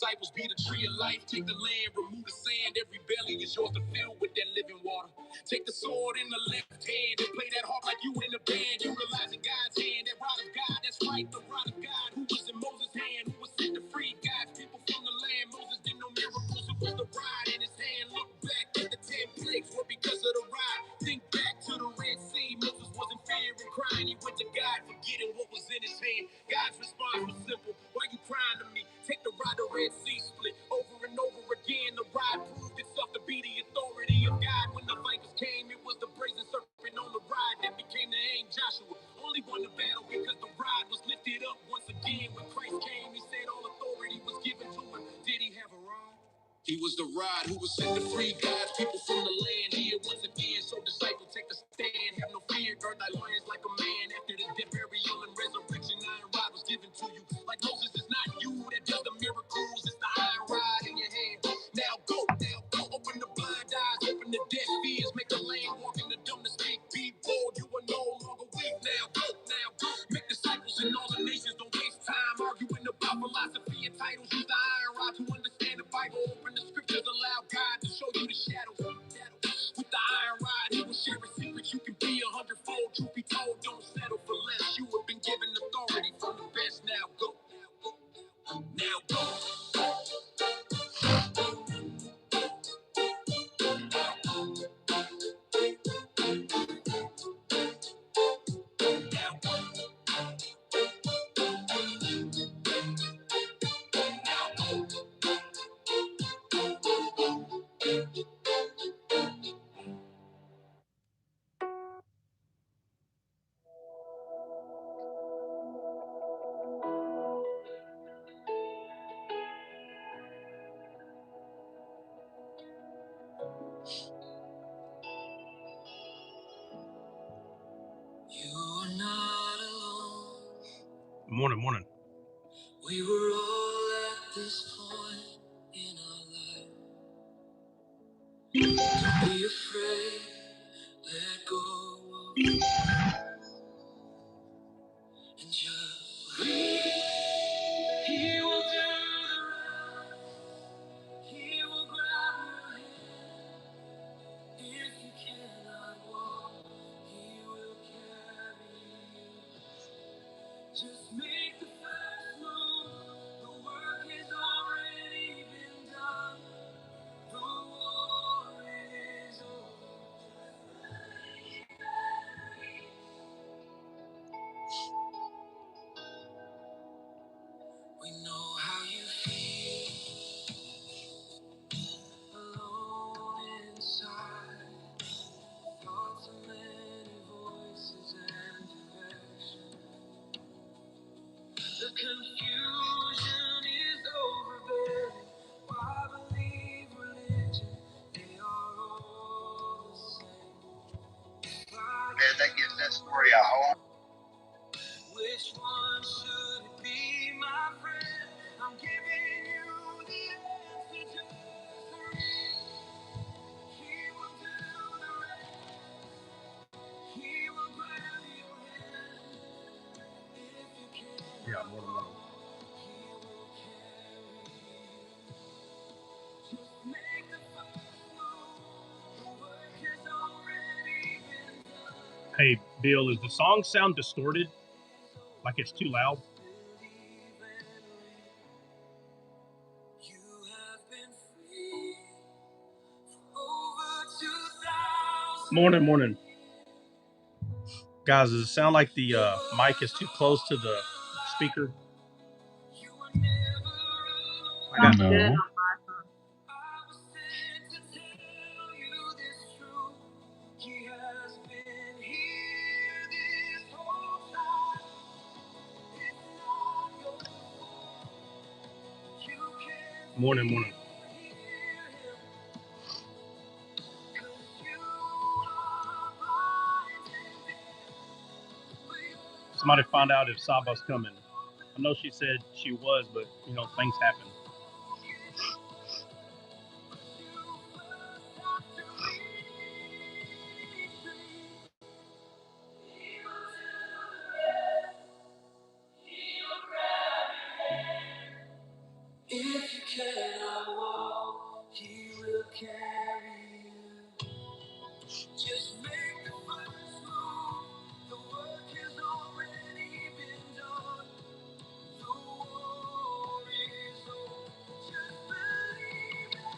disciples be the tree of life. Take the land, remove the sand. Every belly is yours to fill with that living water. Take the sword in the left hand and play that harp like you in the band. Utilizing God's hand, that rod of God. That's right, the rod of God. Who was in Moses' hand? Who was sent to free God's people from the land? Moses did no miracles. It was the rod in his hand. Look back at the 10 plagues were because of the rod. Think back to the Red Sea. Moses wasn't fearing, crying. He went to God, forgetting what was in his hand. God's response was simple. Why you crying to me? Take the rod, the Red Sea split. Over and over again, the rod proved itself to be the authority of God. When the vipers came, it was the brazen serpent on the rod that became the aim. Joshua only won the battle because the rod was lifted up once again. When Christ came, he said all authority was given to him. Did he have a rod? He was the rod who was sent to free God's people from the land. Here once again, so disciple, take a stand. Have no fear, gird thy loins like a man. After the death, burial, and resurrection, iron rod was given to you. Like Moses, it's not you that does the miracles, it's the iron rod in your hand. Now go, open the blind eyes, open the deaf ears, make the lame walk and the dumb to speak. Be bold, you are no longer weak. Now go, make disciples in all the nations. Don't waste time arguing about philosophy and titles. Use the iron rod to understand the Bible. Open the scriptures, allow God to show you the shadows. With the iron rod, he will share a secret. You can be 100-fold. Truth be told, don't settle for less. You have been given authority from the best. Now go. Now go. Morning. We were all at this point in our life. Don't be afraid, let go and just breathe. He will do the right. He will grab your hand. If you cannot walk, he will carry you. Just make the first move. The work has already been done. The war is over. We know how you feel, alone inside. Thoughts of many voices and direction. The confusion is overbearing. Why believe religion? They are all the same. Man, that gives that story a whole. Which one should it be, my friend? I'm giving you the answer, just read. He will do the rest. He will grab your hand. If you can, yeah, more. He will carry you. Just make the first move. The work has already been done. Hey, Bill, does the song sound distorted? Like it's too loud? Morning. Guys, does it sound like the mic is too close to the speaker? No. Morning. Somebody find out if Saba's coming. I know she said she was, but things happen. If you cannot walk, he will carry you. Just make the first move. The work has already been done. The war is over. Just believe and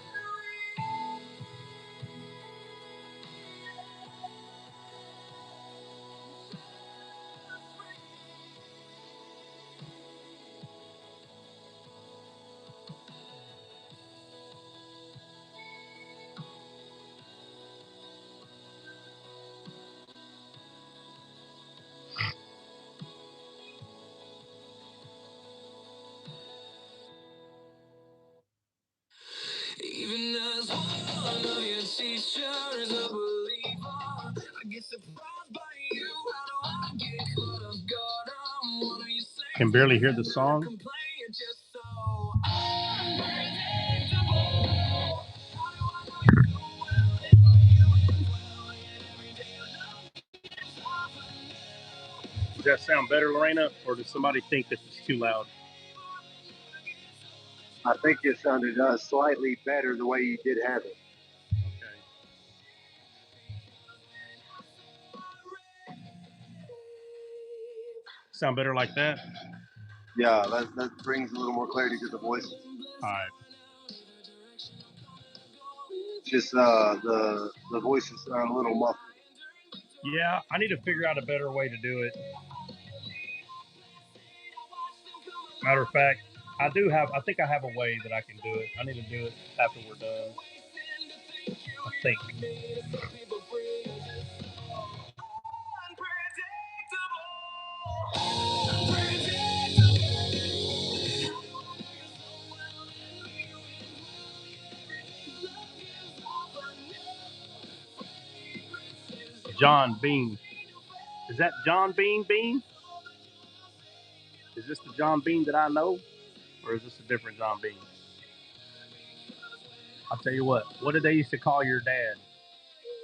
even as one of your teachers, a believer, I get surprised by you. How do I get caught off guard? I'm one of your saints. Can barely hear the song. Just so unpredictable. How do I know you so well? If you indwell in every day of love is often. Does that sound better, Lorena, or does somebody think this is too loud? I think it sounded slightly better the way you did have it. Okay. Sound better like that? Yeah, that brings a little more clarity to the voice. All right. Just the voices are a little muffled. Yeah, I need to figure out a better way to do it. Matter of fact, I think I have a way that I can do it. I need to do it after we're done. I think. John Bean. Is that John Bean? Is this the John Bean that I know? Or is this a different John Bean? I'll tell you what did they used to call your dad?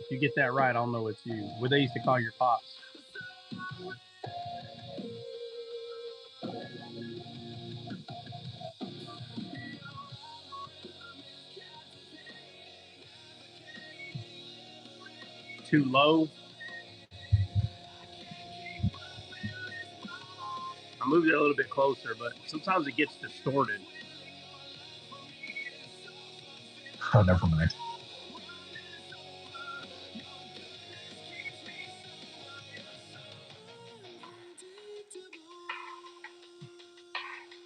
If you get that right, I'll know it's you. What they used to call your pops? Too low? I moved it a little bit closer, but sometimes it gets distorted. Oh, never mind.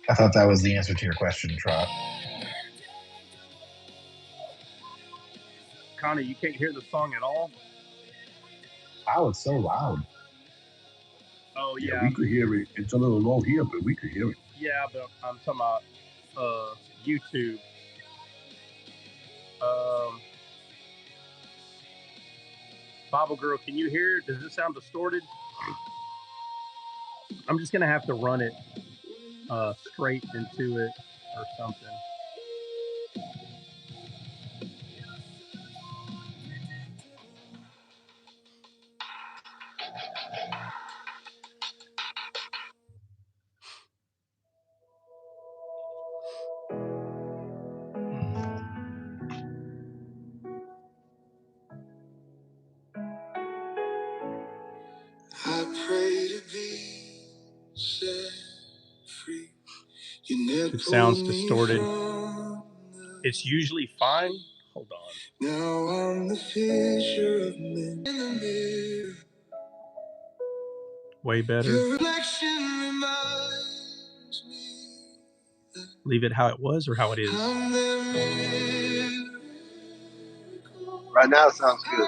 I thought that was the answer to your question, Trot. Connie, you can't hear the song at all? Wow, it's so loud. Oh, yeah. We could hear it. It's a little low here, but we could hear it. Yeah, but I'm talking about YouTube. Bible Girl, can you hear it? Does it sound distorted? I'm just going to have to run it straight into it or something. I pray to be set free. It sounds distorted. It's usually fine. Hold on. Now I'm the fisher of men in the mirror. Way better. Your reflection reminds me. Leave it how it was or how it is? Right now it sounds good.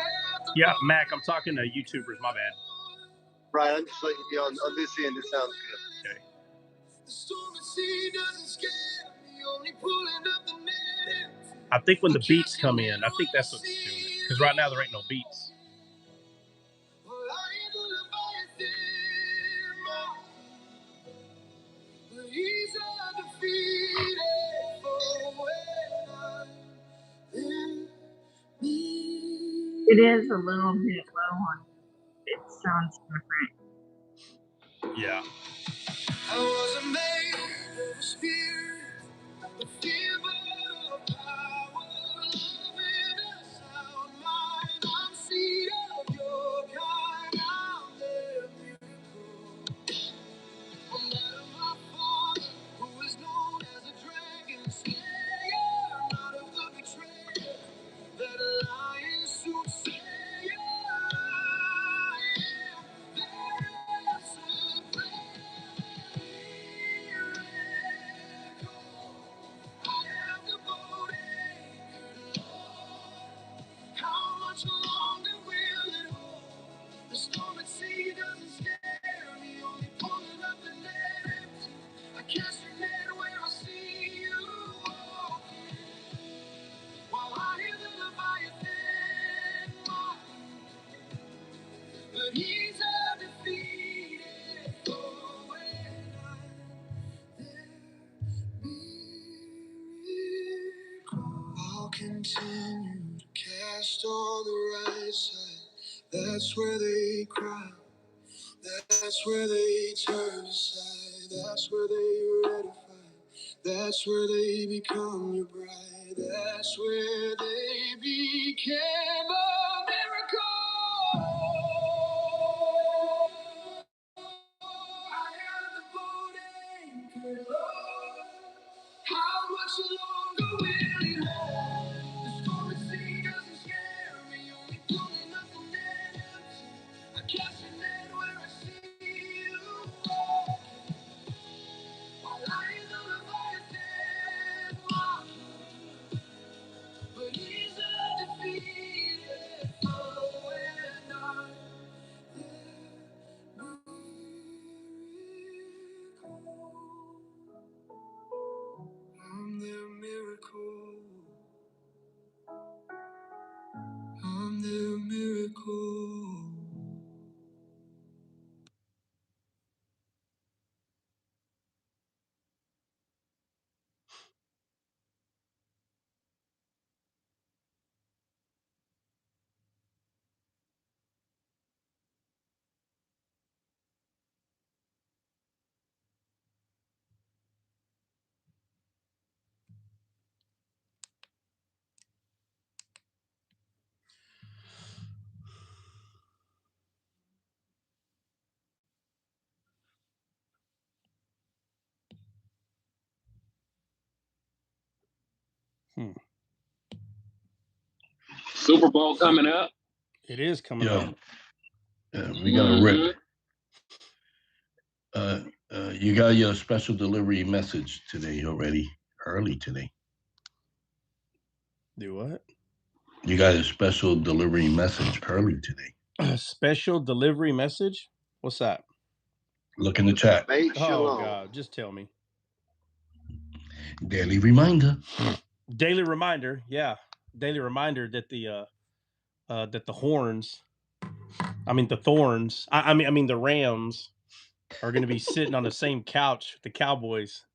Yeah, Mac, I'm talking to YouTubers, my bad. Right, I'm just letting you know on this end it sounds good. Okay. I think when the beats come in, I think that's what's doing it. Because right now there ain't no beats. It is a little bit low on. It sounds different. Yeah. I was made of a spirit, a fear, but continue to cast on the right side. That's where they cry. That's where they turn aside. That's where they ratify. That's where they become your bride. That's where they became a miracle. I am the boat anchored, Lord. How much longer will it hold? The storm at sea doesn't scare me, only pulling up the net empty. I cast your net where I see you fall. My lion's on the Leviathan walking, but he's undefeated. Oh, and I'm their miracle. I'm their miracle. Super Bowl coming up. It is coming up. We got a rip. You got your special delivery message today already, early today. Do what? You got a special delivery message early today. A special delivery message? What's that? Look in the chat. Oh, God. Just tell me. Daily reminder. Daily reminder. Yeah. Daily reminder that the horns, the thorns, I mean the Rams are going to be sitting on the same couch with the Cowboys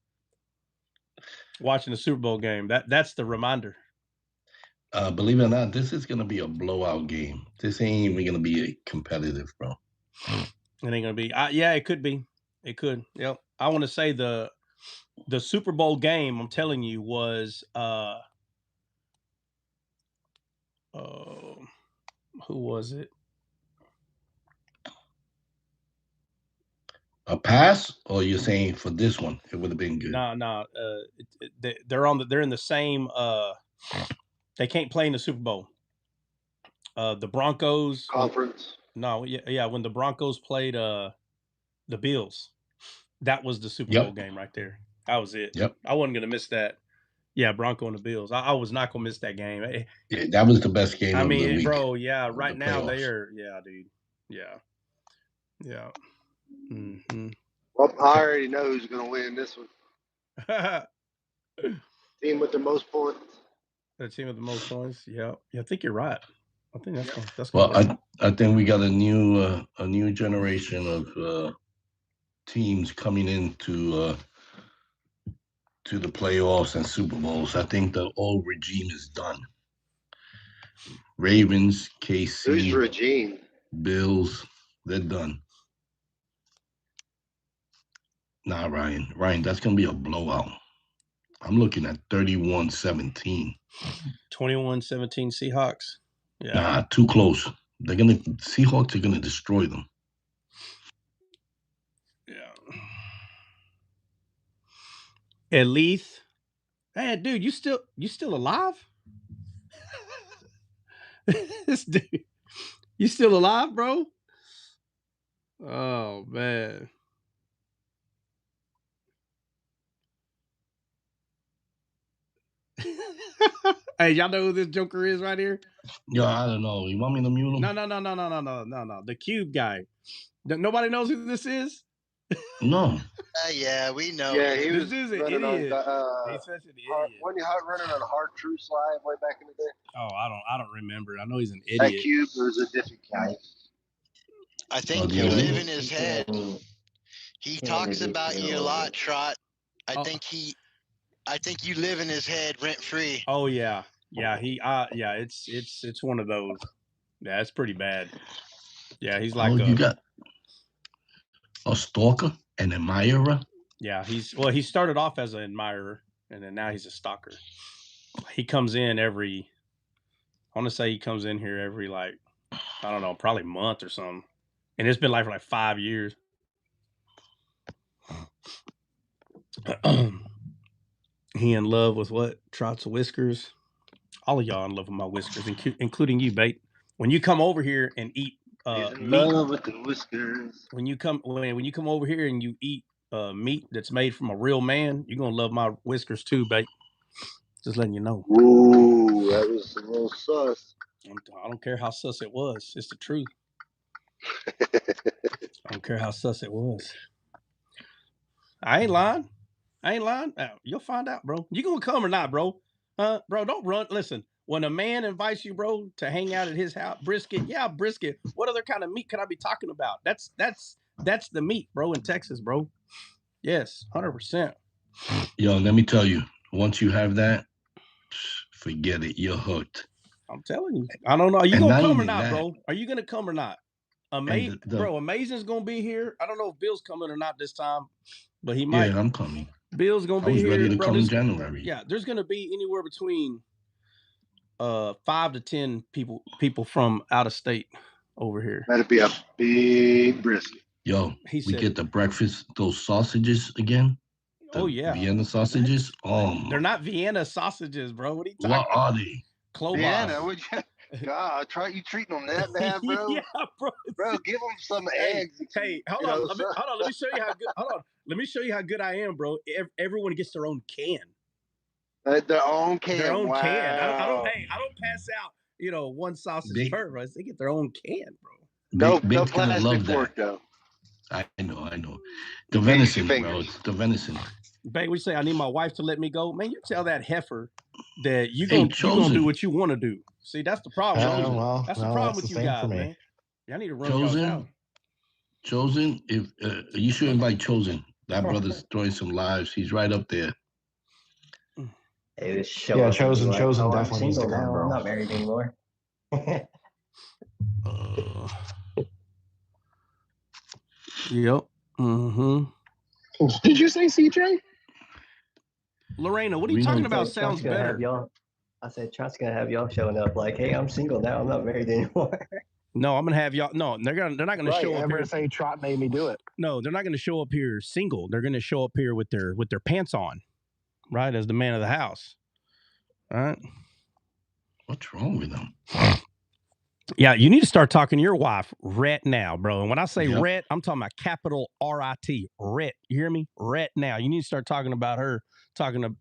watching the Super Bowl game. That's the reminder. Believe it or not, this is going to be a blowout game. This ain't even going to be competitive, bro. It ain't going to be. Yeah, it could be. It could. Yep. I want to say the Super Bowl game, I'm telling you, was who was it? A pass, or you're saying for this one it would have been good? No. They're in the same. They can't play in the Super Bowl. The Broncos Conference. Yeah. When the Broncos played the Bills, that was the Super Bowl game right there. That was it. Yep. I wasn't gonna miss that. Yeah, Bronco and the Bills. I was not gonna miss that game. Yeah, that was the best game of the week. Bro, yeah, right now they are. Yeah, dude. Yeah. Mm-hmm. Well, I already know who's going to win this one. Team with the most points. The team with the most points. Yeah, I think you're right. I think that's well. I think we got a new generation of teams coming into to the playoffs and Super Bowls. I think the old regime is done. Ravens, KC, who's regime? Bills, they're done. Nah, Ryan, that's gonna be a blowout. I'm looking at 31-17. 21-17 Seahawks. Yeah. Nah, too close. Seahawks are gonna destroy them. Yeah. At least, hey, dude, you still alive? This dude, you still alive, bro? Oh man. Hey, y'all know who this Joker is right here? Yo, I don't know. You want me to mute him? No. The Cube guy. Nobody knows who this is? No. Yeah, we know. Yeah, he was This is an running idiot. on. He's such an idiot. Wasn't he running on a hard true slide way back in the day? Oh, I don't remember. I know he's an idiot. That Cube was a different guy. I think you live in his head. He talks about you a lot, Trot. I think you live in his head rent free. Oh yeah. Yeah, it's one of those. Yeah, it's pretty bad. Yeah, he's like you got a stalker, an admirer. Yeah, he started off as an admirer, and then now he's a stalker. He comes in every. I want to say he comes in here every I don't know, probably month or something, and it's been for 5 years. He in love with what? Trots of whiskers. All of y'all in love with my whiskers, including you, Bait. When you come over here and eat He's in meat, love with the whiskers. when you come over here and you eat meat that's made from a real man, you're gonna love my whiskers too, Bait. Just letting you know. Ooh, that was a little sus. I don't care how sus it was. It's the truth. I don't care how sus it was. I ain't lying. You'll find out, bro. You gonna come or not, bro? Bro, don't run. Listen, when a man invites you, bro, to hang out at his house, brisket. Yeah, brisket. What other kind of meat could I be talking about? That's the meat, bro, in Texas, bro. Yes, 100%. Yo, let me tell you. Once you have that, forget it. You're hooked. I'm telling you. I don't know. Are you gonna come or not, bro? Are you gonna come or not? Bro, Amazing's gonna be here. I don't know if Bill's coming or not this time, but he might. Yeah, I'm coming. Bill's gonna be here. I was ready to come in January. Yeah, there's gonna be anywhere between 5 to 10 people from out of state over here. That'd be a big brisket. Yo, we get the breakfast, those sausages again. Oh yeah, Vienna sausages. They're not Vienna sausages, bro. What are you talking about? What are they? Klobas. Vienna, would you? God, you treating them that bad, bro? Yeah, bro. Bro, give them some eggs. Hey, hold on. Let me show you how good. Hold on. Let me show you how good I am, bro. Everyone gets their own can. Their own can. Their own wow. can. I don't pass out. One sausage per. Right? They get their own can, bro. No plastic fork though. I know. The venison, bro. It's the venison. Babe, we say I need my wife to let me go. Man, you tell that heifer that you gonna do what you want to do. See, that's the problem. That's the problem with you guys, man. Y'all need to run y'all out. Chosen, if you should invite Chosen. That brother's throwing some lives. He's right up there. Hey, Chosen definitely needs to come, bro. I'm not married anymore. Yep. Mm-hmm. Did you say CJ? Lorena, what are you talking about? Sounds better. I said Trot's gonna have y'all showing up like, hey, I'm single now. I'm not married anymore. No, I'm gonna have y'all. No, they're not gonna show up here. Say Trot made me do it. No, they're not gonna show up here single. They're gonna show up here with their pants on, right, as the man of the house. All right. What's wrong with them? Yeah, you need to start talking to your wife right now, bro. And when I say ret, I'm talking about capital R-I-T. Ret. You hear me? Ret now. You need to start talking about her,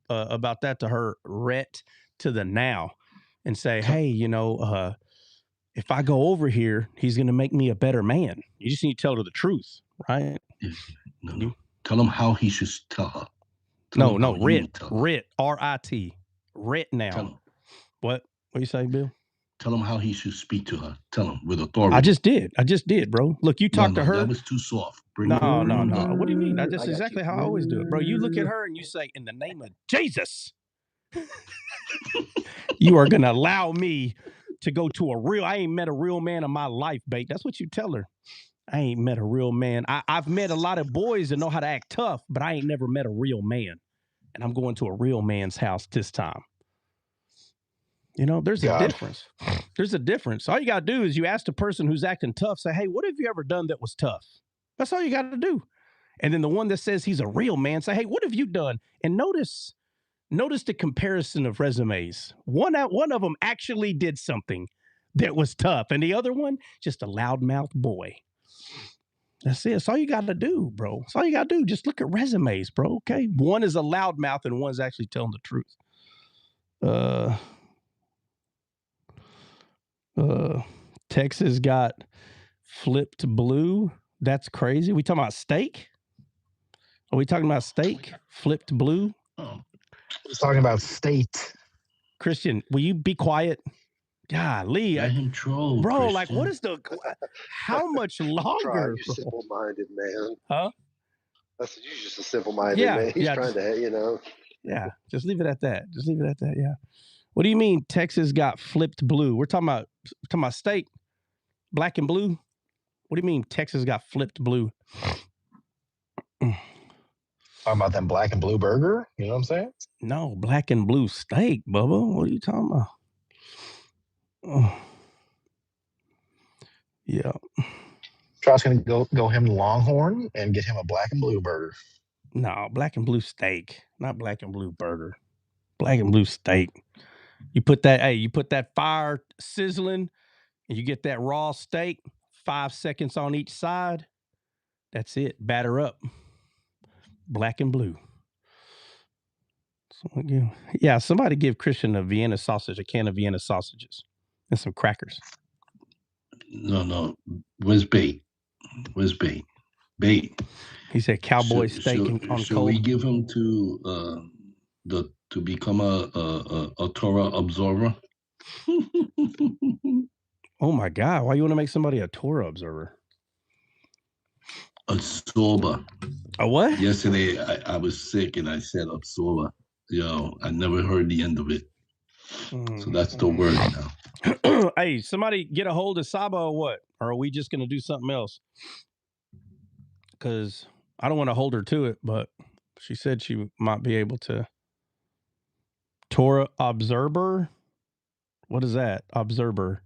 about that to her ret to the now, and say, hey, if I go over here, he's going to make me a better man. You just need to tell her the truth, right? No. Tell him how he should tell her. Ret, R-I-T. Ret now. What do you say, Bill? Tell him how he should speak to her. Tell him with authority. I just did, bro. Look, you talk to her. That was too soft. No. What do you mean? That's exactly how I always do it, bro. You look at her and you say, in the name of Jesus, you are going to allow me to go to I ain't met a real man in my life, Bait. That's what you tell her. I ain't met a real man. I've met a lot of boys that know how to act tough, but I ain't never met a real man. And I'm going to a real man's house this time. There's a difference. There's a difference. All you got to do is you ask the person who's acting tough, say, hey, what have you ever done that was tough? That's all you got to do. And then the one that says he's a real man, say, hey, what have you done? And notice the comparison of resumes. One of them actually did something that was tough, and the other one, just a loudmouth boy. That's it. That's all you got to do, bro. That's all you got to do. Just look at resumes, bro, okay? One is a loudmouth, and one's actually telling the truth. Texas got flipped blue. That's crazy. We talking about steak? Are we talking about steak? Flipped blue? I was talking about state. Christian, will you be quiet? Golly. Let him troll, bro, Christian. what is how much longer? You're simple-minded, man. Huh? I said, you're just a simple-minded man. He's trying to, Yeah, just leave it at that. Yeah. What do you mean Texas got flipped blue? We're talking about steak, black and blue. What do you mean Texas got flipped blue? Talking about them black and blue burger. You know what I'm saying? No, black and blue steak, Bubba. What are you talking about? Oh. Yeah. Josh's gonna go him to Longhorn and get him a black and blue burger. No, black and blue steak, not black and blue burger. Black and blue steak. You put that fire sizzling, and you get that raw steak. 5 seconds on each side. That's it. Batter up. Black and blue. Somebody give Christian a Vienna sausage, a can of Vienna sausages, and some crackers. No. Where's bait? Bait. He said cowboy steak on cold. Should we give him to become a Torah observer? Oh my God! Why you want to make somebody a Torah observer? Absorber. A what? Yesterday I was sick and I said absorber. I never heard the end of it. So that's the word now. Hey, somebody get a hold of Saba or what? Or are we just going to do something else? Because I don't want to hold her to it, but she said she might be able to. Torah observer? What is that? Observer.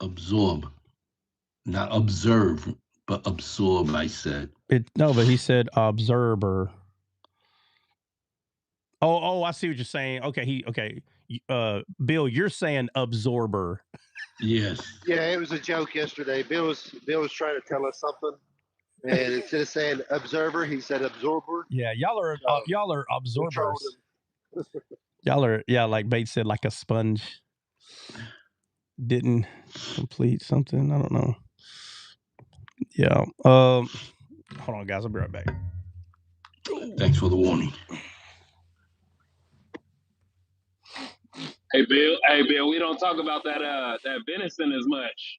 Absorb. Not observe, but absorb, I said. No, but he said observer. Oh, I see what you're saying. Okay. Bill, you're saying absorber. Yes. Yeah, it was a joke yesterday. Bill was trying to tell us something, and instead of saying observer, he said absorber. Yeah, y'all are absorbers. Y'all are, like Bates said, like a sponge. Didn't complete something. I don't know. Yeah. Hold on, guys. I'll be right back. Thanks for the warning. Hey Bill, we don't talk about that venison as much.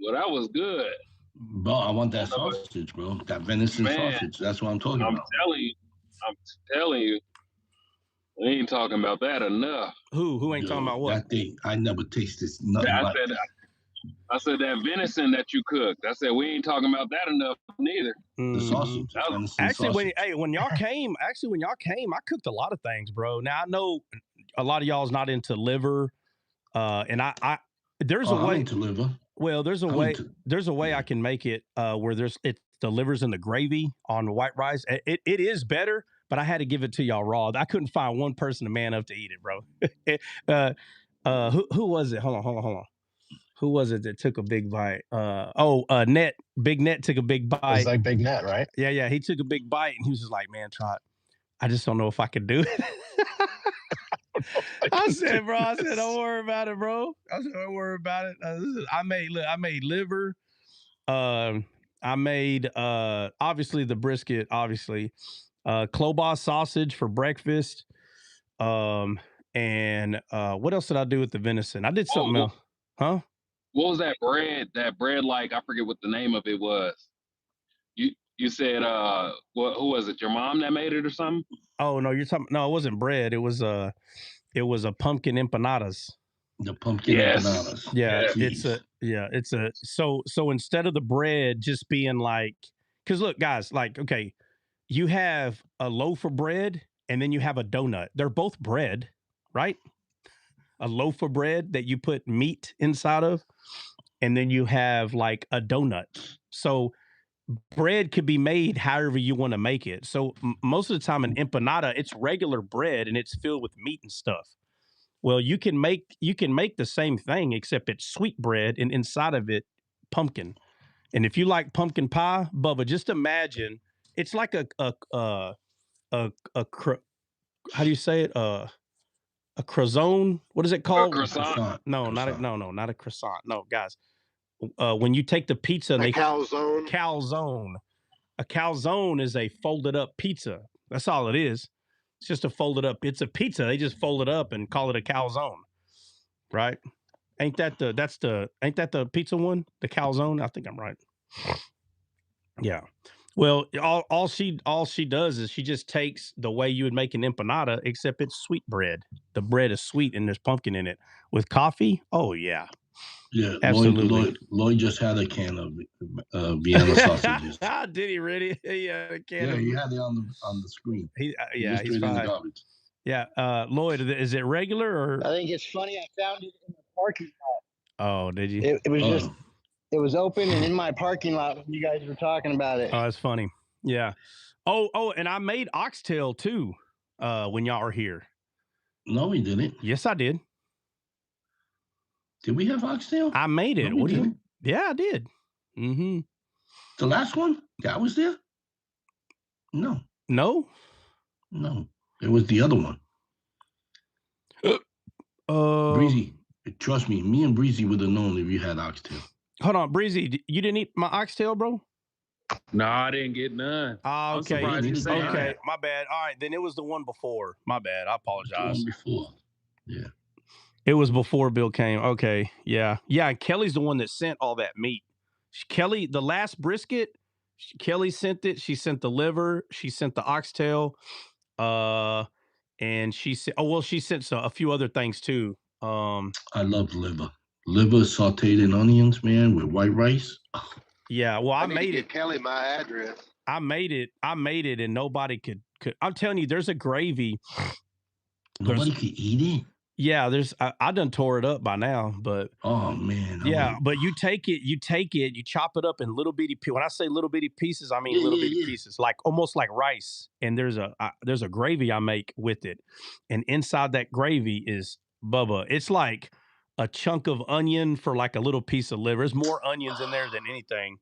Well, that was good. Bro, I want that sausage, bro. That venison sausage. That's what I'm talking about. I'm telling you. We ain't talking about that enough. Who ain't talking about what? That thing, I never tasted nothing like that. I said that venison that you cooked. I said we ain't talking about that enough neither. The sausage. Actually, when y'all came, I cooked a lot of things, bro. Now I know a lot of y'all's not into liver, and there's a way. I'm into liver. Well, there's a way I can make it where the liver's in the gravy on white rice. It is better, but I had to give it to y'all raw. I couldn't find one person to man up to eat it, bro. Who was it? Hold on. Who was it that took a big bite? Net. Big Net took a big bite. It's like Big Net, right? Yeah. He took a big bite and he was just like, man, Trot, I just don't know if I could do it. I said, don't worry about it, bro. I said, don't worry about it. I made liver. I made obviously the brisket, kielbasa sausage for breakfast. And what else did I do with the venison? I did something else. Huh? What was that bread? That bread, like, I forget what the name of it was. You said who was it? Your mom that made it or something? Oh no, it wasn't bread. It was a pumpkin empanadas. The pumpkin empanadas. Yeah, so instead of the bread just being like, because look, guys, like, okay, you have a loaf of bread and then you have a donut. They're both bread, right? A loaf of bread that you put meat inside of, and then you have like a donut. So bread could be made however you want to make it. So most of the time, an empanada, it's regular bread and it's filled with meat and stuff. Well, you can make the same thing, except it's sweet bread and inside of it, pumpkin. And if you like pumpkin pie, Bubba, just imagine it's like a how do you say it? A croissant. What is it called? A croissant. No, not a croissant. No, guys. When you take the pizza, a calzone. A calzone is a folded up pizza. That's all it is. It's just a folded up. It's a pizza. They just fold it up and call it a calzone, right? Ain't that the pizza one? The calzone? I think I'm right. Yeah. Well, all she does is she just takes the way you would make an empanada, except it's sweet bread. The bread is sweet and there's pumpkin in it. With coffee, oh yeah, Yeah, absolutely. Lloyd just had a can of Vienna sausages. Did he really? Yeah, a can of. He had it on the screen. Yeah, he's fine. In the garbage. Yeah, Lloyd, is it regular or? I think it's funny. I found it in the parking lot. Oh, did you? It was just. It was open and in my parking lot when you guys were talking about it. Oh, that's funny. Yeah. Oh, and I made oxtail too when y'all were here. No, we didn't. Yes, I did. Did we have oxtail? I made it. No, what do you? Yeah, I did. Mm-hmm. The last one that was there? No. No. It was the other one. Breezy, trust me and Breezy would have known if you had oxtail. Hold on, Breezy, you didn't eat my oxtail, bro? No, I didn't get none. Oh, okay. Okay, my bad. All right, then it was the one before. My bad. I apologize. The one before. Yeah. It was before Bill came. Okay. Yeah. Yeah. Kelly's the one that sent all that meat. Kelly, the last brisket, Kelly sent it. She sent the liver. She sent the oxtail. And she said, she sent a few other things too. I love liver. Liver sauteed in onions, man, with white rice. Yeah, well, I made it. Kelly my address. I made it, and nobody could. I'm telling you, there's a gravy. Nobody could eat it. Yeah, I done tore it up by now, but oh man, yeah, but you take it, you chop it up in little bitty pieces. When I say little bitty pieces, I mean little bitty pieces, like almost like rice. And there's a gravy I make with it, and inside that gravy is Bubba. It's like a chunk of onion for like a little piece of liver. There's more onions in there than anything.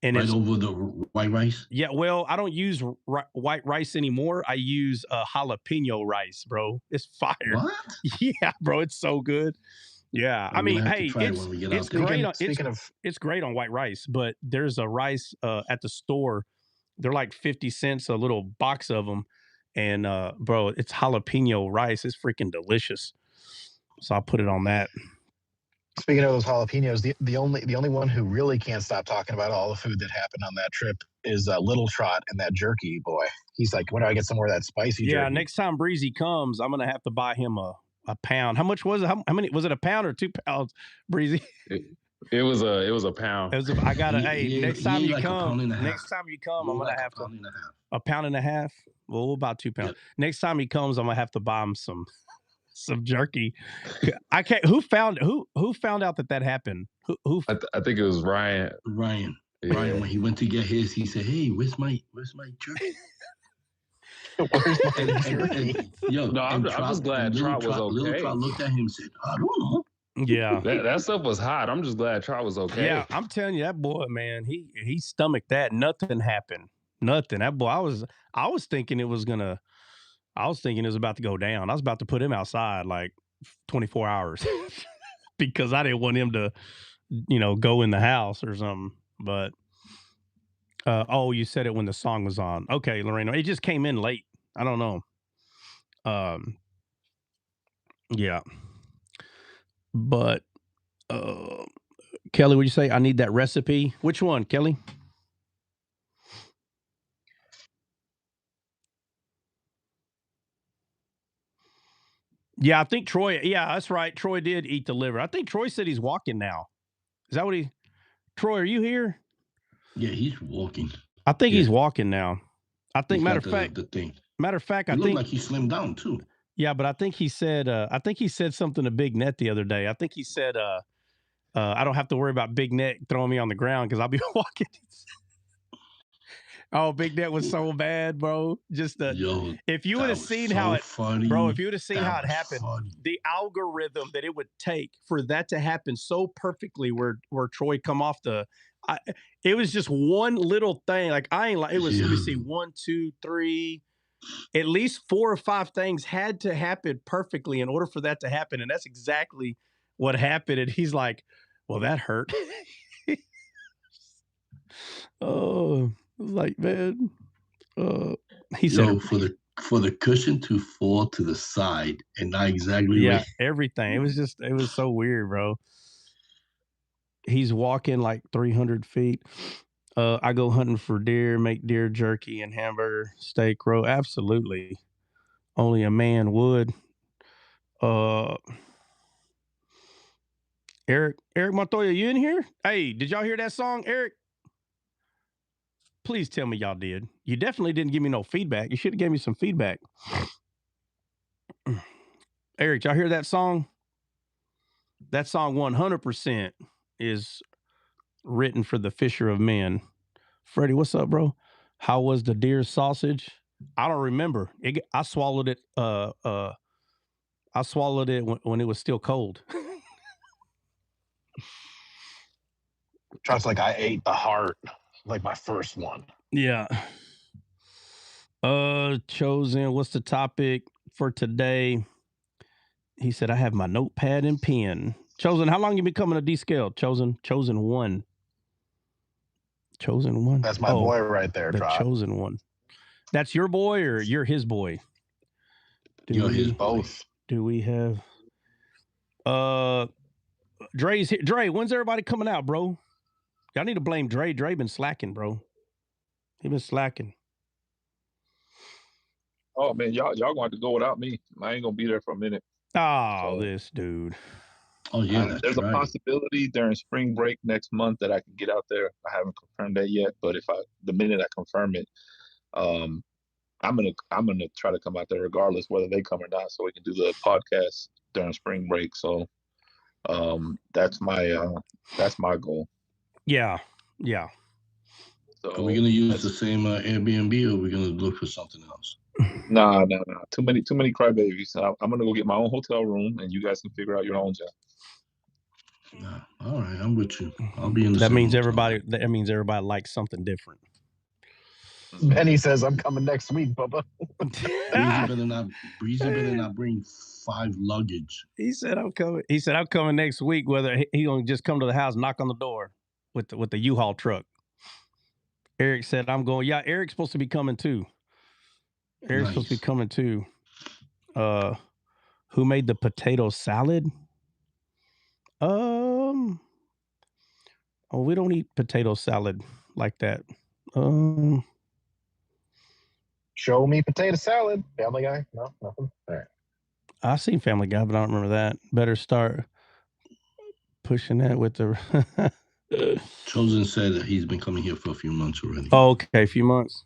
And right over the white rice? Yeah, well, I don't use white rice anymore. I use jalapeno rice, bro. It's fire. What? Yeah, bro, it's so good. Yeah, I mean, hey, it's great. It's great on white rice, but there's a rice at the store. They're like 50 cents a little box of them, and bro, it's jalapeno rice. It's freaking delicious. So I'll put it on that. Speaking of those jalapenos, the only one who really can't stop talking about all the food that happened on that trip is Little Trot and that jerky boy. He's like, when do I get some more of that spicy jerky? Yeah, next time Breezy comes, I'm gonna have to buy him a pound. How much was it? How many was it? A pound or 2 pounds, Breezy? It was a pound. I gotta. Next time you come, I'm gonna have to a pound and a half. Well, about 2 pounds. Yeah. Next time he comes, I'm gonna have to buy him some jerky. I can't. Who found out that happened? Who? I think it was Ryan. Yeah. Ryan, when he went to get his, he said, "Hey, where's my jerky?" I'm just glad Trot was okay. Little Trot looked at him and said, "I don't know." Yeah, that stuff was hot. I'm just glad Trot was okay. Yeah, I'm telling you, that boy, man, he stomached that. Nothing happened. Nothing. That boy, I was thinking it was about to go down. I was about to put him outside like 24 hours because I didn't want him to, go in the house or something. But, you said it when the song was on. Okay, Lorena, it just came in late. I don't know. Yeah. But, Kelly, would you say I need that recipe? Which one, Kelly? Yeah, I think Troy. Yeah, that's right. Troy did eat the liver. I think Troy said he's walking now. Is that what Troy, are you here? Yeah, he's walking. I think he's walking now. I think, matter of fact, I think like he slimmed down too. Yeah, but I think he said something to Big Net the other day. I think he said, I don't have to worry about Big Net throwing me on the ground because I'll be walking. Oh, Big Net was so bad, bro. Just if you would have seen how it, bro, if you would have seen how it happened, the algorithm that it would take for that to happen so perfectly, where Troy come off it was just one little thing. Like let me see, 1, 2, 3, at least 4 or 5 things had to happen perfectly in order for that to happen, and that's exactly what happened. And he's like, "Well, that hurt." Oh. Like, man, he said for the cushion to fall to the side and not exactly right. Everything. It was so weird, bro. He's walking like 300 feet. I go hunting for deer, make deer jerky and hamburger, steak, roll. Absolutely. Only a man would. Eric Montoya, you in here? Hey, did y'all hear that song, Eric? Please tell me y'all did. You definitely didn't give me no feedback. You should have gave me some feedback. Eric, y'all hear that song? That song 100% is written for the fisher of men. Freddie, what's up, bro? How was the deer sausage? I don't remember. I swallowed it. I swallowed it when it was still cold. Just like I ate the heart, like my first one. Yeah. Chosen. What's the topic for today? He said, I have my notepad and pen. Chosen, how long you been coming to D-Scale? Chosen one. Chosen one. That's my boy right there, the Trot. chosen one. That's your boy or you're his boy? You're his both. Do we have Dre's here. Dre, when's everybody coming out, bro? Y'all need to blame Dre. Dre been slacking, bro. He been slacking. Oh man, y'all gonna have to go without me. I ain't gonna be there for a minute. Oh, so, this dude. Oh yeah, there's a possibility during spring break next month that I can get out there. I haven't confirmed that yet, but the minute I confirm it, I'm gonna try to come out there regardless whether they come or not, so we can do the podcast during spring break. So, that's my goal. Yeah. So, are we gonna use the same Airbnb, or are we gonna look for something else? No. Too many crybabies. I'm gonna go get my own hotel room, and you guys can figure out your own job. Nah, all right, I'm with you. I'll be in the. That means everybody likes something different. Benny says I'm coming next week, Bubba. Breezy better not bring 5 luggage. He said I'm coming next week. Whether he gonna just come to the house, knock on the door with the U-Haul truck. Eric said I'm going. Yeah, Eric's supposed to be coming too. Supposed to be coming too. Who made the potato salad? We don't eat potato salad like that. Show me potato salad. Family Guy? No, nothing. All right. I've seen Family Guy, but I don't remember that. Better start pushing that with the. Chosen said that he's been coming here for a few months already. Oh, okay, a few months.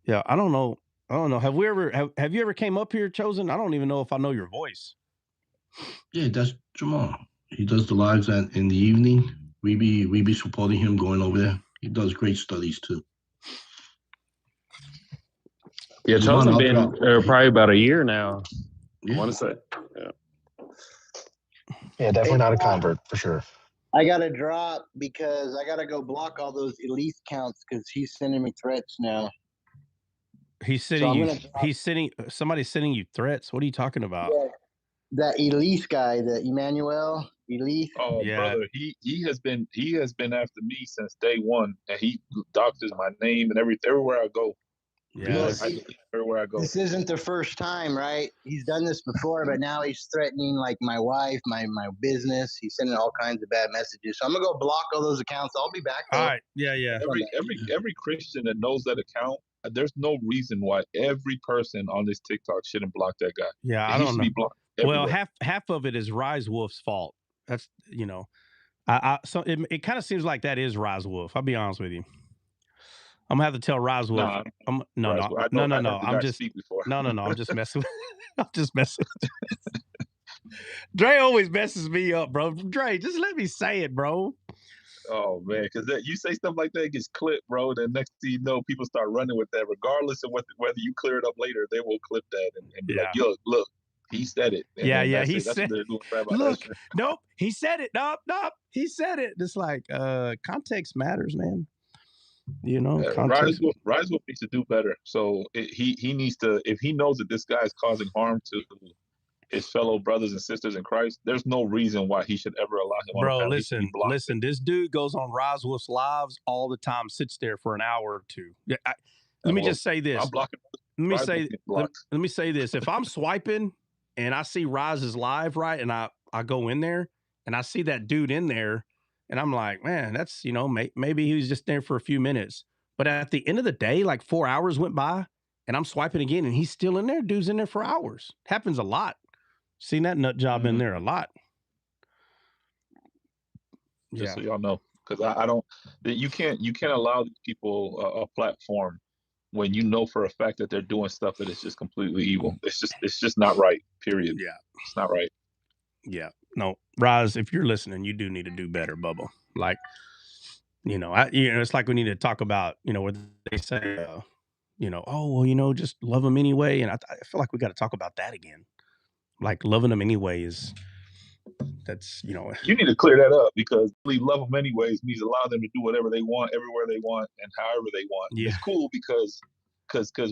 Yeah, I don't know. Have you ever came up here, Chosen? I don't even know if I know your voice. Yeah, that's Jamal. He does the lives in the evening. We be supporting him going over there. He does great studies too. Yeah, Chosen been probably about a year now. Yeah. I want to say. Yeah, definitely not a convert for sure. I got to drop because I got to go block all those Elise counts because he's sending me threats now. He's sending somebody's sending you threats. What are you talking about? Yeah. That Elise guy, the Emmanuel Elise. Oh, yeah. Brother, he has been after me since day one, and he doctors my name and everywhere I go. Yeah, everywhere I go. This isn't the first time, right? He's done this before, but now he's threatening like my wife, my business. He's sending all kinds of bad messages. So I'm gonna go block all those accounts. I'll be back. All right. Yeah. Every Christian that knows that account, there's no reason why every person on this TikTok shouldn't block that guy. Yeah, I don't know. Be blocked everywhere. Well, half of it is Rise Wolf's fault. That's so it kind of seems like that is Rise Wolf. I'll be honest with you. I'm gonna have to tell Rise Wolf. No. I'm just messing. I'm just messing. Dre always messes me up, bro. Dre, just let me say it, bro. Oh man, because you say stuff like that, it gets clipped, bro. Then next thing you know, people start running with that, regardless of whether you clear it up later. They will clip that and be like, "Yo, look, he said it." And he said. Look, nope, he said it. Nope, he said it. It's like context matters, man. Context. Rise Wolf needs to do better. So he needs to, if he knows that this guy is causing harm to his fellow brothers and sisters in Christ, there's no reason why he should ever allow him. Bro, listen. This dude goes on Rise Wolf's lives all the time, sits there for an hour or two. Let me just say this. I'm blocking. Let me say this. If I'm swiping and I see Rise's live, right, and I go in there and I see that dude in there, And I'm like, man, that's, maybe he was just there for a few minutes. But at the end of the day, like 4 hours went by and I'm swiping again and he's still in there. Dude's in there for hours. Happens a lot. Seen that nut job in there a lot. Just so y'all know, because I don't, you can't allow people a platform when you know for a fact that they're doing stuff that is just completely evil. It's just not right. Period. Yeah, it's not right. Yeah, no, Roz, if you're listening, you do need to do better, Bubba. Like, it's like we need to talk about, where they say, oh well, just love them anyway, and I feel like we got to talk about that again. Like loving them anyway that's. You need to clear that up, because love them anyways means allow them to do whatever they want, everywhere they want, and however they want. Yeah. It's cool because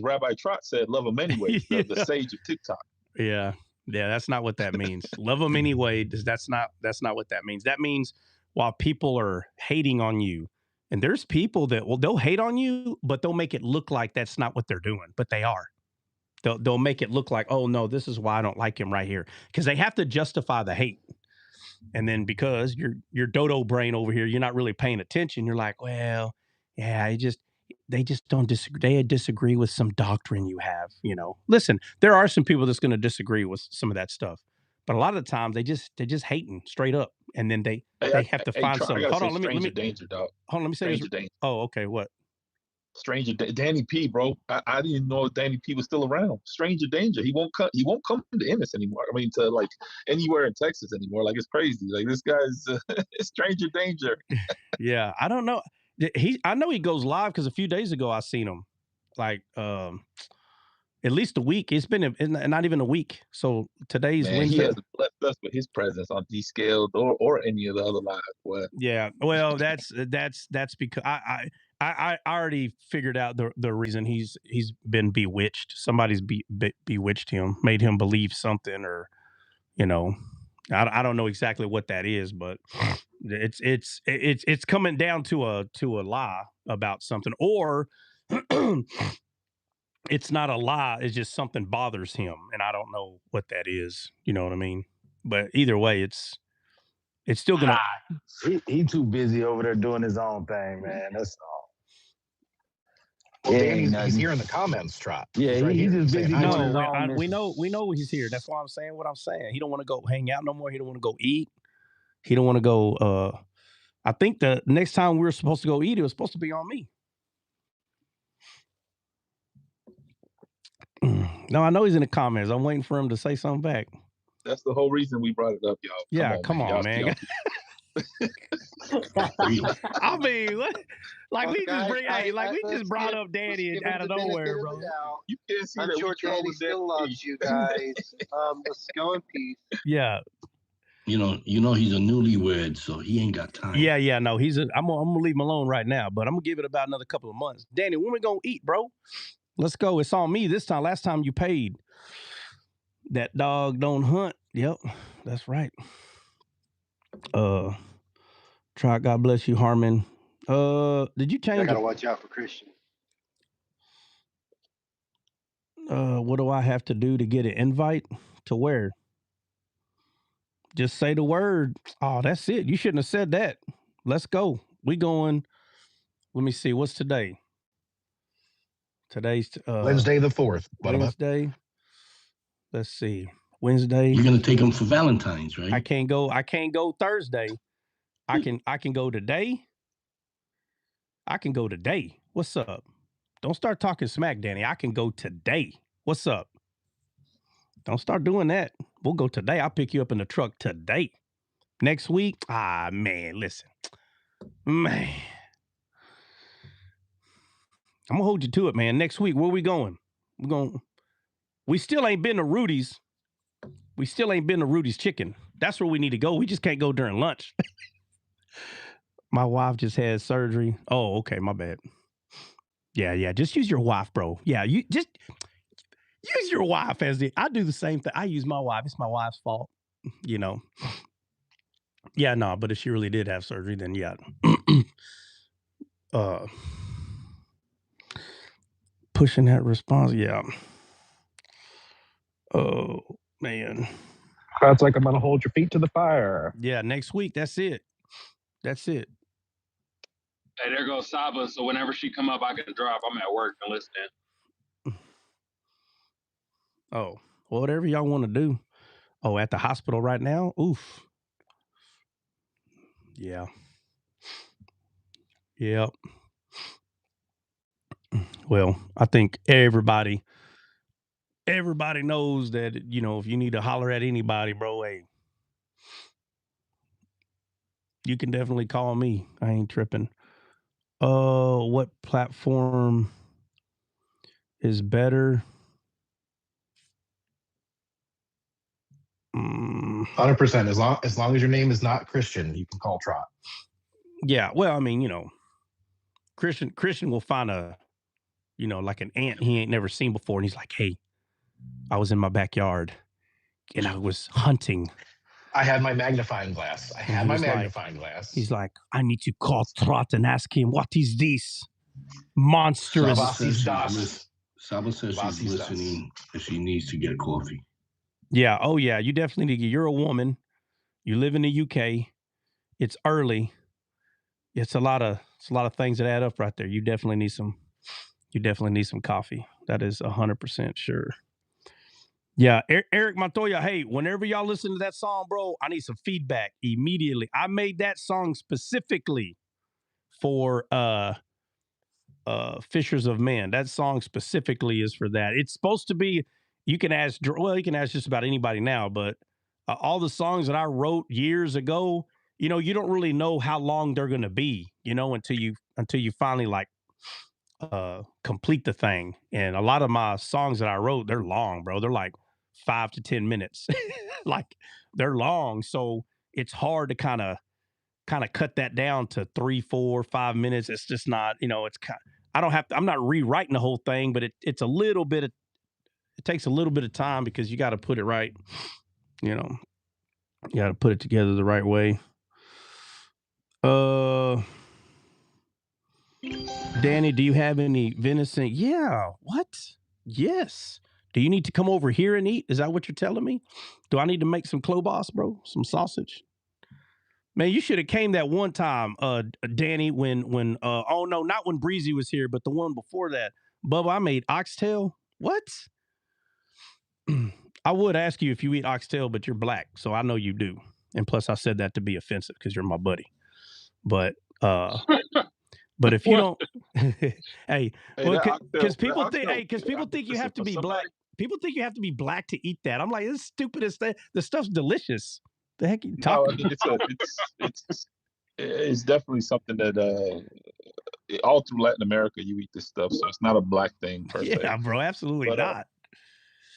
Rabbi Trot said love them anyways, the sage of TikTok. Yeah, that's not what that means. Love them anyway. That's not what that means. That means while people are hating on you, and there's people that they'll hate on you, but they'll make it look like that's not what they're doing, but they are. They'll make it look like, oh no, this is why I don't like him right here, because they have to justify the hate. And then because your dodo brain over here, you're not really paying attention. You're like, well, yeah, they just don't disagree. They disagree with some doctrine you have. Listen, there are some people that's going to disagree with some of that stuff, but a lot of the time they're just hating straight up, and then they have to find some. Hold on, let me danger, dog. Hold on, let me say this. Danger. Oh, okay, what? Stranger Danny P, bro. I didn't know Danny P was still around. Stranger danger. He won't come to Ennis anymore. I mean, to like anywhere in Texas anymore. Like, it's crazy. Like, this guy's stranger danger. Yeah, I don't know. I know he goes live because a few days ago I seen him, like at least a week. It's been not even a week. So today's Wednesday. He hasn't blessed us with his presence on Descaled or any of the other lives. What? Yeah, well, that's because I already figured out the reason he's been bewitched. Somebody's bewitched him, made him believe something, or I don't know exactly what that is, but it's coming down to a lie about something, or it's not a lie. It's just something bothers him, and I don't know what that is. You know what I mean? But either way, it's still gonna. He too busy over there doing his own thing, man. That's all. Well, Yeah, Danny's here in the comments, Trot. Yeah, he's right he's just busy doing his own. We know he's here. That's why I'm saying what I'm saying. He don't want to go hang out no more. He don't want to go eat. He don't want to go. I think the next time we were supposed to go eat, it was supposed to be on me. No, I know he's in the comments. I'm waiting for him to say something back. That's the whole reason we brought it up, y'all. Come on, man. I mean, what? Like, we just brought up Danny out of nowhere, bro. You can't see I'm sure Danny still loves you guys. Let's go in peace. Yeah. You know, he's a newlywed, so he ain't got time. Yeah, no, I'm gonna leave him alone right now, but I'm gonna give it about another couple of months. Danny, when we gonna eat, bro? Let's go. It's on me this time. Last time you paid. That dog don't hunt. Yep, that's right. Try. God bless you, Harmon. Did you change? I gotta watch out for Christian. What do I have to do to get an invite to where? Just say the word. Oh, that's it. You shouldn't have said that. Let's go. We going. Let me see. What's today? Today's Wednesday the 4th. Wednesday. Let's see. Wednesday. You're gonna take them for Valentine's, right? I can't go Thursday. I can go today. I can go today. What's up? Don't start talking smack, Danny. I can go today. What's up? Don't start doing that. We'll go today. I'll pick you up in the truck today. Next week, man, listen. Man. I'm going to hold you to it, man. Next week, where we going? We still ain't been to Rudy's. We still ain't been to Rudy's Chicken. That's where we need to go. We just can't go during lunch. My wife just had surgery. Oh, okay, my bad. Yeah. Just use your wife, bro. Yeah, you just use your wife I do the same thing. I use my wife. It's my wife's fault, Yeah, no, but if she really did have surgery, then yeah. Pushing that response, yeah. Oh, man. It's like I'm gonna hold your feet to the fire. Yeah, next week, that's it. That's it. Hey, there goes Saba. So whenever she come up, I can drop. I'm at work and listening. Oh, well, whatever y'all want to do. Oh, at the hospital right now? Oof. Yeah. Yep. Well, I think everybody knows that, if you need to holler at anybody, bro, hey, you can definitely call me. I ain't tripping. What platform is better? 100%. As long as your name is not Christian, you can call Trot. Yeah. Well, I mean, Christian will find like an ant he ain't never seen before. And he's like, hey, I was in my backyard and I was hunting. I had my magnifying glass. He's like, I need to call Trot and ask him, what is this monstrous? Saba says she's listening if she needs to get coffee. Yeah. Oh, yeah. You definitely need. You're a woman. You live in the UK. It's early. It's a lot of things that add up right there. You definitely need some coffee. That is 100% sure. Yeah, Eric Montoya, hey, whenever y'all listen to that song, bro, I need some feedback immediately. I made that song specifically for Fishers of Men. That song specifically is for that. It's supposed to be, you can ask just about anybody now, but all the songs that I wrote years ago, you don't really know how long they're going to be, until you finally like complete the thing. And a lot of my songs that I wrote, they're long, bro. They're like 5 to 10 minutes. Like they're long. So it's hard to kind of cut that down to 3, 4, 5 minutes. It's just not, I'm not rewriting the whole thing, but it's a little bit of, it takes a little bit of time because you got to put it right. You got to put it together the right way. Danny, do you have any venison? Yeah. What? Yes. Do you need to come over here and eat? Is that what you're telling me? Do I need to make some klobas, bro? Some sausage? Man, you should have came that one time, Danny, when oh no, not when Breezy was here, but the one before that. Bubba, I made oxtail. What? I would ask you if you eat oxtail, but you're black, so I know you do. And plus, I said that to be offensive because you're my buddy. But if you don't, hey, well, because people think you have to be black. People think you have to be black to eat that. I'm like, it's stupid as that. The stuff's delicious. The heck you talking? No, I mean, it's definitely something that all through Latin America you eat this stuff, so it's not a black thing per se. Yeah, bro, absolutely not.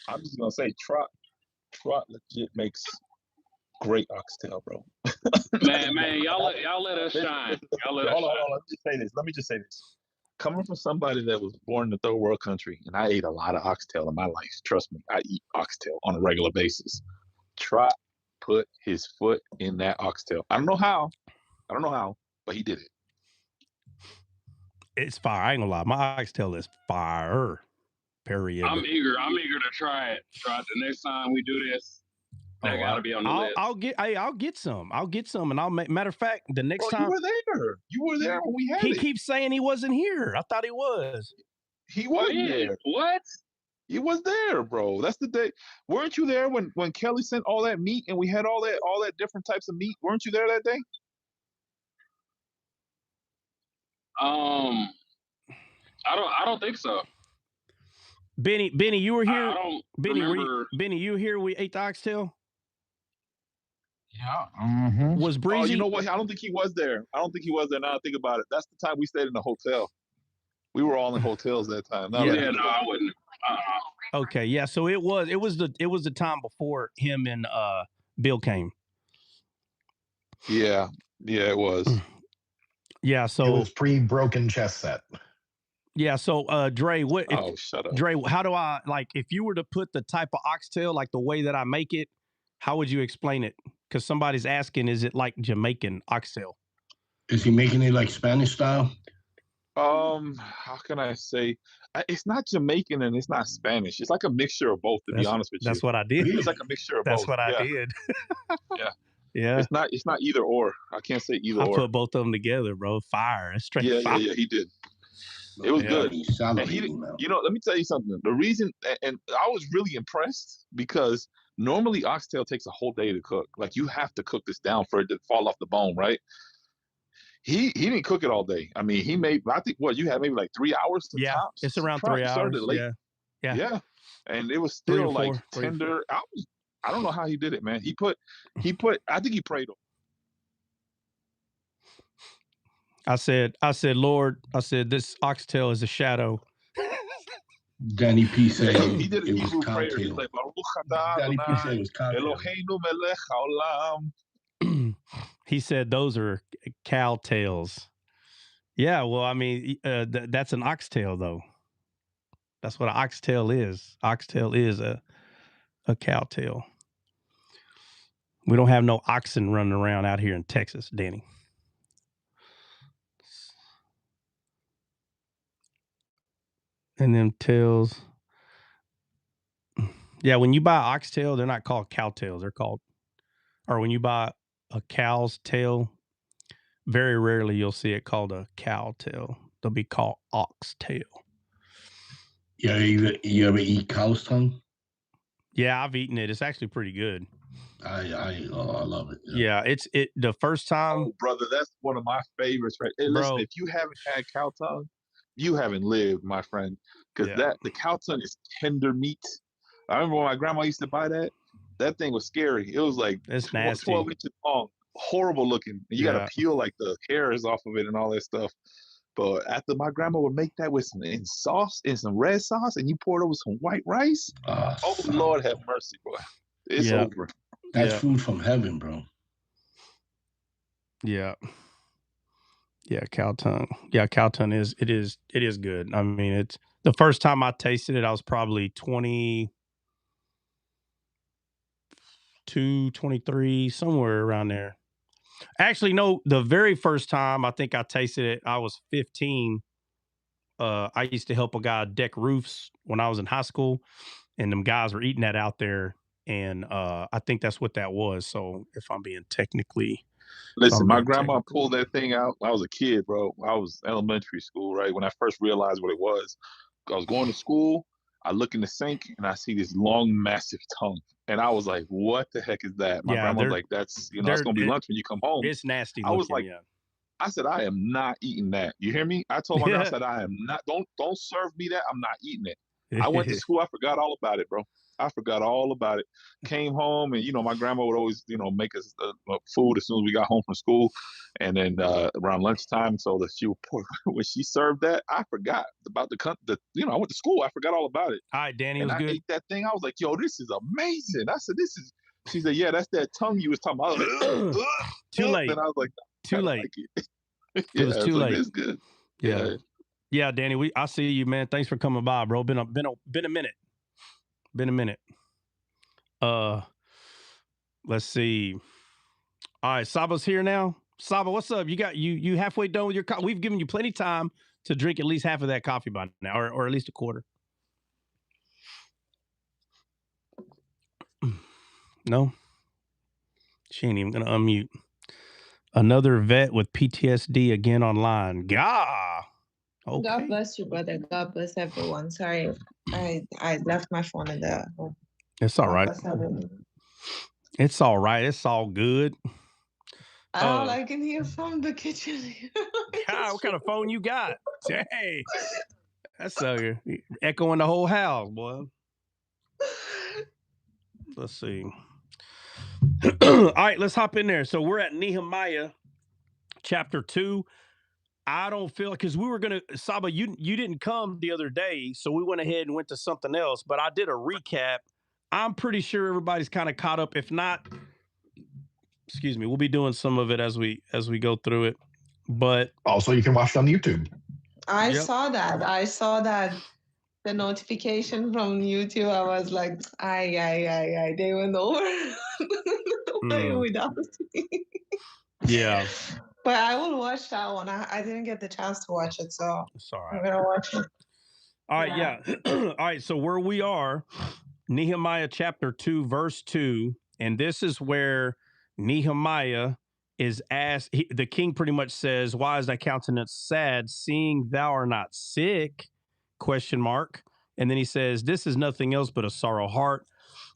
I'm just gonna say, Trot legit makes great oxtail, bro. man, y'all let us shine. Hold on. Let me just say this. Coming from somebody that was born in a third world country, and I ate a lot of oxtail in my life. Trust me, I eat oxtail on a regular basis. Trot put his foot in that oxtail. I don't know how, but he did it. It's fire. I ain't gonna lie. My oxtail is fire. Period. I'm eager to try it. The next time we do this, that gotta be on the list. I'll get some. And I'll matter of fact, the next time you were there when we had it. He keeps saying he wasn't here. I thought he was. He wasn't there. What? He was there, bro. That's the day. Weren't you there when Kelly sent all that meat and we had all that different types of meat? Weren't you there that day? I don't think so. Benny, you were here. I don't remember. Benny, you were here. We ate the oxtail. Yeah. Mm-hmm. Was Breezy? Oh, you know what? I don't think he was there. Now I think about it. That's the time we stayed in the hotel. We were all in hotels that time. No, I wouldn't. Okay, yeah. So it was the time before him and Bill came. Yeah, it was. Yeah, so it was pre-broken chess set. Yeah, so Dre, shut up. Dre, how do I, like, if you were to put the type of oxtail, like the way that I make it, how would you explain it? Because somebody's asking, is it like Jamaican oxtail? Is he making it like Spanish style? How can I say? It's not Jamaican and it's not Spanish. It's like a mixture of both, to be honest with you. That's what I did. It's like a mixture of both. That's what I did. Yeah. Yeah. It's not either or. I can't say either or. I put both of them together, bro. Fire. It's straight fire. Yeah, he did. It was good. And he, you know, let me tell you something. The reason, and I was really impressed because normally oxtail takes a whole day to cook. Like you have to cook this down for it to fall off the bone, right? He didn't cook it all day. I mean, he made, I think, what, you had maybe like 3 hours to tops? It's around 3 hours. Yeah. And it was still like tender. I don't know how he did it, man. He put, I think he prayed. I said, Lord, this oxtail is a shadow. Danny P said he did it was prayer. He's like, Danny P said it was cocktail. He said those are cow tails. Yeah, well, I mean, that's an oxtail, though. That's what an oxtail is. Oxtail is a cow tail. We don't have no oxen running around out here in Texas, Danny. And them tails. Yeah, when you buy oxtail, they're not called cow tails. They're called, or when you buy a cow's tail, very rarely you'll see it called a cow tail. They'll be called oxtail. Yeah, you ever eat cow's tongue? Yeah, I've eaten it. It's actually pretty good. I love it. Yeah, it's the first time. Oh, brother, that's one of my favorites, right? Hey, listen, if you haven't had cow tongue, you haven't lived, my friend, because the cow tongue is tender meat. I remember when my grandma used to buy that. That thing was scary. It was like 12 inches long, horrible looking. You got to peel like the hairs off of it and all that stuff. But after my grandma would make that with some sauce and some red sauce, and you pour it over some white rice. Oh Lord, have mercy, boy! It's over. That's food from heaven, bro. Yeah. Yeah, cow tongue. Yeah, cow tongue is good. I mean, it's the first time I tasted it, I was probably 22, 23, somewhere around there. Actually, no, the very first time I think I tasted it, I was 15. I used to help a guy deck roofs when I was in high school, and them guys were eating that out there. And I think that's what that was. So if I'm being technically. Listen, my grandma pulled that thing out. I was a kid, bro. I was elementary school, right? When I first realized what it was. I was going to school. I look in the sink and I see this long, massive tongue. And I was like, what the heck is that? My grandma was like, that's going to be lunch when you come home. It's nasty. I was like, I said, I am not eating that. You hear me? I told my grandma, I said, I am not, don't serve me that. I'm not eating it. I went to school. I forgot all about it, bro. I forgot all about it. Came home and, my grandma would always, make us food as soon as we got home from school. And then around lunchtime, so that she would pour, when she served that, I forgot about I went to school. I forgot all about it. All right, Danny, and it was I ate that thing. I was like, yo, this is amazing. I said, she said, yeah, that's that tongue you was talking about. I was like, too late. And I was like, too late. Like it. It was too late. It's good. Yeah. Yeah, Danny, I see you, man. Thanks for coming by, bro. Been a minute. Been a minute. Let's see. All right, Saba's here now. Saba, what's up? You halfway done with your coffee? We've given you plenty of time to drink at least half of that coffee by now, or at least a quarter. No, she ain't even gonna unmute. Another vet with PTSD again online. Gah. Okay. God bless you, brother. God bless everyone. Sorry, I left my phone in the home. It's all right. It's all right. It's all good. All I can hear from the kitchen. God, what kind of phone you got? Hey, that's echoing the whole house, boy. Let's see. All right, let's hop in there. So we're at Nehemiah Chapter 2. I don't feel, because we were going to, Saba, you didn't come the other day, so we went ahead and went to something else, but I did a recap. I'm pretty sure everybody's kind of caught up. If not, excuse me, we'll be doing some of it as we go through it. But also, you can watch it on YouTube. I saw that. The notification from YouTube, I was like, they went over without me. Yeah. But I will watch that one. I didn't get the chance to watch it, so it's all right. I'm gonna watch it. All right, yeah. All right, so where we are, Nehemiah chapter 2, verse 2, and this is where Nehemiah is asked, the king pretty much says, why is thy countenance sad, seeing thou art not sick? ? And then he says, this is nothing else but a sorrow heart.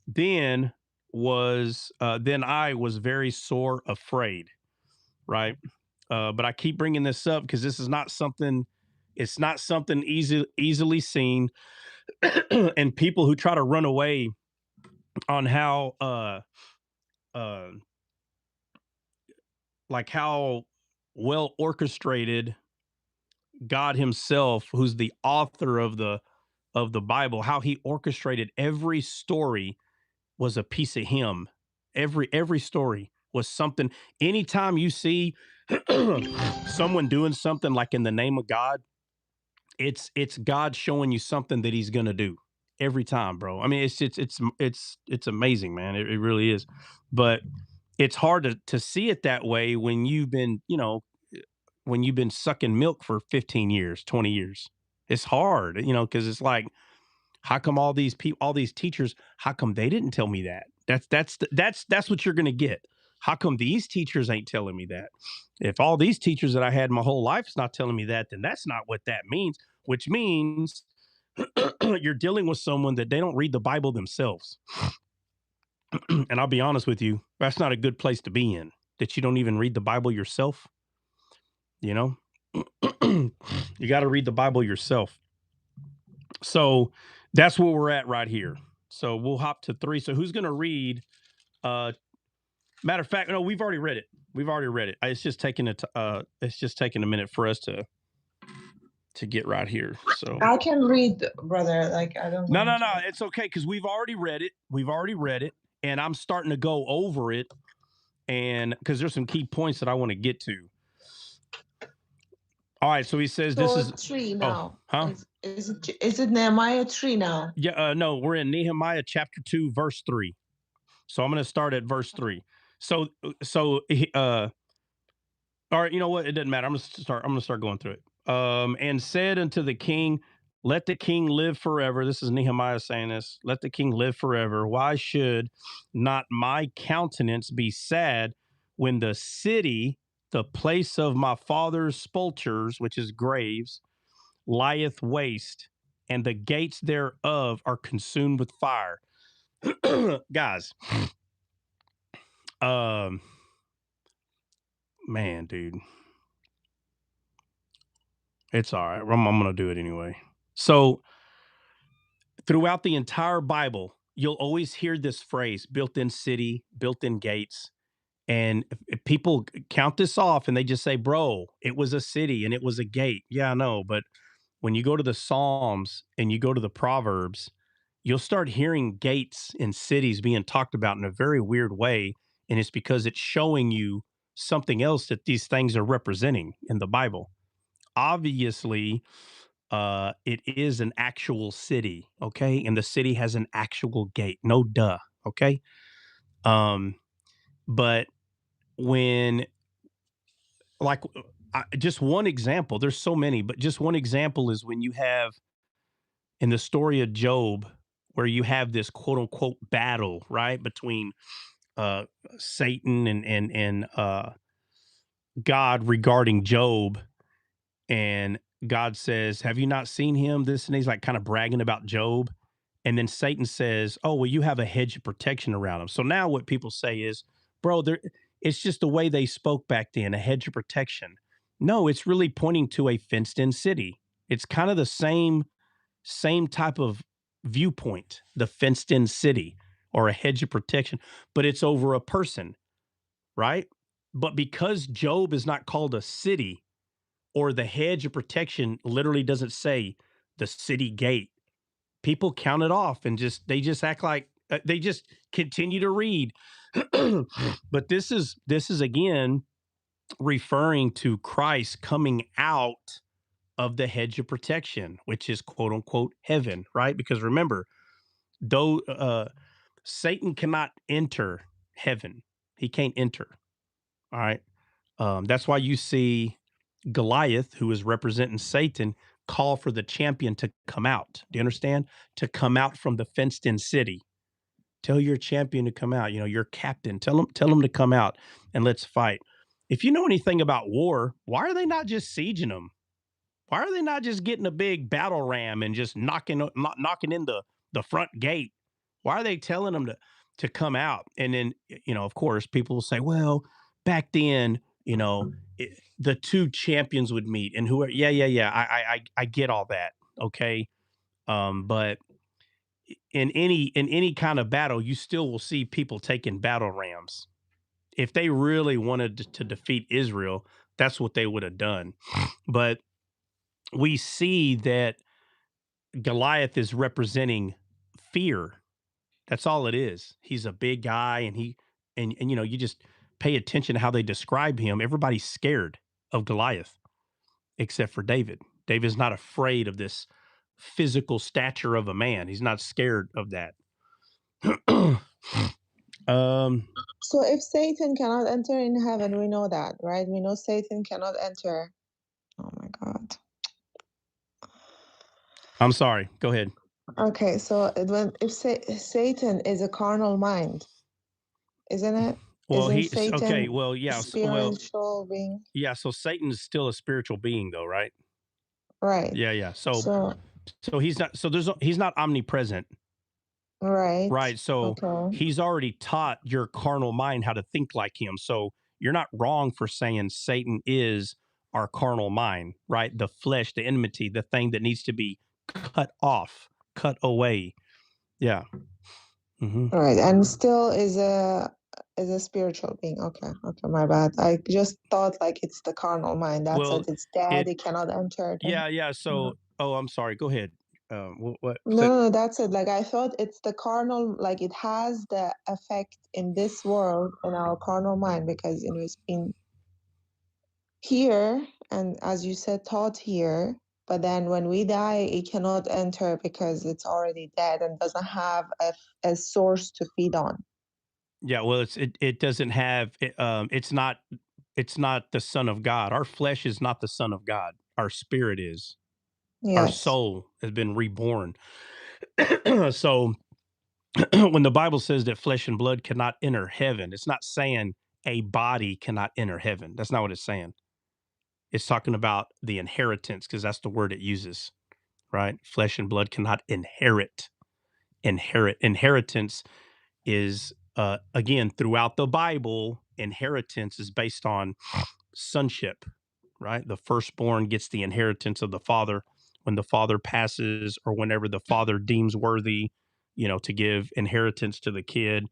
Then I was very sore afraid, right? But I keep bringing this up because this is not something, it's not something easily seen. And people who try to run away on how, like how well orchestrated God himself, who's the author of the Bible, how he orchestrated every story was a piece of him. Every story was something. Anytime you see someone doing something like in the name of God, it's God showing you something that he's going to do every time, bro. I mean, it's amazing, man. It really is. But it's hard to see it that way when you've been, when you've been sucking milk for 15 years, 20 years. It's hard, because it's like, how come all these people, all these teachers, how come they didn't tell me that? That's what you're going to get. How come these teachers ain't telling me that? If all these teachers that I had my whole life is not telling me that, then that's not what that means, which means you're dealing with someone that they don't read the Bible themselves. And I'll be honest with you, that's not a good place to be in, that you don't even read the Bible yourself. You got to read the Bible yourself. So that's where we're at right here. So we'll hop to 3. So who's going to read? Matter of fact, no, we've already read it. It's just taking a minute for us to get right here. So I can read, brother. Like, I don't know. No. It's okay because we've already read it. And I'm starting to go over it. And because there's some key points that I want to get to. All right, so he says this is 3 now. Huh? Is it Nehemiah 3 now? Yeah, no, we're in Nehemiah chapter 2, verse 3. So I'm going to start at verse 3. So all right, you know what? It doesn't matter. I'm going to start going through it. And said unto the king, let the king live forever. This is Nehemiah saying this. Let the king live forever. Why should not my countenance be sad when the city, the place of my father's sepulchres, which is graves, lieth waste, and the gates thereof are consumed with fire? Guys, man, dude, it's all right. I'm going to do it anyway. So throughout the entire Bible, you'll always hear this phrase, built-in city, built-in gates. And if people count this off and they just say, bro, it was a city and it was a gate. Yeah, I know. But when you go to the Psalms and you go to the Proverbs, you'll start hearing gates and cities being talked about in a very weird way. And it's because it's showing you something else that these things are representing in the Bible. Obviously, it is an actual city, okay? And the city has an actual gate. No duh, okay? But when, like, just one example, there's so many, but just one example is when you have in the story of Job, where you have this quote unquote battle, right, between Satan and God regarding Job. And God says, have you not seen him? This, and he's like kind of bragging about Job. And then Satan says, oh, well, you have a hedge of protection around him. So now what people say is, bro, it's just the way they spoke back then, a hedge of protection. No, it's really pointing to a fenced in city. It's kind of the same type of viewpoint, the fenced in city or a hedge of protection, but it's over a person, right? But because Job is not called a city, or the hedge of protection literally doesn't say the city gate, people count it off and they just act like they just continue to read. But this is again referring to Christ coming out of the hedge of protection, which is quote unquote heaven, right? Because remember, though Satan cannot enter heaven, he can't enter. All right. That's why you see Goliath, who is representing Satan, call for the champion to come out. Do you understand? To come out from the fenced in city, Tell your champion to come out, your captain. Tell him to come out and let's fight. If you know anything about war, why are they not just sieging them? Why are they not just getting a big battle ram and just knocking in the front gate? Why are they telling them to come out? And then, of course, people will say, well, back then, the two champions would meet and who are, yeah. I get all that. Okay. But in any kind of battle, you still will see people taking battle rams. If they really wanted to defeat Israel, that's what they would have done. But we see that Goliath is representing fear. That's all it is. He's a big guy, and you just pay attention to how they describe him. Everybody's scared of Goliath except for David. David's not afraid of this physical stature of a man. He's not scared of that. So if Satan cannot enter in heaven, we know that, right? We know Satan cannot enter. Oh my God. I'm sorry. Go ahead. Okay, so if Satan is a carnal mind, isn't it? Well, Isn't Satan okay. Well, yeah. Spiritual being. Yeah. So Satan's still a spiritual being, though, right? Right. Yeah. So he's not. So he's not omnipresent. Right. Right. So he's already taught your carnal mind how to think like him. So you're not wrong for saying Satan is our carnal mind, right? The flesh, the enmity, the thing that needs to be cut off, cut away. Yeah. Mm-hmm. Right. And still is a spiritual being. Okay. My bad. I just thought like it's the carnal mind. That's it. It's dead. It cannot enter. Yeah. So, I'm sorry. Go ahead. What? No, that's it. Like I thought it's the carnal, like it has the effect in this world in our carnal mind because it's been here and as you said, taught here. But then when we die, it cannot enter because it's already dead and doesn't have a source to feed on. Yeah, well, it doesn't have it's not the Son of God. Our flesh is not the Son of God. Our spirit is. Yes. Our soul has been reborn. So when the Bible says that flesh and blood cannot enter heaven, it's not saying a body cannot enter heaven. That's not what it's saying. It's talking about the inheritance because that's the word it uses, right? Flesh and blood cannot inherit. Inheritance is again throughout the Bible. Inheritance is based on sonship, right? The firstborn gets the inheritance of the father when the father passes or whenever the father deems worthy, to give inheritance to the kid.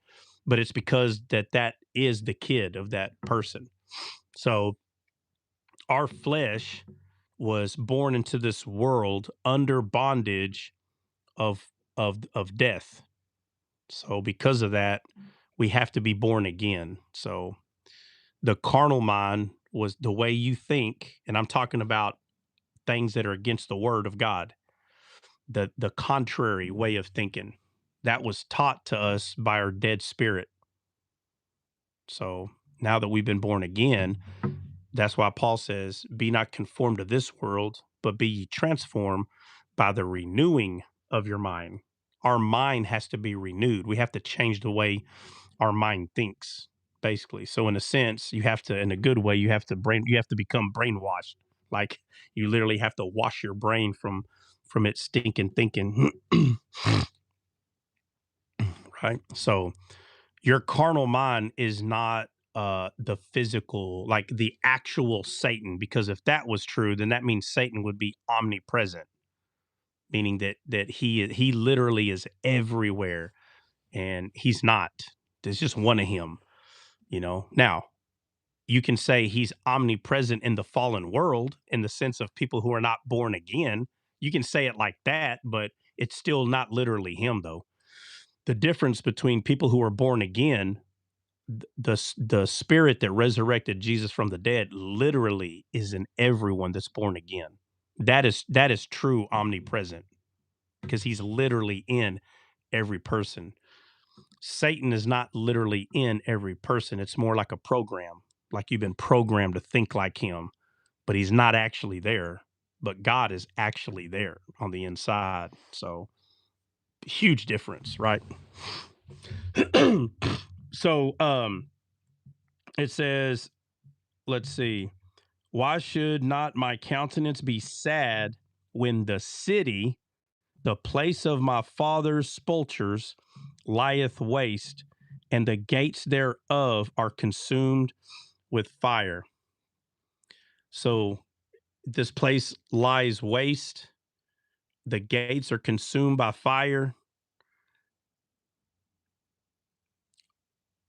But it's because that is the kid of that person. So our flesh was born into this world under bondage of death. So because of that, we have to be born again. So the carnal mind was the way you think, and I'm talking about things that are against the word of God, the contrary way of thinking that was taught to us by our dead spirit. So now that we've been born again, that's why Paul says, be not conformed to this world, but be ye transformed by the renewing of your mind. Our mind has to be renewed. We have to change the way our mind thinks, basically. So in a sense, you have to, in a good way, you have to become brainwashed. Like you literally have to wash your brain from its stinking thinking. Right. So your carnal mind is not the physical, like the actual Satan, because if that was true, then that means Satan would be omnipresent, meaning that he literally is everywhere, and he's not. There's just one of him, Now, you can say he's omnipresent in the fallen world in the sense of people who are not born again. You can say it like that, but it's still not literally him, though. The difference between people who are born again, the spirit that resurrected Jesus from the dead literally is in everyone that's born again. That is true omnipresent because he's literally in every person. Satan is not literally in every person. It's more like a program, like you've been programmed to think like him, but he's not actually there. But God is actually there on the inside. So huge difference, right? So it says, let's see. Why should not my countenance be sad when the city, the place of my father's sepulchres, lieth waste, and the gates thereof are consumed with fire? So this place lies waste. The gates are consumed by fire.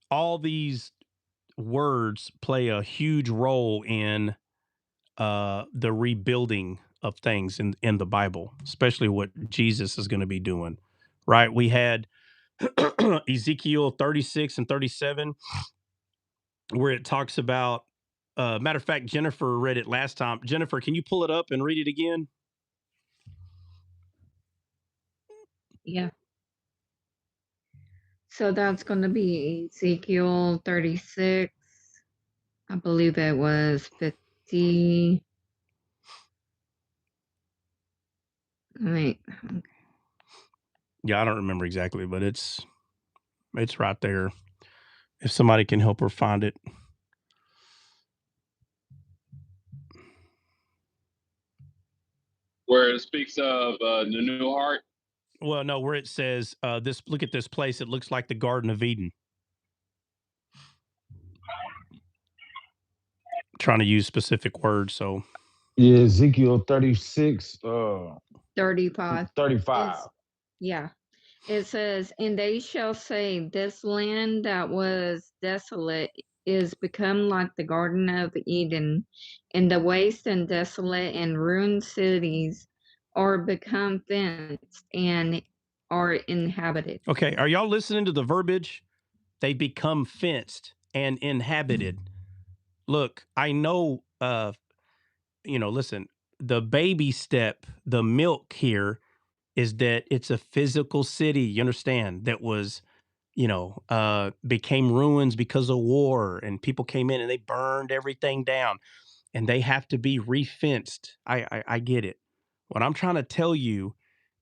All these words play a huge role in the rebuilding of things in the Bible, especially what Jesus is going to be doing. Right? We had Ezekiel 36 and 37, where it talks about. Matter of fact, Jennifer read it last time. Jennifer, can you pull it up and read it again? Yeah. So that's going to be Ezekiel 36. I believe it was 50. Wait. Okay. Yeah, I don't remember exactly, but it's right there. If somebody can help her find it. Where it speaks of the new heart. Well, no, where it says this. Look at this place. It looks like the Garden of Eden. Trying to use specific words, so Yeah, Ezekiel 36, 35. 35. Yeah. It says, and they shall say, this land that was desolate is become like the Garden of Eden, and the waste and desolate and ruined cities are become fenced and are inhabited. Okay, are y'all listening to the verbiage? They become fenced and inhabited. Look, I know, listen, the baby step, the milk here is that it's a physical city, you understand, that was, became ruins because of war, and people came in and they burned everything down, and they have to be refenced. I get it. What I'm trying to tell you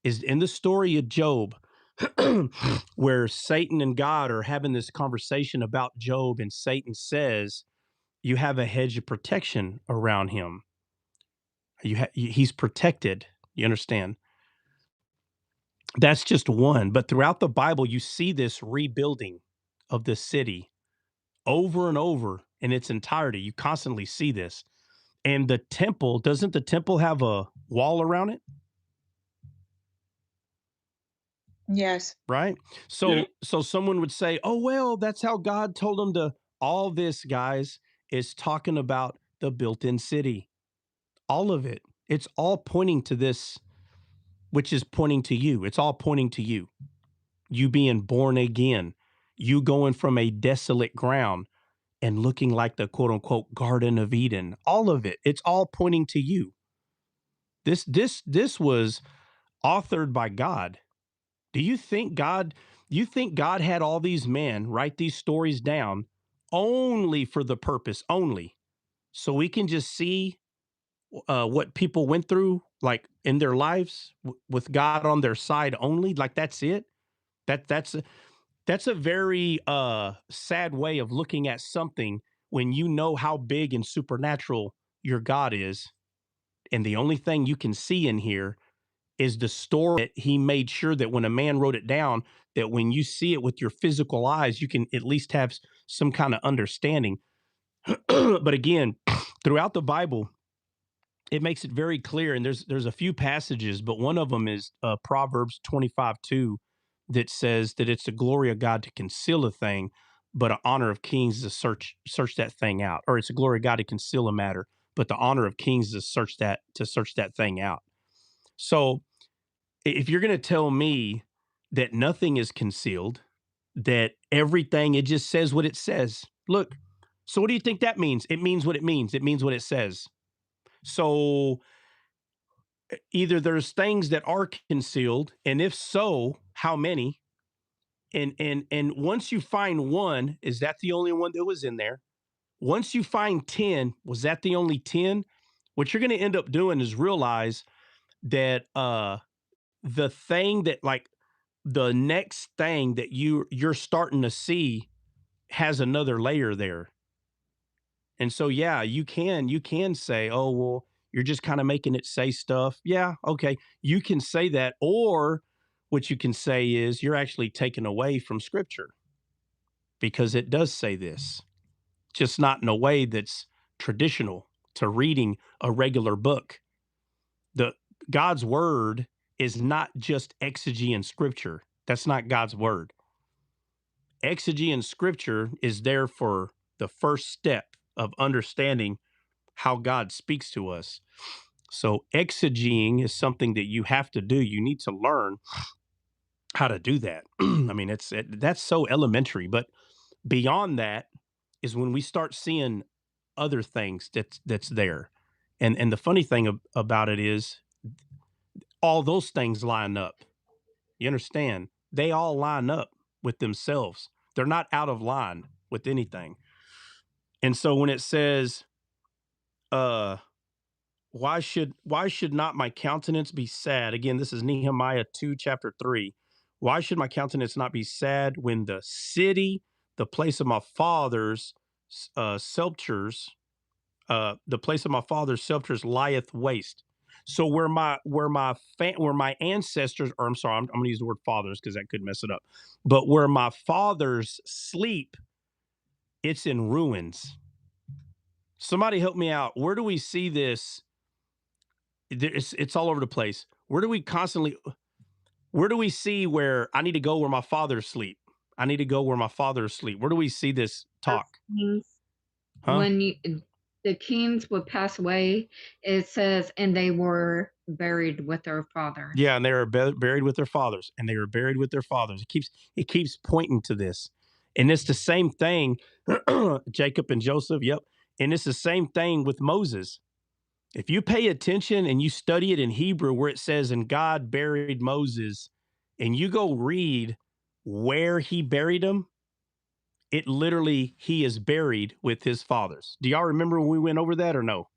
is in the story of Job, where Satan and God are having this conversation about Job, and Satan says, you have a hedge of protection around him. He's protected. You understand? That's just one. But throughout the Bible, you see this rebuilding of the city over and over in its entirety. You constantly see this. And the temple, doesn't the temple have a wall around it? Yes. Right? So someone would say, "Oh, well, that's how God told them to." All this, guys, is talking about the built-in city. All of it. It's all pointing to this, which is pointing to you. It's all pointing to you. You being born again. You going from a desolate ground and looking like the quote unquote Garden of Eden. All of it. It's all pointing to you. This was authored by God. Do you think God had all these men write these stories down only for the purpose, only so we can just see what people went through, like in their lives with God on their side only? Like that's it? That's a very sad way of looking at something when you know how big and supernatural your God is, and the only thing you can see in here is the story that he made sure that when a man wrote it down, that when you see it with your physical eyes, you can at least have some kind of understanding. But again, throughout the Bible, it makes it very clear, and there's a few passages, but one of them is Proverbs 25:2, that says that it's the glory of God to conceal a thing, but an honor of kings to search that thing out. Or it's the glory of God to conceal a matter, but the honor of kings to search that thing out. So if you're going to tell me that nothing is concealed, that everything, it just says what it says. Look, so what do you think that means? It means what it means. It means what it says. So either there's things that are concealed, and if so, how many? And once you find one, is that the only one that was in there? Once you find 10, was that the only 10? What you're going to end up doing is realize that the thing that, like, the next thing that you're starting to see has another layer there. And so, yeah, you can say, oh, well, you're just kind of making it say stuff. Yeah. Okay. You can say that. Or what you can say is you're actually taken away from scripture because it does say this, just not in a way that's traditional to reading a regular book. The God's word is not just exegy in scripture. That's not God's word. Exegy in scripture is there for the first step of understanding how God speaks to us. So exegeting is something that you have to do. You need to learn how to do that. I mean, that's so elementary, but beyond that is when we start seeing other things that's there. And the funny thing about it is all those things line up. You understand? They all line up with themselves. They're not out of line with anything. And so when it says, why should not my countenance be sad? Again, this is Nehemiah 2, chapter 3. Why should my countenance not be sad when the city, the place of my fathers' sepulchres, the place of my father's sepulchres lieth waste? So where my ancestors, or I'm sorry, I'm going to use the word fathers because that could mess it up. But where my fathers sleep, it's in ruins. Somebody help me out. Where do we see this? It's all over the place. Where do we see where I need to go where my fathers sleep? I need to go where my fathers sleep. Where do we see this talk? Huh? When the kings would pass away, it says, and they were buried with their fathers. Yeah, and they were buried with their fathers, and they were buried with their fathers. It keeps pointing to this, and it's the same thing. Jacob and Joseph, yep, and it's the same thing with Moses. If you pay attention and you study it in Hebrew where it says, and God buried Moses, and you go read where he buried him, it literally, he is buried with his fathers. Do y'all remember when we went over that or no?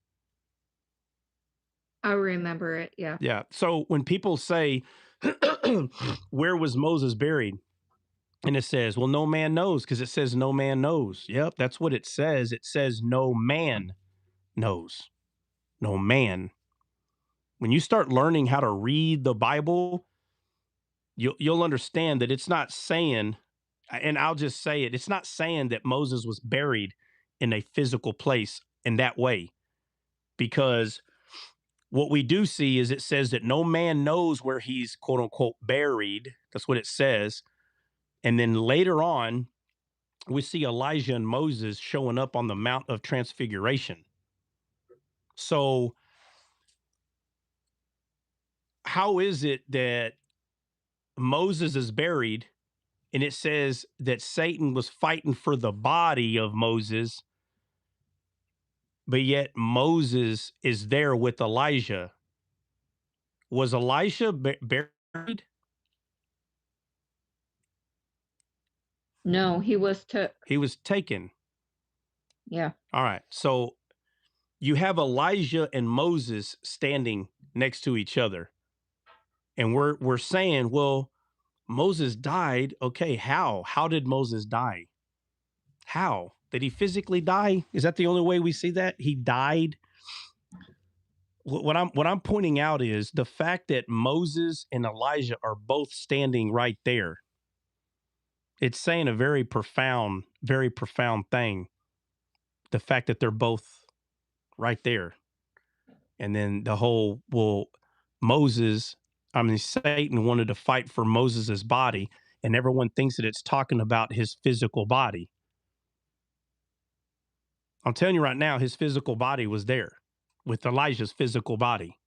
I remember it, yeah. Yeah. So when people say, where was Moses buried? And it says, well, no man knows, because it says no man knows. Yep, that's what it says. It says no man knows. No man. When you start learning how to read the Bible, you'll understand that it's not saying, and I'll just say it, it's not saying that Moses was buried in a physical place in that way. Because what we do see is it says that no man knows where he's quote unquote buried. That's what it says. And then later on, we see Elijah and Moses showing up on the Mount of Transfiguration. So how is it that Moses is buried and it says that Satan was fighting for the body of Moses, but yet Moses is there with Elijah? Was Elijah buried? No, he was took. He was taken. Yeah. All right. So you have Elijah and Moses standing next to each other. And we're saying, well, Moses died. Okay, how? How did Moses die? How? Did he physically die? Is that the only way we see that? He died? What I'm pointing out is the fact that Moses and Elijah are both standing right there. It's saying a very profound thing. The fact that they're both right there. And then the whole, well, Satan wanted to fight for Moses's body, and everyone thinks that it's talking about his physical body. I'm telling you right now, his physical body was there with Elijah's physical body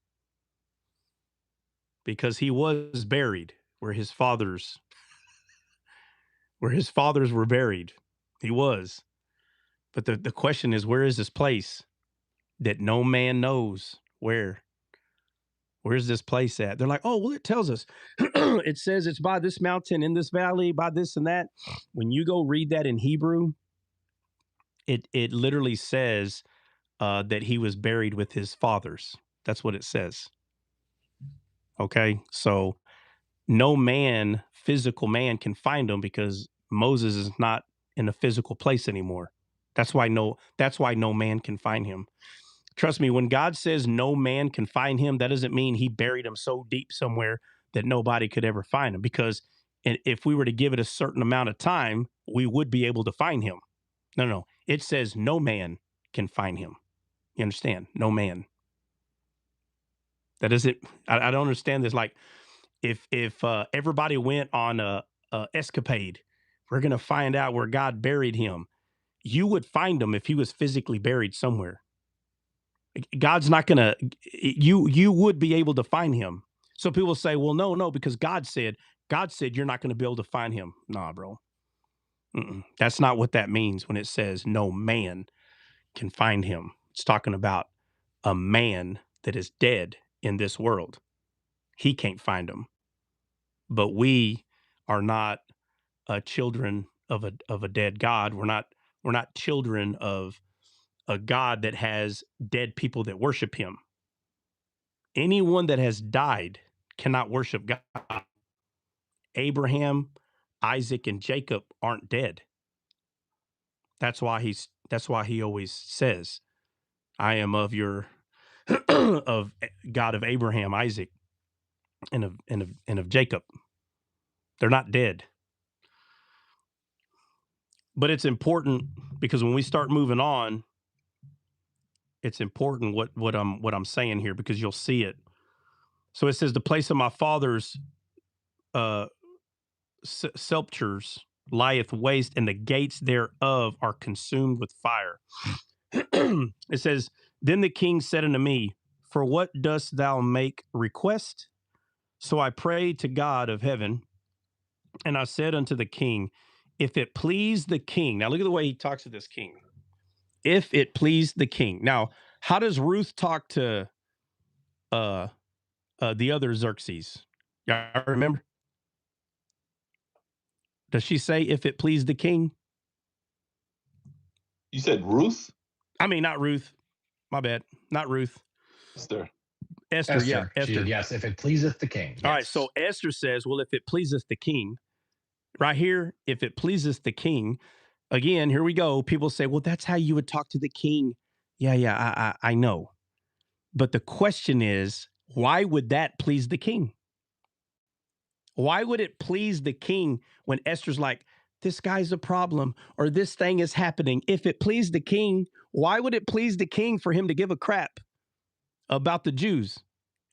because he was buried where his fathers were buried. He was. But the question is, where is this place that no man knows where? Where's this place at? They're like, oh, well, it tells us. It says it's by this mountain, in this valley, by this and that. When you go read that in Hebrew, it literally says that he was buried with his fathers. That's what it says. Okay, so no man physical man can find him, because Moses is not in a physical place anymore. That's why no man can find him. Trust me, when God says no man can find him, that doesn't mean he buried him so deep somewhere that nobody could ever find him. Because if we were to give it a certain amount of time, we would be able to find him. No. It says no man can find him. You understand? No man. That isn't, I don't understand this. Like, if everybody went on a escapade, we're going to find out where God buried him. You would find him if he was physically buried somewhere. God's not going to, you would be able to find him. So people say, well, no, because God said you're not going to be able to find him. Nah, bro. That's not what that means when it says no man can find him. It's talking about a man that is dead in this world. He can't find him. But we are not children of a dead God. We're not children of a God that has dead people that worship him. Anyone that has died cannot worship God. Abraham, Isaac, and Jacob aren't dead. That's why he always says, I am of your of God of Abraham, Isaac, and of Jacob. They're not dead. But it's important, because when we start moving on, it's important what I'm saying here, because you'll see it. So it says, the place of my father's sepulchres lieth waste, and the gates thereof are consumed with fire. It says, then the king said unto me, for what dost thou make request? So I prayed to God of heaven, and I said unto the king, if it please the king. Now look at the way he talks to this king. If it please the king. Now, how does Ruth talk to the other Xerxes? Y'all remember? Does she say, if it please the king? You said Ruth? I mean, not Ruth. My bad. Not Ruth. Esther, yeah. Esther. Yes, if it pleaseth the king. Yes. All right, so Esther says, well, if it pleaseth the king, right here, if it pleaseth the king, again, here we go. People say, well, that's how you would talk to the king. Yeah, I know. But the question is, why would that please the king? Why would it please the king when Esther's like, this guy's a problem, or this thing is happening? If it pleased the king, why would it please the king for him to give a crap about the Jews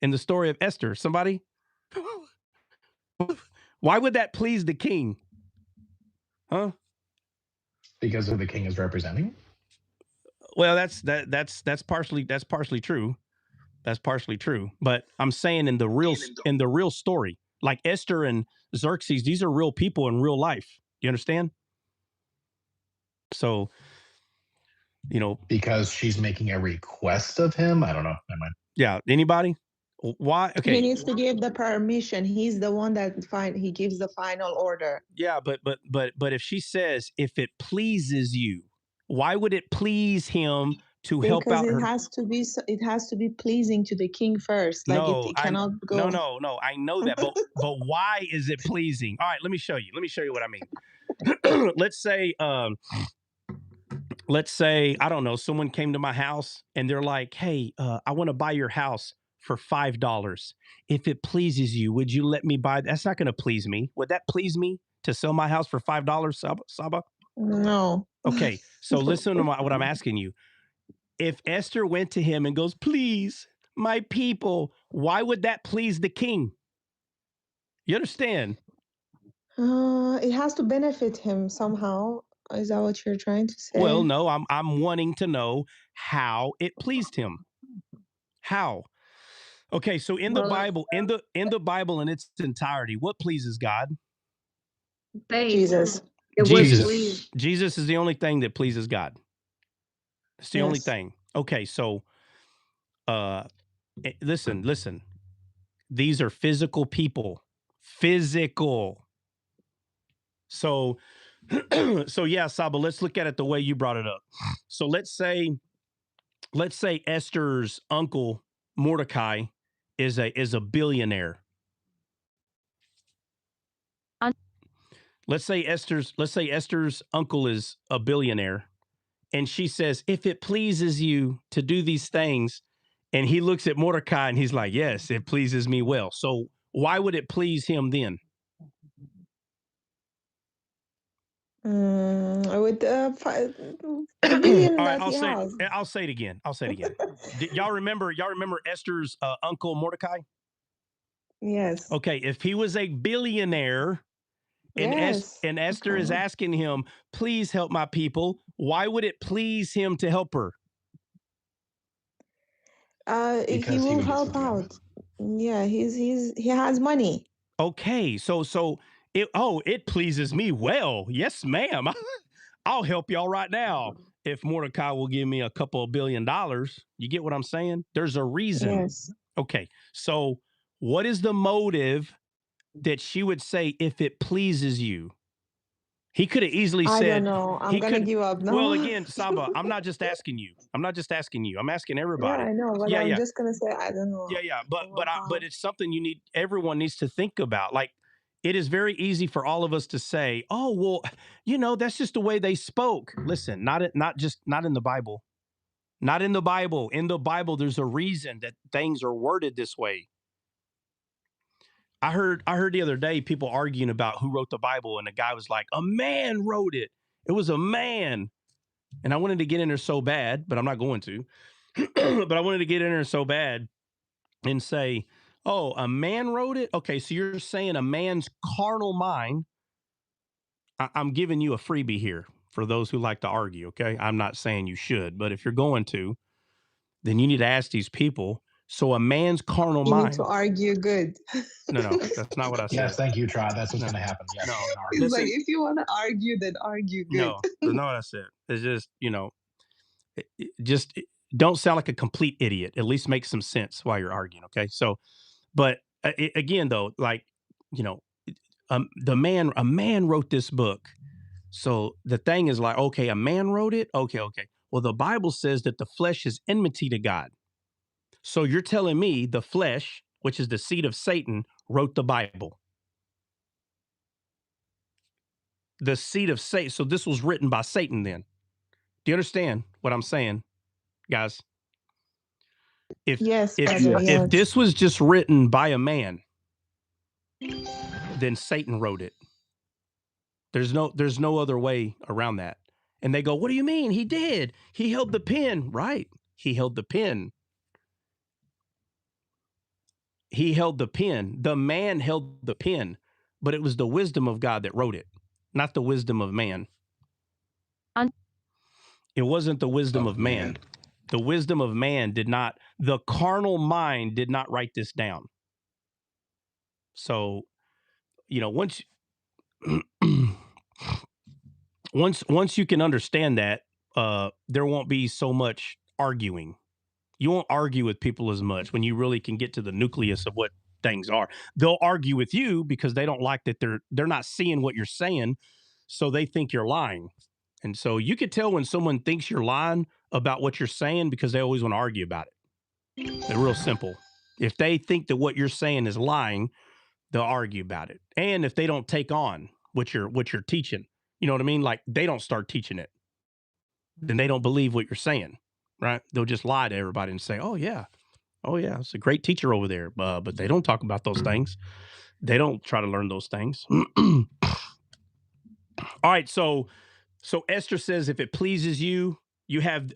in the story of Esther? Somebody? Why would that please the king? Huh? Because who the king is representing? Well, that's partially true. That's partially true. But I'm saying in the real story, like Esther and Xerxes, these are real people in real life. You understand? So, because she's making a request of him. I don't know. Never mind. Yeah. Anybody? Why? Okay. He needs to give the permission. He's the one that he gives the final order. Yeah, but if she says, if it pleases you, why would it please him to help out her? It has to be pleasing to the king first. Like it cannot go. No. I know that, but why is it pleasing? All right, let me show you. Let me show you what I mean. Let's say, I don't know, someone came to my house and they're like, hey, I want to buy your house for $5. If it pleases you, would you let me buy? That's not going to please me. Would that please me to sell my house for $5, Saba? No. Okay, so listen to what I'm asking you. If Esther went to him and goes, please, my people, why would that please the king? You understand? It has to benefit him somehow. Is that what you're trying to say? Well, no, I'm wanting to know how it pleased him. How? Okay, so in the Bible, in the Bible in its entirety, what pleases God? Jesus. Jesus is the only thing that pleases God. It's the only thing. Okay, so listen. These are physical people. Physical. So yeah, Saba, let's look at it the way you brought it up. So let's say Esther's uncle Mordecai is a billionaire. let's say Esther's uncle is a billionaire, and she says, if it pleases you to do these things, and he looks at Mordecai and he's like, yes, it pleases me well. So why would it please him then? With the billion All right, that he has. I'll say it again. Y'all remember Esther's uncle Mordecai? Yes. Okay, if he was a billionaire and Yes. Esther is asking him, please help my people, why would it please him to help her? He will help out. Yeah, he has money. Okay, so it pleases me well. Yes, ma'am. I'll help y'all right now. If Mordecai will give me a couple of $1 billion, you get what I'm saying? There's a reason. Yes. Okay, so what is the motive that she would say, if it pleases you? He could have easily said, I don't know. I'm going to give up now. Well, again, Saba, I'm not just asking you. I'm asking everybody. Yeah, I know, but I'm just going to say, I don't know. Yeah. But it's something everyone needs to think about. Like, it is very easy for all of us to say, oh, well, that's just the way they spoke. Listen, not in the Bible. Not in the Bible. In the Bible, there's a reason that things are worded this way. I heard the other day people arguing about who wrote the Bible, and the guy was like, a man wrote it. It was a man. And I wanted to get in there so bad, but I'm not going to. But I wanted to get in there so bad and say, oh, a man wrote it? Okay, so you're saying a man's carnal mind. I'm giving you a freebie here for those who like to argue, okay? I'm not saying you should, but if you're going to, then you need to ask these people. So a man's carnal mind. You need to argue good. No, that's not what I said. Yes, thank you, Trot. That's what's going to happen. Yes, No, it's like, if you want to argue, then argue good. No, that's not what I said. It's just, just don't sound like a complete idiot. At least make some sense while you're arguing, okay? So, but again, though, like, a man wrote this book. So the thing is like, okay, a man wrote it. Okay. Well, the Bible says that the flesh is enmity to God. So you're telling me the flesh, which is the seed of Satan, wrote the Bible. The seed of Satan. So this was written by Satan then. Do you understand what I'm saying, guys? If this was just written by a man, then Satan wrote it. There's no other way around that. And they go, what do you mean? He did. He held the pen. Right. He held the pen. He held the pen. The man held the pen, but it was the wisdom of God that wrote it, not the wisdom of man. It wasn't the wisdom of man. The wisdom of man the carnal mind did not write this down. So, once you can understand that, there won't be so much arguing. You won't argue with people as much when you really can get to the nucleus of what things are. They'll argue with you because they don't like that they're not seeing what you're saying, so they think you're lying. And so you could tell when someone thinks you're lying about what you're saying because they always want to argue about it. They're real simple. If they think that what you're saying is lying, they'll argue about it. And if they don't take on what you're teaching, you know what I mean? Like, they don't start teaching it, then they don't believe what you're saying, right? They'll just lie to everybody and say, oh yeah, it's a great teacher over there. But they don't talk about those things. They don't try to learn those things. All right. So Esther says, if it pleases you, you have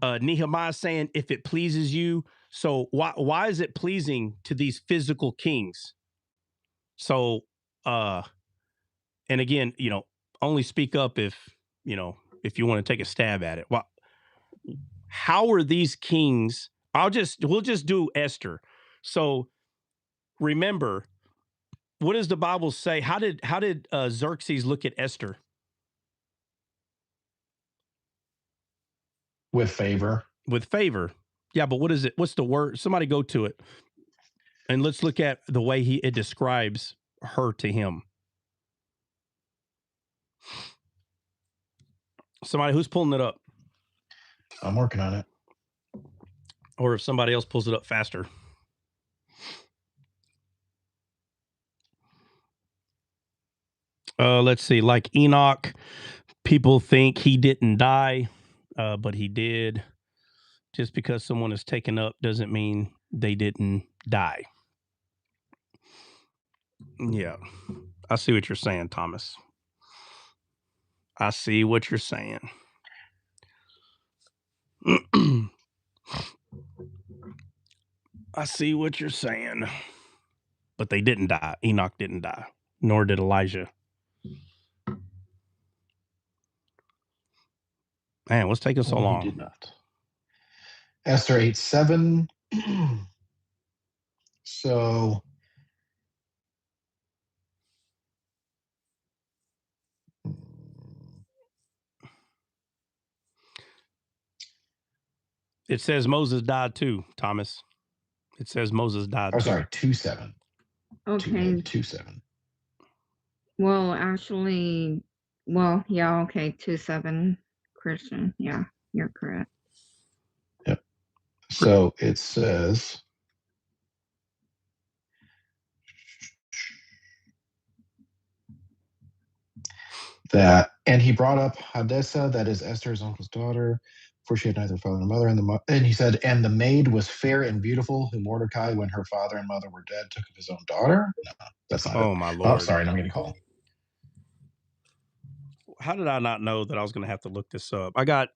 Nehemiah saying, if it pleases you. So why is it pleasing to these physical kings? So, and again, only speak up if you want to take a stab at it. Well, how are these kings? We'll just do Esther. So remember, what does the Bible say? How did Xerxes look at Esther? With favor. With favor. Yeah, but what is it? What's the word? Somebody go to it. And let's look at the way it describes her to him. Somebody who's pulling it up. I'm working on it. Or if somebody else pulls it up faster. Let's see. Like Enoch, people think he didn't die, but he did. Just because someone is taken up doesn't mean they didn't die. Yeah. I see what you're saying, Thomas. I see what you're saying. I see what you're saying. But they didn't die. Enoch didn't die, nor did Elijah. Man, what's taking so long? He did not. Esther 8:7. So it says Moses died too, Thomas. It says Moses died too. Sorry, 2:7. Okay. 2:7. Well, actually, well, yeah, okay, 2:7, Christian. Yeah, you're correct. Yep. So it says that, and he brought up Hadassah, that is Esther's uncle's daughter, for she had neither father nor mother. And he said, and the maid was fair and beautiful, who Mordecai, when her father and mother were dead, took of his own daughter. No, that's not it. Oh, my Lord. Oh, sorry, I'm getting a call. How did I not know that I was going to have to look this up? I got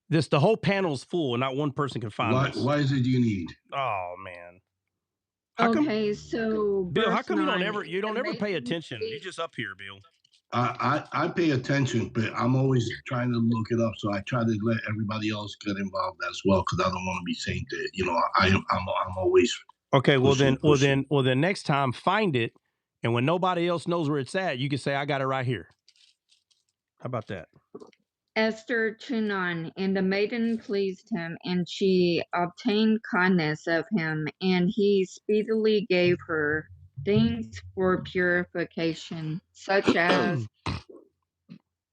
this, the whole panel's full, and not one person can find this. Why is it you need? Oh, man. Okay, so Bill, how come 9, you don't ever pay attention? You just up here, Bill. I pay attention, but I'm always trying to look it up, so I try to let everybody else get involved as well, because I don't want to be saying that. I'm always okay. Pushing. Well, then next time find it, and when nobody else knows where it's at, you can say I got it right here. How about that? Esther 2:9, and the maiden pleased him, and she obtained kindness of him, and he speedily gave her things for purification, such as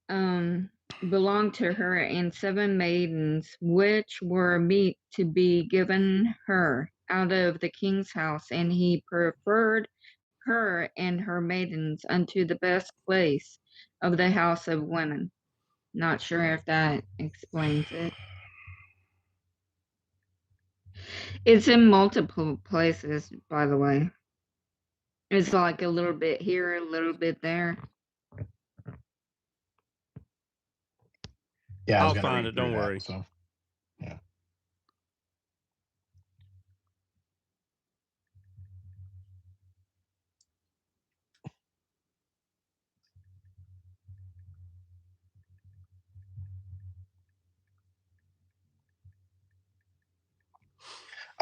belonged to her, and 7 maidens, which were meet to be given her out of the king's house, and he preferred her and her maidens unto the best place of the house of women. Not sure if that explains it. It's in multiple places, by the way. It's like a little bit here, a little bit there. Yeah, I'll find it. Don't worry. So, yeah.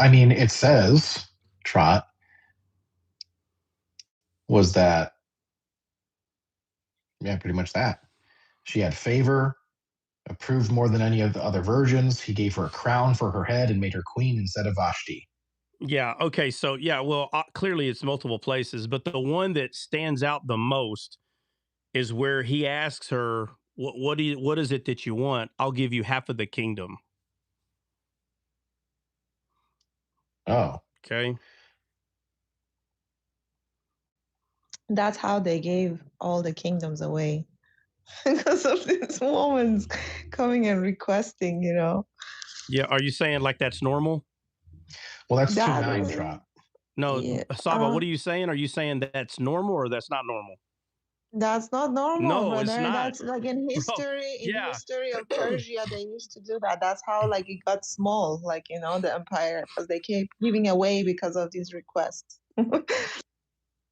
I mean, it says, Trot, was that, yeah, pretty much that. She had favor, approved more than any of the other virgins. He gave her a crown for her head and made her queen instead of Vashti. Yeah. Okay. So, yeah, well, clearly it's multiple places, but the one that stands out the most is where he asks her, what is it that you want? I'll give you half of the kingdom. Oh. Okay. That's how they gave all the kingdoms away. Because of this woman's coming and requesting, Yeah. Are you saying like that's normal? Well, that's 2:9, Trot. No, yeah. Saba, what are you saying? Are you saying that's normal or that's not normal? That's not normal, no, brother. It's not. That's like in history, history of Persia, they used to do that. That's how like it got small, like the empire, because they kept giving away because of these requests.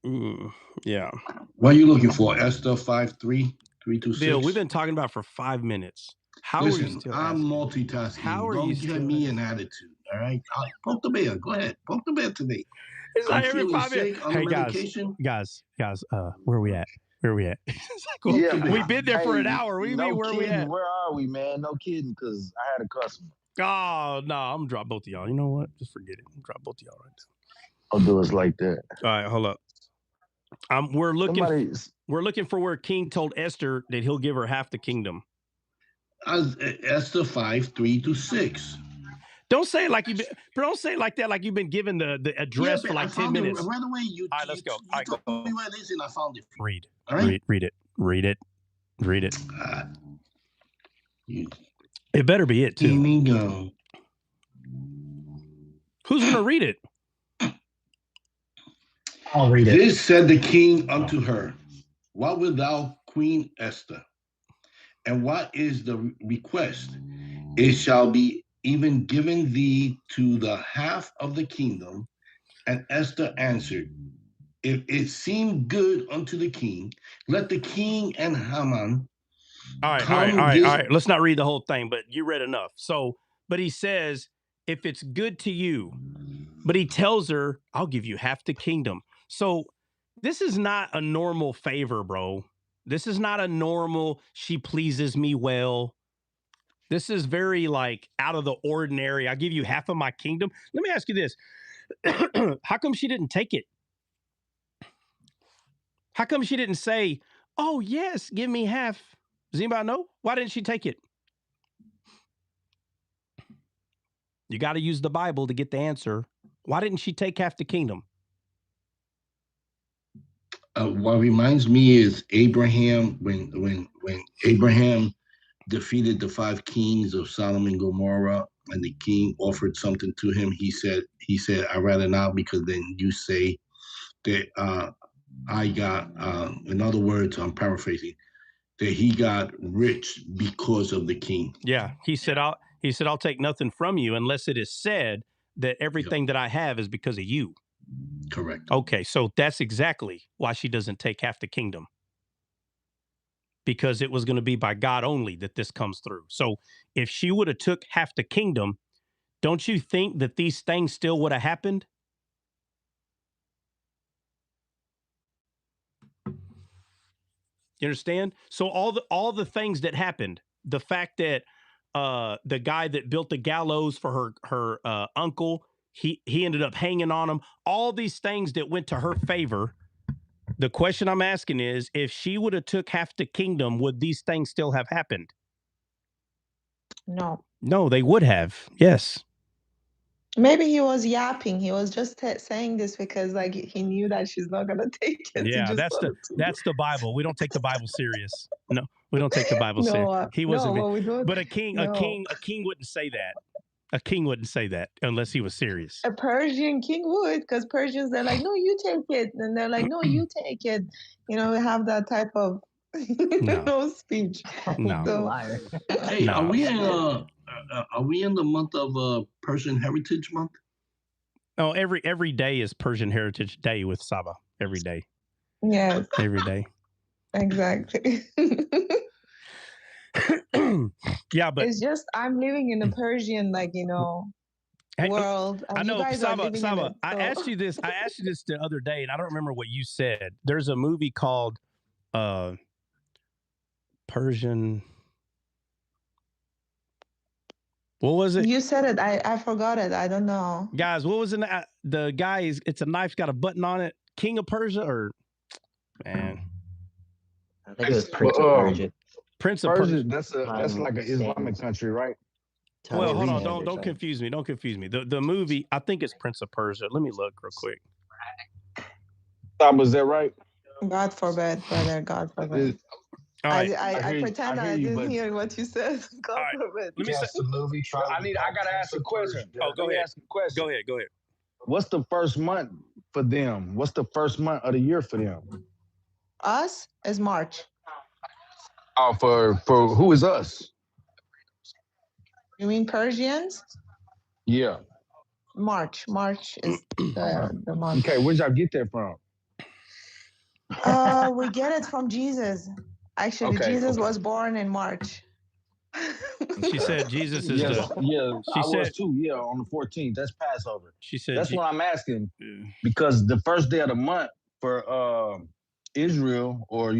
Yeah. What are you looking for? Esther 5:3-3-6? Bill, we've been talking about for 5 minutes. Listen, are you still I'm asking? multitasking. How are Don't you give still me an attitude, all right? Poke the bear. Go ahead. Poke the bear today. It's I'm like every feeling 5 sick minutes. on Hey, the medication. guys, where are we at? Where are we at? Like, Yeah, we've been there for an hour. Where kidding, we at? Where are we, man? No kidding, because I had a customer. Oh, no, I'm going to drop both of y'all. You know what? Just forget it. I'm drop both of y'all right now. I'll do us like that. All right, hold up. We're looking for where King told Esther that he'll give her half the kingdom. Esther 5:3-6. Don't say it like don't say it like that, like you've been given the address for like 10 minutes. Right away, all right, let's go. You told me where it is, and I found it. Read. All right? Read it. Read it. It better be it, too. Here we go. Who's going to read it? I'll read it. This said the king unto her, what wilt thou, Queen Esther? And what is the request? It shall be even given thee to the half of the kingdom. And Esther answered, if it seem good unto the king, let the king and Haman all right. Let's not read the whole thing, but you read enough. So, but he says, if it's good to you, but he tells her, I'll give you half the kingdom. So this is not a normal favor, bro. This is not a normal, she pleases me well. This is very like out of the ordinary. I'll give you half of my kingdom. Let me ask you this. How come she didn't take it? How come she didn't say, oh, yes, give me half? Does anybody know? Why didn't she take it? You got to use the Bible to get the answer. Why didn't she take half the kingdom? What reminds me is Abraham, when Abraham defeated the 5 kings of Sodom and Gomorrah, and the king offered something to him. He said, I'd rather not, because then you say that I got, in other words, I'm paraphrasing, that he got rich because of the king. Yeah, he said, I'll take nothing from you unless it is said that everything that I have is because of you. Correct. Okay, so that's exactly why she doesn't take half the kingdom. Because it was going to be by God only that this comes through. So if she would have took half the kingdom, don't you think that these things still would have happened? You understand? So all the things that happened, the fact that the guy that built the gallows for her uncle, he ended up hanging on him, all these things that went to her favor. The question I'm asking is, if she would have took half the kingdom, would these things still have happened? No. No, they would have. Yes. Maybe he was yapping. He was just saying this because like he knew that she's not gonna take it. Yeah, that's the Bible. We don't take the Bible serious. No, we don't take the Bible serious. He wasn't. No, we don't. But a king wouldn't say that. A king wouldn't say that unless he was serious. A Persian king would, because Persians, they're like, no, you take it, and they're like, no, you take it. We have that type of speech. No. So, hey, are we in the month of Persian Heritage Month? Oh, every day is Persian Heritage Day with Saba. Every day. Yes. Every day. Exactly. Yeah, but it's just I'm living in a Persian, world. I know, you guys Saba. are living in it, so. I asked you this the other day, and I don't remember what you said. There's a movie called Persian. What was it? You said it. I forgot it. I don't know. Guys, what was in the guy? It's a knife, got a button on it. King of Persia, or man? I think it was Prince of Persia. Prince of Persia. That's like an Islamic country, right? Well, hold on. Don't confuse me. Don't confuse me. The movie, I think it's Prince of Persia. Let me look real quick. Was that right? God forbid, brother. God forbid. All right. I pretend I didn't hear what you said. God forbid. Let me say the movie. I gotta ask a question. Go ahead. Ask a question. Go ahead. What's the first month for them? What's the first month of the year for them? Us is March. Oh, for who is us? You mean Persians? Yeah. March is the month. Okay, where'd y'all get that from? We get it from Jesus. Actually, Jesus was born in March. She said Jesus is I said, was too. Yeah, on the 14th. That's Passover. She said that's what I'm asking, because the first day of the month for Israel, or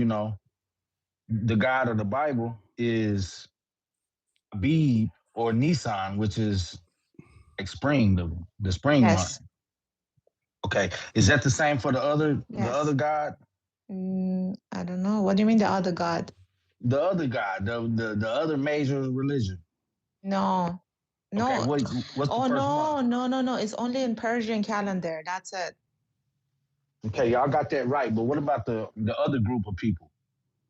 the God of the Bible, is Abib or Nisan, which is like spring, the spring month. Okay, is that the same for the other God? I don't know. What do you mean the other God? The other God, the other major religion. No. Okay, what's the first month? No. It's only in Persian calendar. That's it. Okay, y'all got that right. But what about the other group of people?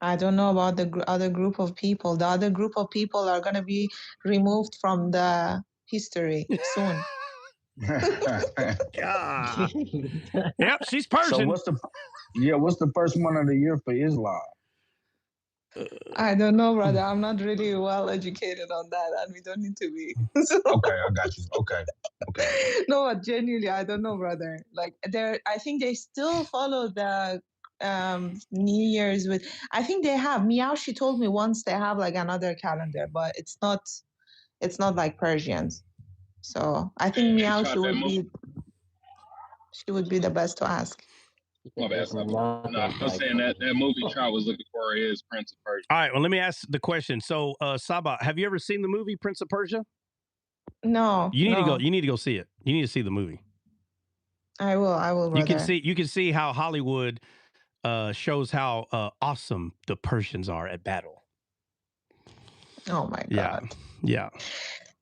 I don't know about the other group of people. The other group of people are going to be removed from the history soon. God. Yep, she's Persian. So what's the first one of the year for Islam? I don't know, brother. I'm not really well educated on that, and we don't need to be. Okay, I got you. Okay. No, but genuinely, I don't know, brother. Like, I think they still follow the New Year's with. I think they have. Meow, she told me once they have like another calendar, but it's not like Persians. So I think Meow, she would be the best to ask. My bad. No, I'm saying that movie Trout was looking for is Prince of Persia. All right, well, let me ask the question. So, Saba, have you ever seen the movie Prince of Persia? No. You need to go. You need to go see it. You need to see the movie. I will, brother. You can see how Hollywood shows how awesome the Persians are at battle. Oh my God. Yeah.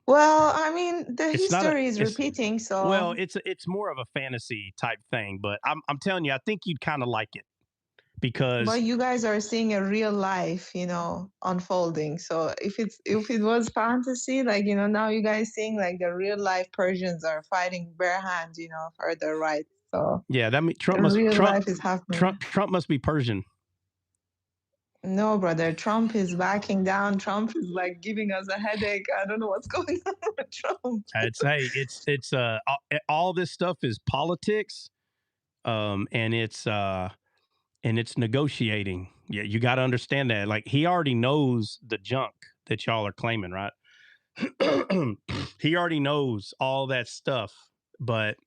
Well, I mean, the history is repeating, so. Well, it's more of a fantasy type thing, but I'm telling you, I think you'd kind of like it because. But you guys are seeing a real life, unfolding. So if it was fantasy, like now you guys seeing like the real life Persians are fighting bare hands, for their rights. So yeah, that means Trump life is happening. Trump must be Persian. No, brother. Trump is backing down. Trump is like giving us a headache. I don't know what's going on with Trump. It's all this stuff is politics, and it's negotiating. Yeah, you got to understand that. Like he already knows the junk that y'all are claiming, right? He already knows all that stuff, but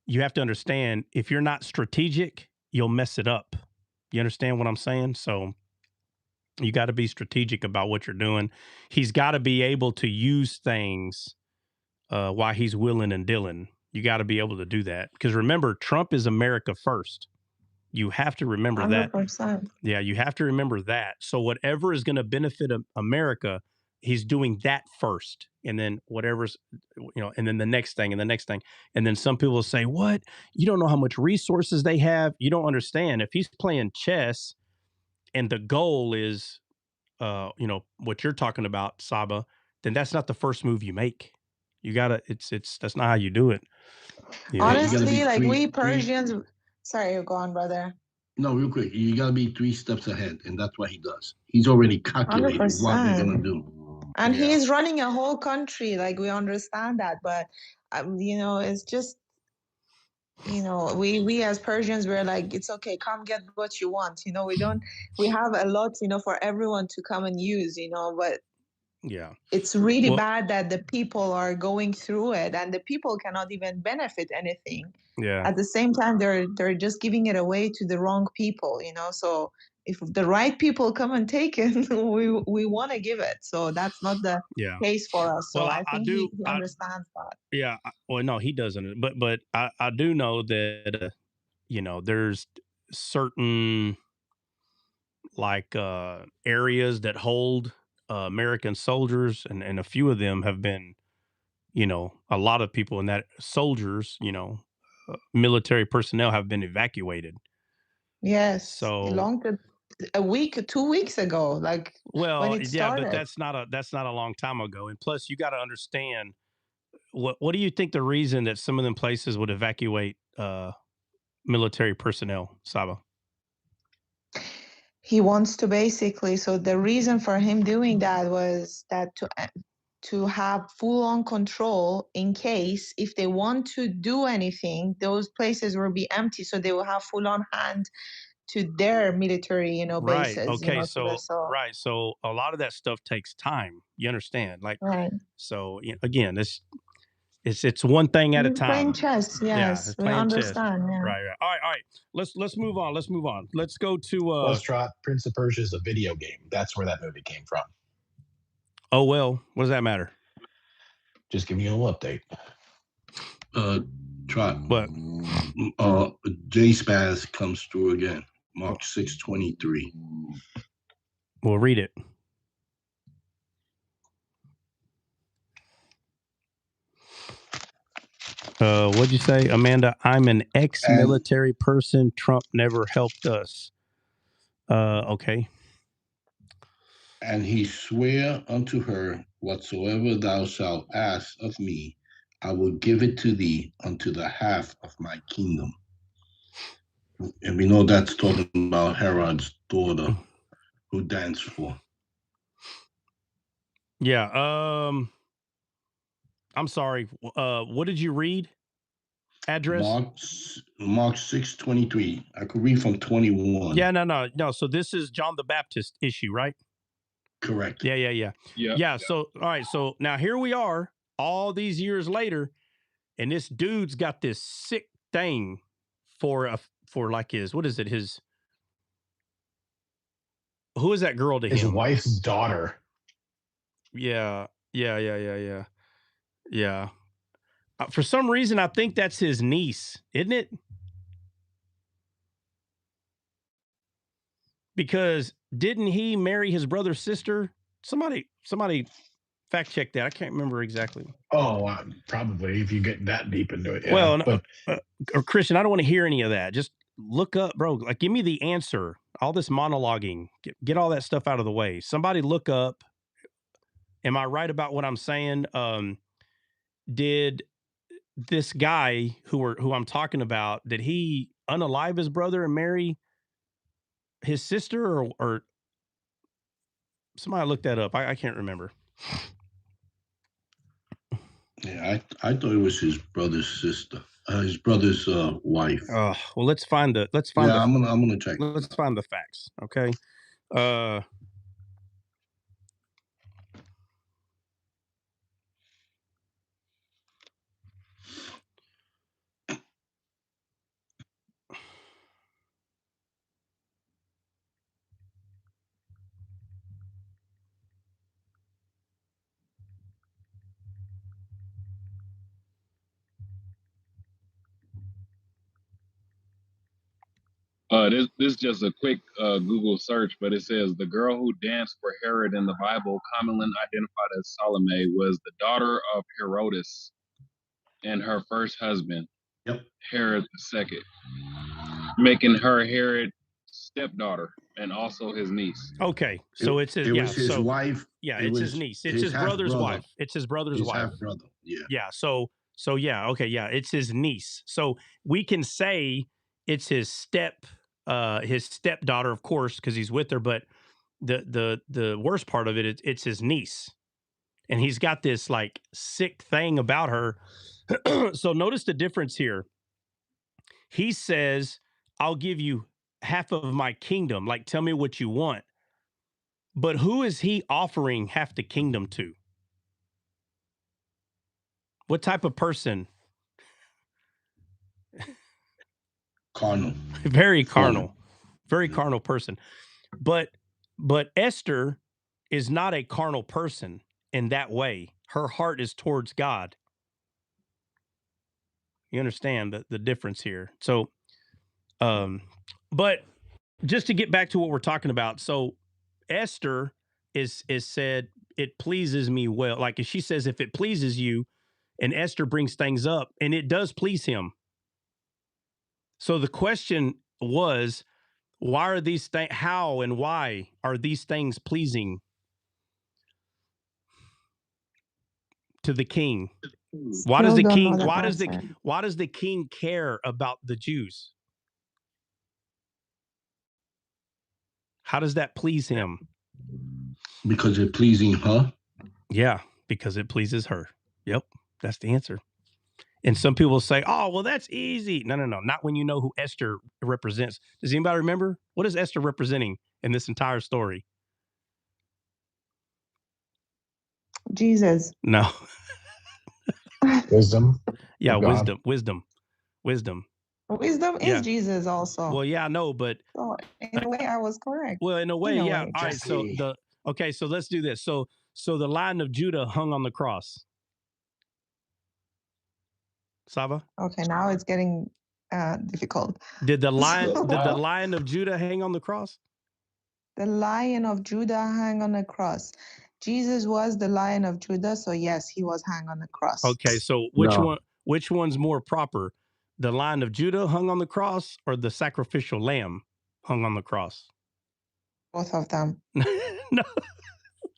you have to understand if you're not strategic, you'll mess it up. You understand what I'm saying? So. You got to be strategic about what you're doing. He's got to be able to use things while he's willing and dealing. You got to be able to do that. Because remember, Trump is America first. You have to remember 100%. that. Yeah, you have to remember that. So whatever is going to benefit America, he's doing that first. And then whatever's, and then the next thing and the next thing. And then some people will say, what? You don't know how much resources they have. You don't understand. If he's playing chess, and the goal is, what you're talking about, Saba, then that's not the first move you make. You gotta, that's not how you do it. Honestly, like we Persians, sorry, go on, brother. No, real quick. You gotta be 3 steps ahead, and that's what he does. He's already calculated 100%. What they're gonna do. And he's running a whole country, like we understand that, but it's just, we as Persians, we're like, it's okay, come get what you want. We have a lot, for everyone to come and use, but yeah, it's really bad that the people are going through it and the people cannot even benefit anything. Yeah. At the same time, they're just giving it away to the wrong people, so if the right people come and take it, we want to give it. So that's not the case for us. So I think he understands that. Yeah. Well, no, he doesn't. But I do know that, there's certain like areas that hold American soldiers, and a few of them have been, a lot of people in that soldiers, military personnel have been evacuated. Yes. So a week, 2 weeks ago, like when it started. But that's not a long time ago. And plus, you got to understand what do you think the reason that some of them places would evacuate military personnel, Saba? He wants to basically. So the reason for him doing that was that to have full-on control in case if they want to do anything, those places will be empty, so they will have full-on hand to their military, bases. Right. Okay. So a lot of that stuff takes time. You understand? Like, right. So again, it's one thing at a time. Playing chess. Yes, we understand. Yeah. Right. All right. Let's move on. Let's go to. Let's try Prince of Persia is a video game. That's where that movie came from. Oh well, what does that matter? Just giving you a little update. Trot. What? J-Spaz comes through again. Mark 6:23. We'll read it. What'd you say, Amanda? I'm an ex-military person. Trump never helped us. Okay. And he sware unto her, whatsoever thou shalt ask of me, I will give it to thee unto the half of my kingdom. And we know that's talking about Herod's daughter who danced for. Yeah. I'm sorry. What did you read? Address? Mark 6:23. I could read from 21. Yeah, no. So this is John the Baptist issue, right? Correct. Yeah. So all right. So now here we are, all these years later, and this dude's got this sick thing for like his, what is it? Who is that girl to him? His wife's daughter. Yeah. For some reason, I think that's his niece, isn't it? Because didn't he marry his brother's sister? Somebody fact check that. I can't remember exactly. Oh, probably if you get that deep into it. Yeah. Well, or Christian, I don't want to hear any of that. Just look up, bro. Like, give me the answer. All this monologuing, get all that stuff out of the way. Somebody look up. Am I right about what I'm saying? Did this guy who I'm talking about, did he unalive his brother and marry his sister, or somebody look that up? I can't remember. Yeah, I thought it was his brother's sister, his brother's wife. Well, let's find the. Yeah, I'm gonna check. Let's find the facts. Okay. This is just a quick Google search, but it says the girl who danced for Herod in the Bible, commonly identified as Salome, was the daughter of Herodes and her first husband, Herod II, making her Herod's stepdaughter and also his niece. Okay, so it's his, his wife. Yeah, it's his niece. It's his brother's wife. It's his brother's wife. Half brother. Yeah. Yeah. So yeah. Okay. Yeah. It's his niece. So we can say it's his stepdaughter, of course, because he's with her. But the worst part of it, it's his niece, and he's got this like sick thing about her. So notice the difference here. He says, "I'll give you half of my kingdom. Like, tell me what you want." But who is he offering half the kingdom to? What type of person? Carnal. Very carnal. Very carnal person. But Esther is not a carnal person in that way. Her heart is towards God. You understand the difference here. So, but just to get back to what we're talking about. So Esther is said, it pleases me well. Like if she says, if it pleases you, and Esther brings things up, and it does please him. So the question was, why are these things, how and why are these things pleasing to the king? Why does the king, why does the king care about the Jews? How does that please him? Because it pleasing her? Yeah, because it pleases her. Yep, that's the answer. And some people say, oh, well, that's easy. No, not when you know who Esther represents. Does anybody remember? What is Esther representing in this entire story? Jesus. No. Wisdom. Yeah, wisdom. Wisdom is Jesus also. Well, yeah, I know, but in a way, I was correct. Well, in a way, yeah. All right, so so let's do this. So the Lion of Judah hung on the cross. Sava? Okay, now it's getting difficult. Did the Lion of Judah hang on the cross? The Lion of Judah hung on the cross. Jesus was the Lion of Judah, so yes, he was hung on the cross. Okay, so which one's more proper? The Lion of Judah hung on the cross, or the sacrificial lamb hung on the cross? Both of them. No.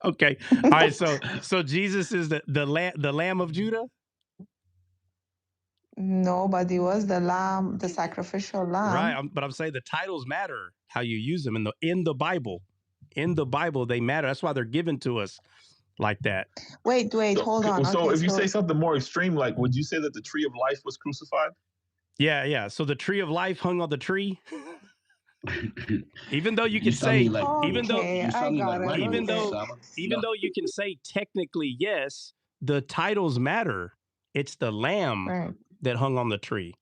Okay. All right. So Jesus is the Lamb of Judah. No, but he was the lamb, the sacrificial lamb. Right. But I'm saying the titles matter, how you use them in the Bible. In the Bible, they matter. That's why they're given to us like that. Wait, hold on. So okay, if you say something more extreme, like, would you say that the tree of life was crucified? Yeah. So the tree of life hung on the tree. Even though you can say, like, even though you can say technically yes, the titles matter. It's the lamb that hung on the tree.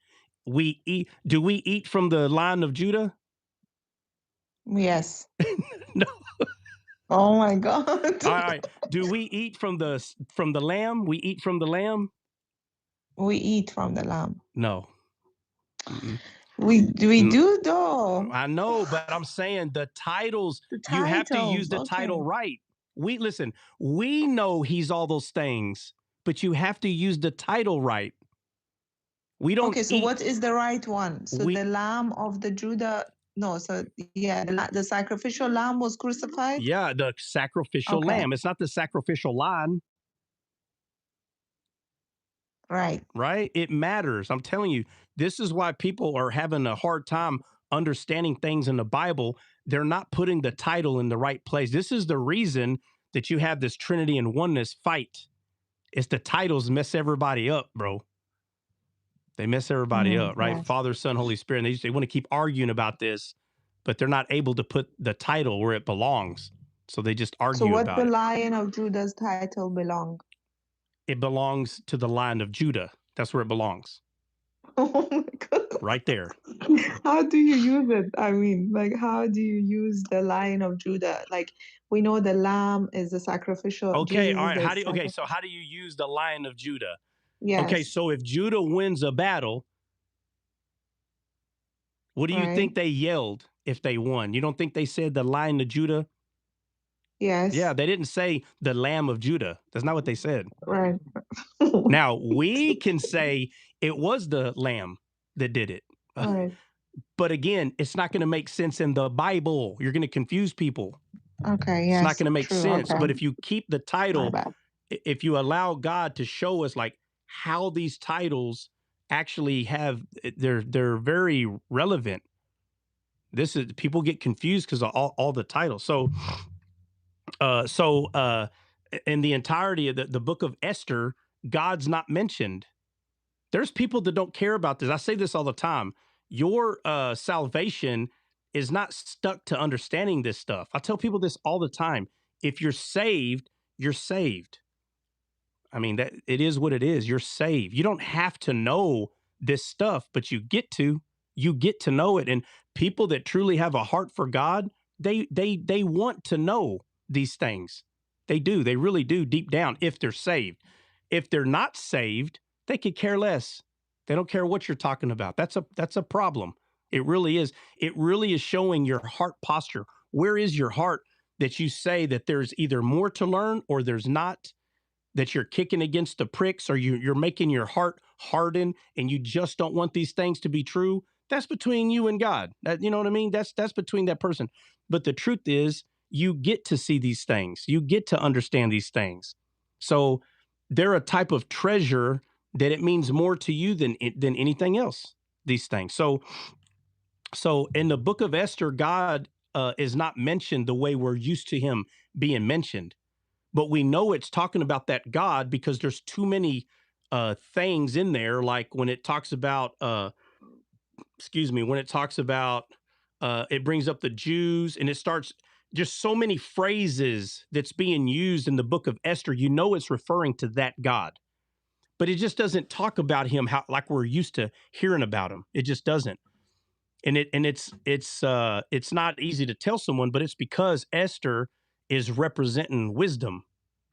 We eat. Do we eat from the line of Judah? Yes. No. Oh my God. All right. Do we eat from the lamb? We eat from the lamb? We eat from the lamb. No. We do though. I know, but I'm saying the titles, you have to use the title right. We know he's all those things, but you have to use the title right. We don't. Okay, so what is the right one? So the Lamb of the Judah. No, so yeah, the sacrificial lamb was crucified. Yeah, the sacrificial lamb. It's not the sacrificial line. Right? It matters. I'm telling you, this is why people are having a hard time understanding things in the Bible. They're not putting the title in the right place. This is the reason that you have this Trinity and oneness fight. It's the titles mess everybody up, bro. They mess everybody up, right? Yes. Father, Son, Holy Spirit. And they want to keep arguing about this, but they're not able to put the title where it belongs. So they just argue about it. So what the Lion of Judah's title belong? It belongs to the Lion of Judah. That's where it belongs. Oh my God. Right there. How do you use it? I mean, like, how do you use the Lion of Judah? Like, we know the lamb is the sacrificial. Okay, Jesus all right. So how do you use the Lion of Judah? Yes. Okay, so if Judah wins a battle, what do you think they yelled if they won? You don't think they said the Lion of Judah? Yes. Yeah, they didn't say the Lamb of Judah. That's not what they said. Right. Now, we can say it was the Lamb that did it. Right. But again, it's not going to make sense in the Bible. You're going to confuse people. Okay, yes. It's not going to make sense. Okay. But if you keep the title, if you allow God to show us like how these titles actually have, they're very relevant. This is, people get confused because of all the titles. So in the entirety of the book of Esther, God's not mentioned. There's people that don't care about this. I say this all the time. Your salvation is not stuck to understanding this stuff. I tell people this all the time. If you're saved, you're saved. I mean, that it is what it is. You're saved. You don't have to know this stuff, but you get to know it. And people that truly have a heart for God, they want to know these things. They do. They really do deep down if they're saved. If they're not saved, they could care less. They don't care what you're talking about. That's a problem. It really is. It really is showing your heart posture. Where is your heart that you say that there's either more to learn or there's not, that you're kicking against the pricks, or you're making your heart harden and you just don't want these things to be true? That's between you and God. You know what I mean? That's between that person. But the truth is, you get to see these things. You get to understand these things. So they're a type of treasure that it means more to you than anything else, these things. So in the book of Esther, God is not mentioned the way we're used to him being mentioned. But we know it's talking about that God because there's too many things in there. Like when it talks about, it brings up the Jews, and it starts just so many phrases that's being used in the book of Esther. You know, it's referring to that God, but it just doesn't talk about him like we're used to hearing about him. It just doesn't. And it's not easy to tell someone, but it's because Esther is representing wisdom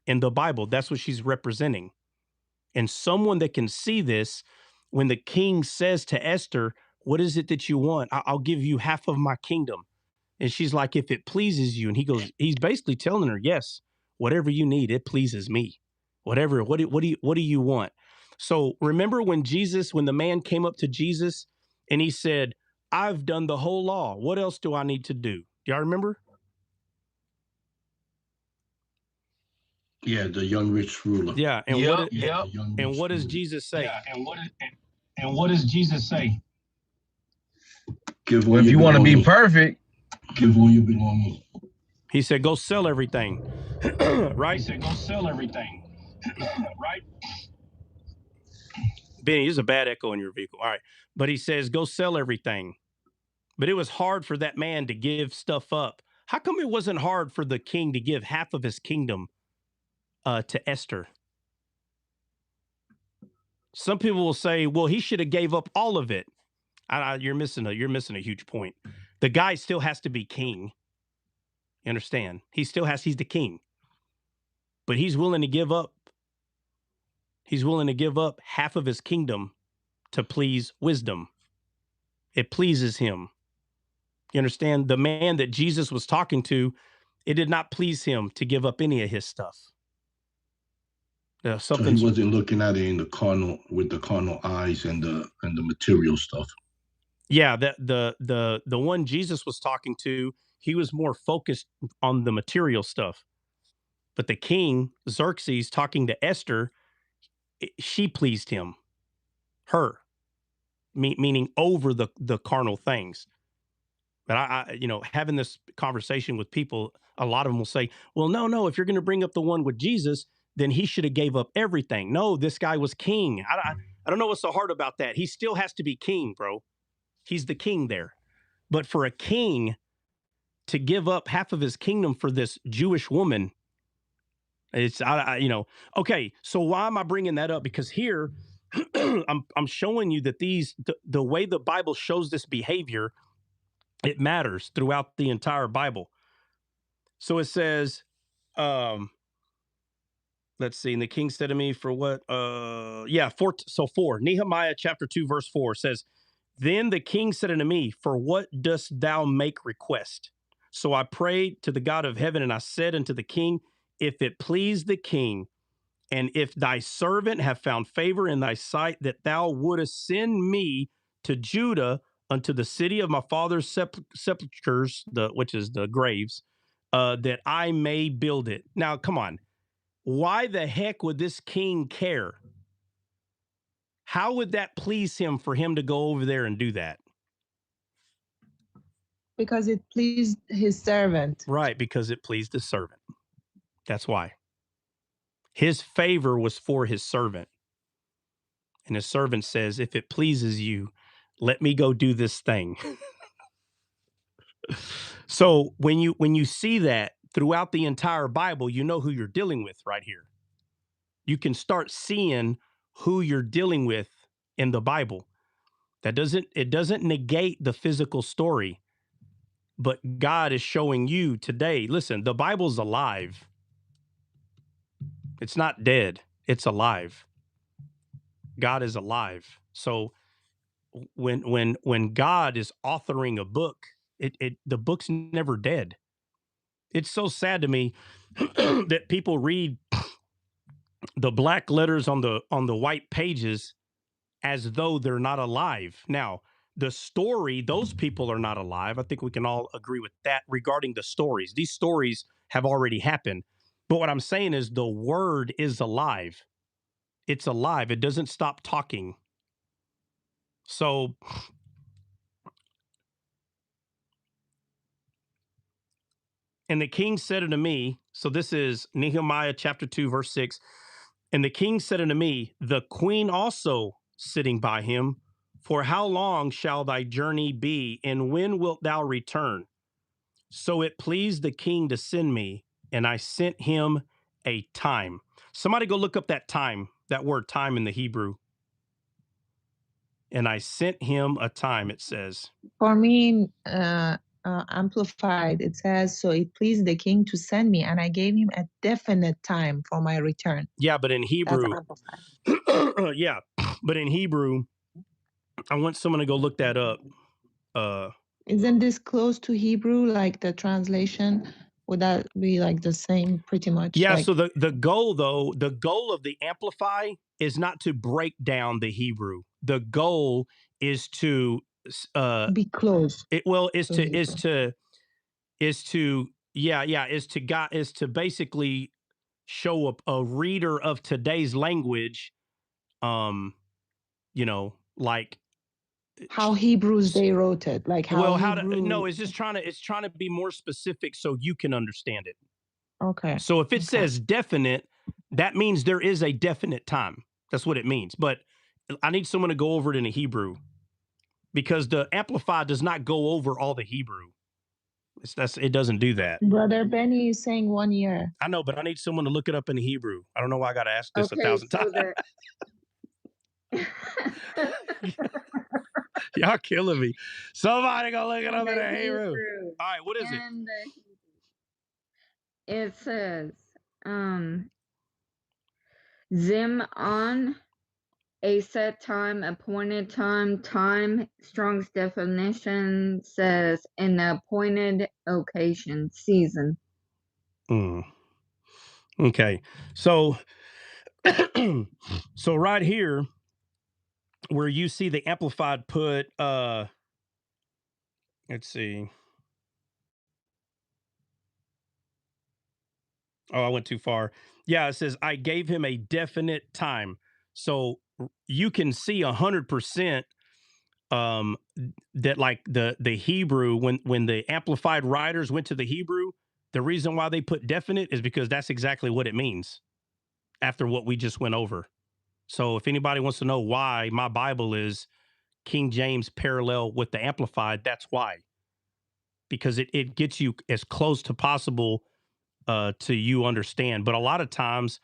in the Bible. That's what she's representing. And someone that can see this, when the king says to Esther, what is it that you want? I'll give you half of my kingdom. And she's like, if it pleases you. And he's basically telling her, yes, whatever you need, it pleases me. Whatever, what do you want? So remember when the man came up to Jesus and he said, I've done the whole law. What else do I need to do? Do y'all remember? Yeah, the young rich ruler. Yeah, and what does Jesus say? Yeah, and what does Jesus say? Give Well, all if your you want to be belongings. perfect, Give all your belongings. He said, go sell everything. Right? he said, go sell everything. Right? Benny, there's a bad echo in your vehicle. All right. But he says, go sell everything. But it was hard for that man to give stuff up. How come it wasn't hard for the king to give half of his kingdom to Esther? Some people will say, well, he should have gave up all of it. You're missing a huge point. The guy still has to be king. You understand? He's the king. But he's willing to give up half of his kingdom to please wisdom. It pleases him. You understand? The man that Jesus was talking to, it did not please him to give up any of his stuff. So he wasn't looking at it in the carnal, with the carnal eyes and the material stuff. Yeah, the one Jesus was talking to, he was more focused on the material stuff. But the king, Xerxes, talking to Esther, she pleased him. Her. Meaning over the carnal things. But I having this conversation with people, a lot of them will say, well, no, if you're going to bring up the one with Jesus, then he should have gave up everything. No, this guy was king. I don't know what's so hard about that. He still has to be king, bro. He's the king there. But for a king to give up half of his kingdom for this Jewish woman, it's, okay. So why am I bringing that up? Because here I'm showing you that the way the Bible shows this behavior, it matters throughout the entire Bible. So it says, let's see. And the king said to me, for what? 4. Nehemiah chapter 2, verse 4 says, then the king said unto me, for what dost thou make request? So I prayed to the God of heaven, and I said unto the king, if it please the king, and if thy servant have found favor in thy sight, that thou wouldest send me to Judah unto the city of my father's sepulchres, which is the graves, that I may build it. Now, come on. Why the heck would this king care? How would that please him for him to go over there and do that? Because it pleased his servant. Right, because it pleased the servant. That's why. His favor was for his servant. And his servant says, if it pleases you, let me go do this thing. So when you see that throughout the entire Bible, you know who you're dealing with right here. You can start seeing who you're dealing with in the Bible. It doesn't negate the physical story, but God is showing you today. Listen, the Bible's alive. It's not dead. It's alive. God is alive. So when God is authoring a book, the book's never dead. It's so sad to me that people read the black letters on the white pages as though they're not alive. Now, the story, those people are not alive. I think we can all agree with that regarding the stories. These stories have already happened. But what I'm saying is the word is alive. It's alive. It doesn't stop talking. So and the king said unto me, so this is Nehemiah chapter 2, verse 6. And the king said unto me, the queen also sitting by him, for how long shall thy journey be, and when wilt thou return? So it pleased the king to send me, and I sent him a time. Somebody go look up that time, that word time in the Hebrew. And I sent him a time, it says. For me, amplified, it says, so it pleased the king to send me, and I gave him a definite time for my return. Yeah, but in Hebrew, yeah, but in Hebrew, I want someone to go look that up. Isn't this close to Hebrew, like the translation? Would that be like the same pretty much? Yeah, like, so the goal of the Amplify is not to break down the Hebrew. The goal is to be close. Is to basically show a reader of today's language, you know, like how Hebrews they wrote it, like how well, Hebrew. no, it's trying to be more specific so you can understand it. Okay. So if it says definite, that means there is a definite time. That's what it means. But I need someone to go over it in a Hebrew, because the Amplified does not go over all the Hebrew. It doesn't do that. Brother Benny is saying 1 year. I know, but I need someone to look it up in the Hebrew. I don't know why I got to ask this 1,000 times. Y'all killing me. Somebody go look it up in the Hebrew. All right, what is it? It says, Zim on a set time, appointed time. Strong's definition says an appointed occasion, season. Okay, so so right here, where you see the Amplified put, let's see. Oh, I went too far. Yeah, it says I gave him a definite time. So you can see 100% that like the Hebrew, when the Amplified writers went to the Hebrew, the reason why they put definite is because that's exactly what it means after what we just went over. So if anybody wants to know why my Bible is King James parallel with the Amplified, that's why. Because it gets you as close to possible to you understand. But a lot of times,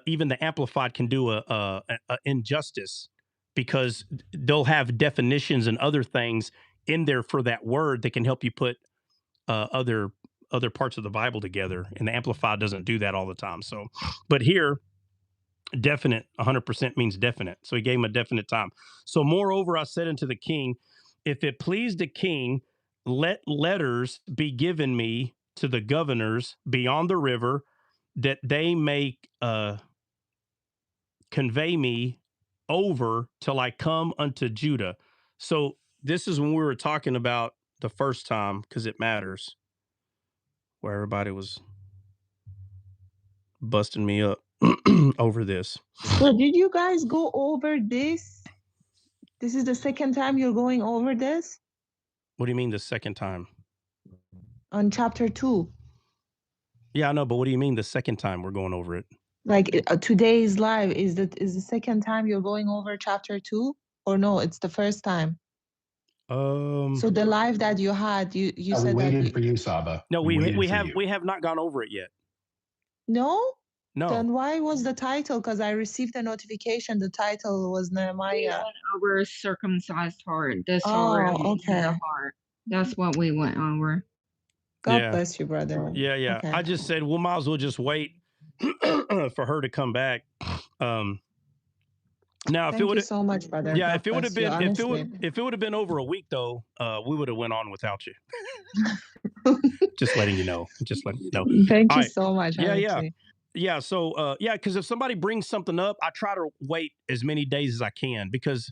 even the Amplified can do a injustice, because they'll have definitions and other things in there for that word that can help you put other parts of the Bible together. And the Amplified doesn't do that all the time. So, but here, definite 100% means definite. So he gave him a definite time. So moreover, I said unto the king, if it please the king, let letters be given me to the governors beyond the river, that they may convey me over till I come unto Judah. So this is when we were talking about the first time, because it matters, where everybody was busting me up over this. So did you guys go over this? This is the second time you're going over this? What do you mean the second time? On chapter 2. Yeah, I know, but what do you mean the second time we're going over it? Like today's live is the second time you're going over chapter 2, or no? It's the first time. So the live that you had, you said we waited that for you, Saba. No, we have not gone over it yet. No. No. Then why was the title? Because I received a notification. The title was Nehemiah. Over circumcised heart. The heart. That's what we went over. God bless you, brother. Yeah. Okay. I just said, we might as well just wait for her to come back. Now, Thank you so much, brother. Yeah, God if it would have been, honestly. if it would have been over a week though, we would have went on without you. Just letting you know. Thank you so much. Yeah. So, because if somebody brings something up, I try to wait as many days as I can, because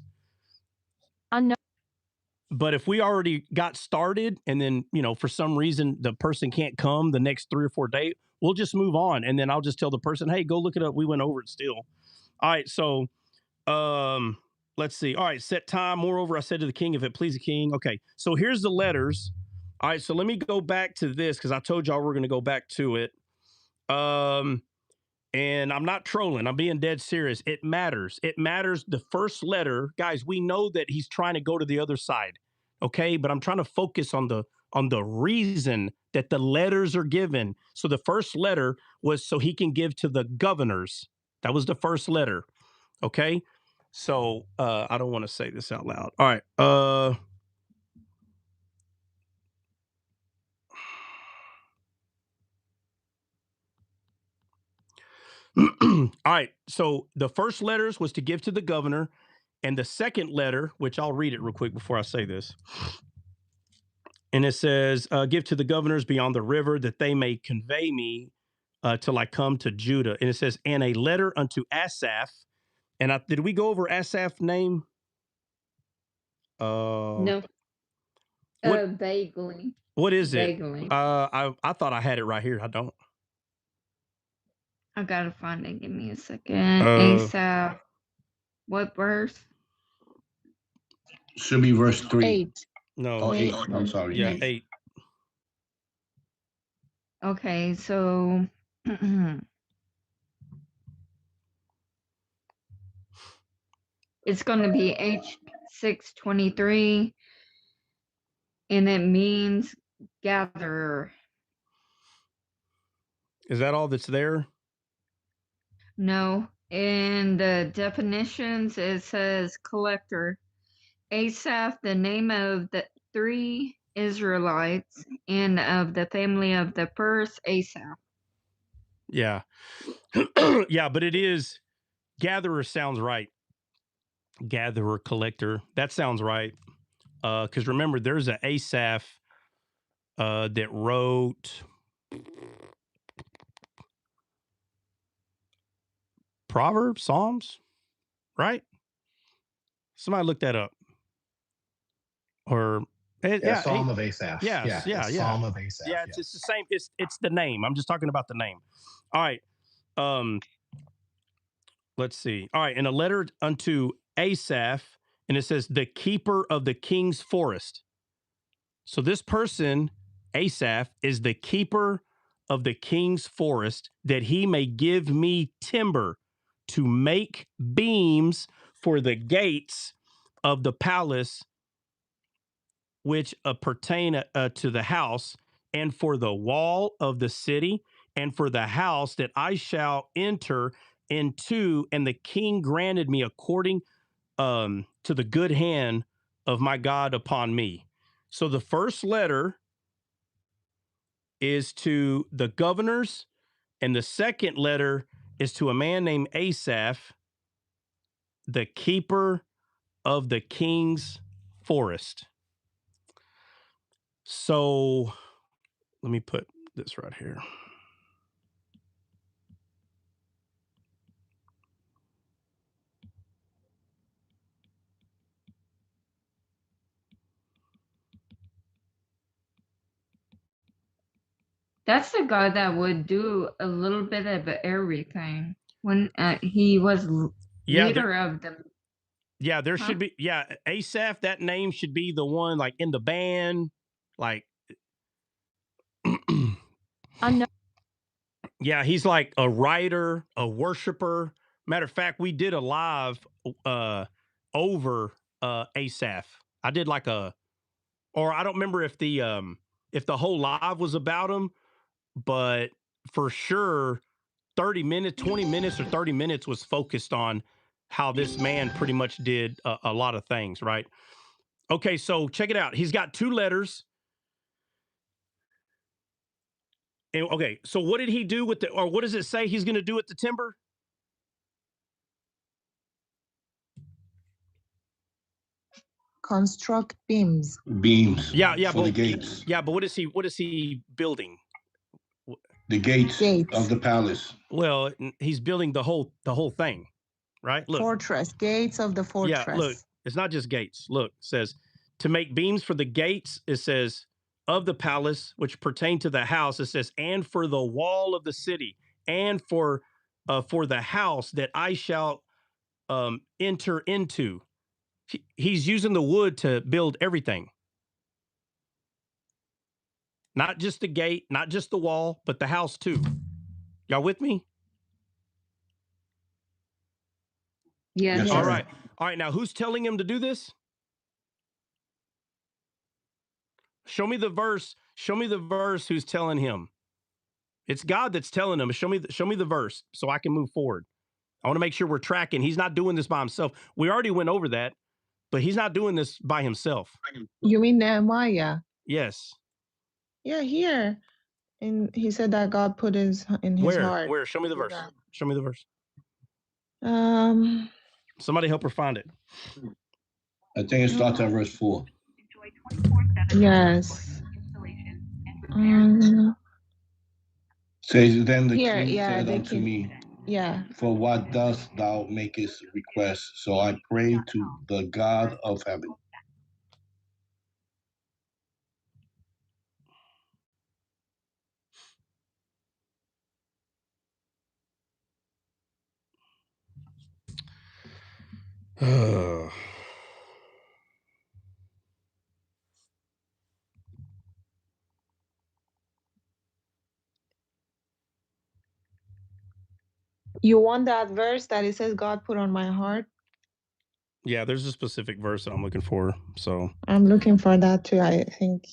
but if we already got started and then, for some reason the person can't come the next 3 or 4 days, we'll just move on. And then I'll just tell the person, hey, go look it up. We went over it still. All right. So, let's see. All right. Set time. Moreover, I said to the king, if it please the king. Okay. So here's the letters. All right. So let me go back to this, because I told y'all we're going to go back to it. And I'm not trolling. I'm being dead serious. It matters. It matters. The first letter, guys, we know that he's trying to go to the other side. Okay. But I'm trying to focus on the reason that the letters are given. So the first letter was so he can give to the governors. That was the first letter. Okay. So I don't want to say this out loud. All right. All right. So the first letters was to give to the governor, and the second letter, which I'll read it real quick before I say this. And it says, give to the governors beyond the river, that they may convey me till I come to Judah. And it says, and a letter unto Asaph. And did we go over Asaph's name? No. Vaguely. What is it? Vaguely. I thought I had it right here. I don't. I gotta find it. Give me a second. Asaph. What verse? Should be verse 3. 8. No. Oh, 8. I'm sorry. Yeah, 8. Okay, so it's going to be H623, and it means gatherer. Is that all that's there? No, in the definitions it says collector. Asaph, the name of the 3 Israelites and of the family of the first Asaph. Yeah. Yeah, but it is gatherer sounds right. Gatherer, collector. That sounds right. Because remember, there's an Asaph that wrote Proverbs, Psalms, right? Somebody look that up. Or Psalm of Asaph. Yes, yeah. Psalm of Asaph. Yeah, it's the same. It's the name. I'm just talking about the name. All right. Let's see. All right, in a letter unto Asaph, and it says the keeper of the king's forest. So this person, Asaph, is the keeper of the king's forest, that he may give me timber to make beams for the gates of the palace, which pertain to the house, and for the wall of the city, and for the house that I shall enter into. And the king granted me according to the good hand of my God upon me. So the first letter is to the governors, and the second letter is to a man named Asaph, the keeper of the king's forest. So let me put this right here. That's the guy that would do a little bit of everything when he was leader of them. Yeah, there should be. Yeah, Asaph. That name should be the one like in the band, like. I know. Yeah, he's like a writer, a worshiper. Matter of fact, we did a live over Asaph. I did like or I don't remember if the whole live was about him, but for sure 30 minutes, 20 minutes or 30 minutes was focused on how this man pretty much did a lot of things, right? Okay, so check it out. He's got 2 letters. And, okay, so what did he do with or what does it say he's going to do with the timber? Construct beams. Beams. Yeah, for the gates. Yeah, but what is he building? The gates of the palace. Well, he's building the whole thing, right? Look. Fortress, gates of the fortress. Yeah, look, it's not just gates. Look, it says to make beams for the gates, it says of the palace, which pertain to the house, it says, and for the wall of the city, and for the house that I shall enter into. He's using the wood to build everything. Not just the gate, not just the wall, but the house too. Y'all with me? Yes. All right. All right. Now, who's telling him to do this? Show me the verse. Show me the verse who's telling him. It's God that's telling him. Show me the verse so I can move forward. I want to make sure we're tracking. He's not doing this by himself. We already went over that, but he's not doing this by himself. You mean Nehemiah? Yes. Yeah, here. And he said that God put in his heart. Where? Show me the verse. Show me the verse. Somebody help her find it. I think it starts at verse 4. Yes. Says, then the Here, king yeah, said the unto king. me, Yeah. for what dost thou makest request? So I pray to the God of heaven. You want that verse that it says God put on my heart? Yeah, there's a specific verse that I'm looking for. So I'm looking for that too. I think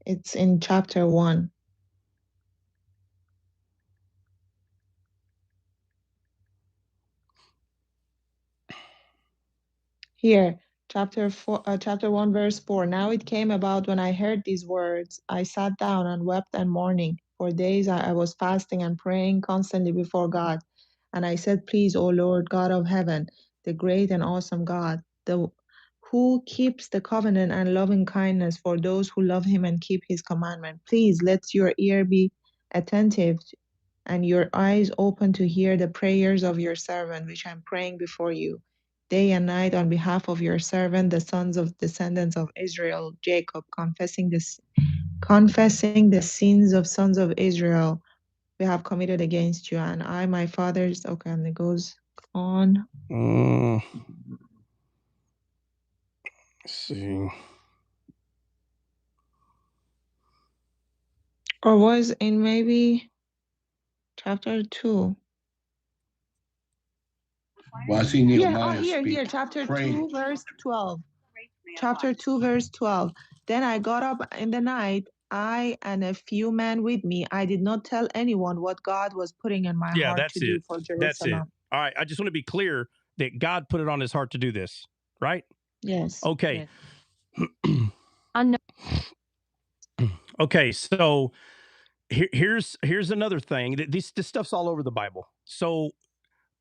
it's in chapter 1. Here, chapter 1, verse 4. Now it came about when I heard these words, I sat down and wept and mourning. For days I was fasting and praying constantly before God. And I said, Please, O Lord, God of heaven, the great and awesome God, who keeps the covenant and loving kindness for those who love him and keep his commandment. Please let your ear be attentive and your eyes open to hear the prayers of your servant, which I'm praying before you day and night on behalf of your servant, the sons of descendants of Israel, Jacob, confessing the sins of sons of Israel we have committed against you. And I, my fathers, okay, and it goes on. let's see. Or was in maybe chapter 2. Well, I see Nehemiah Here, chapter 2, verse 12. Chapter 2, verse 12. Then I got up in the night, I and a few men with me. I did not tell anyone what God was putting in my heart to do for Jerusalem. That's it. All right. I just want to be clear that God put it on his heart to do this, right? Yes. Okay. Yes. Okay. So here's another thing. This stuff's all over the Bible. So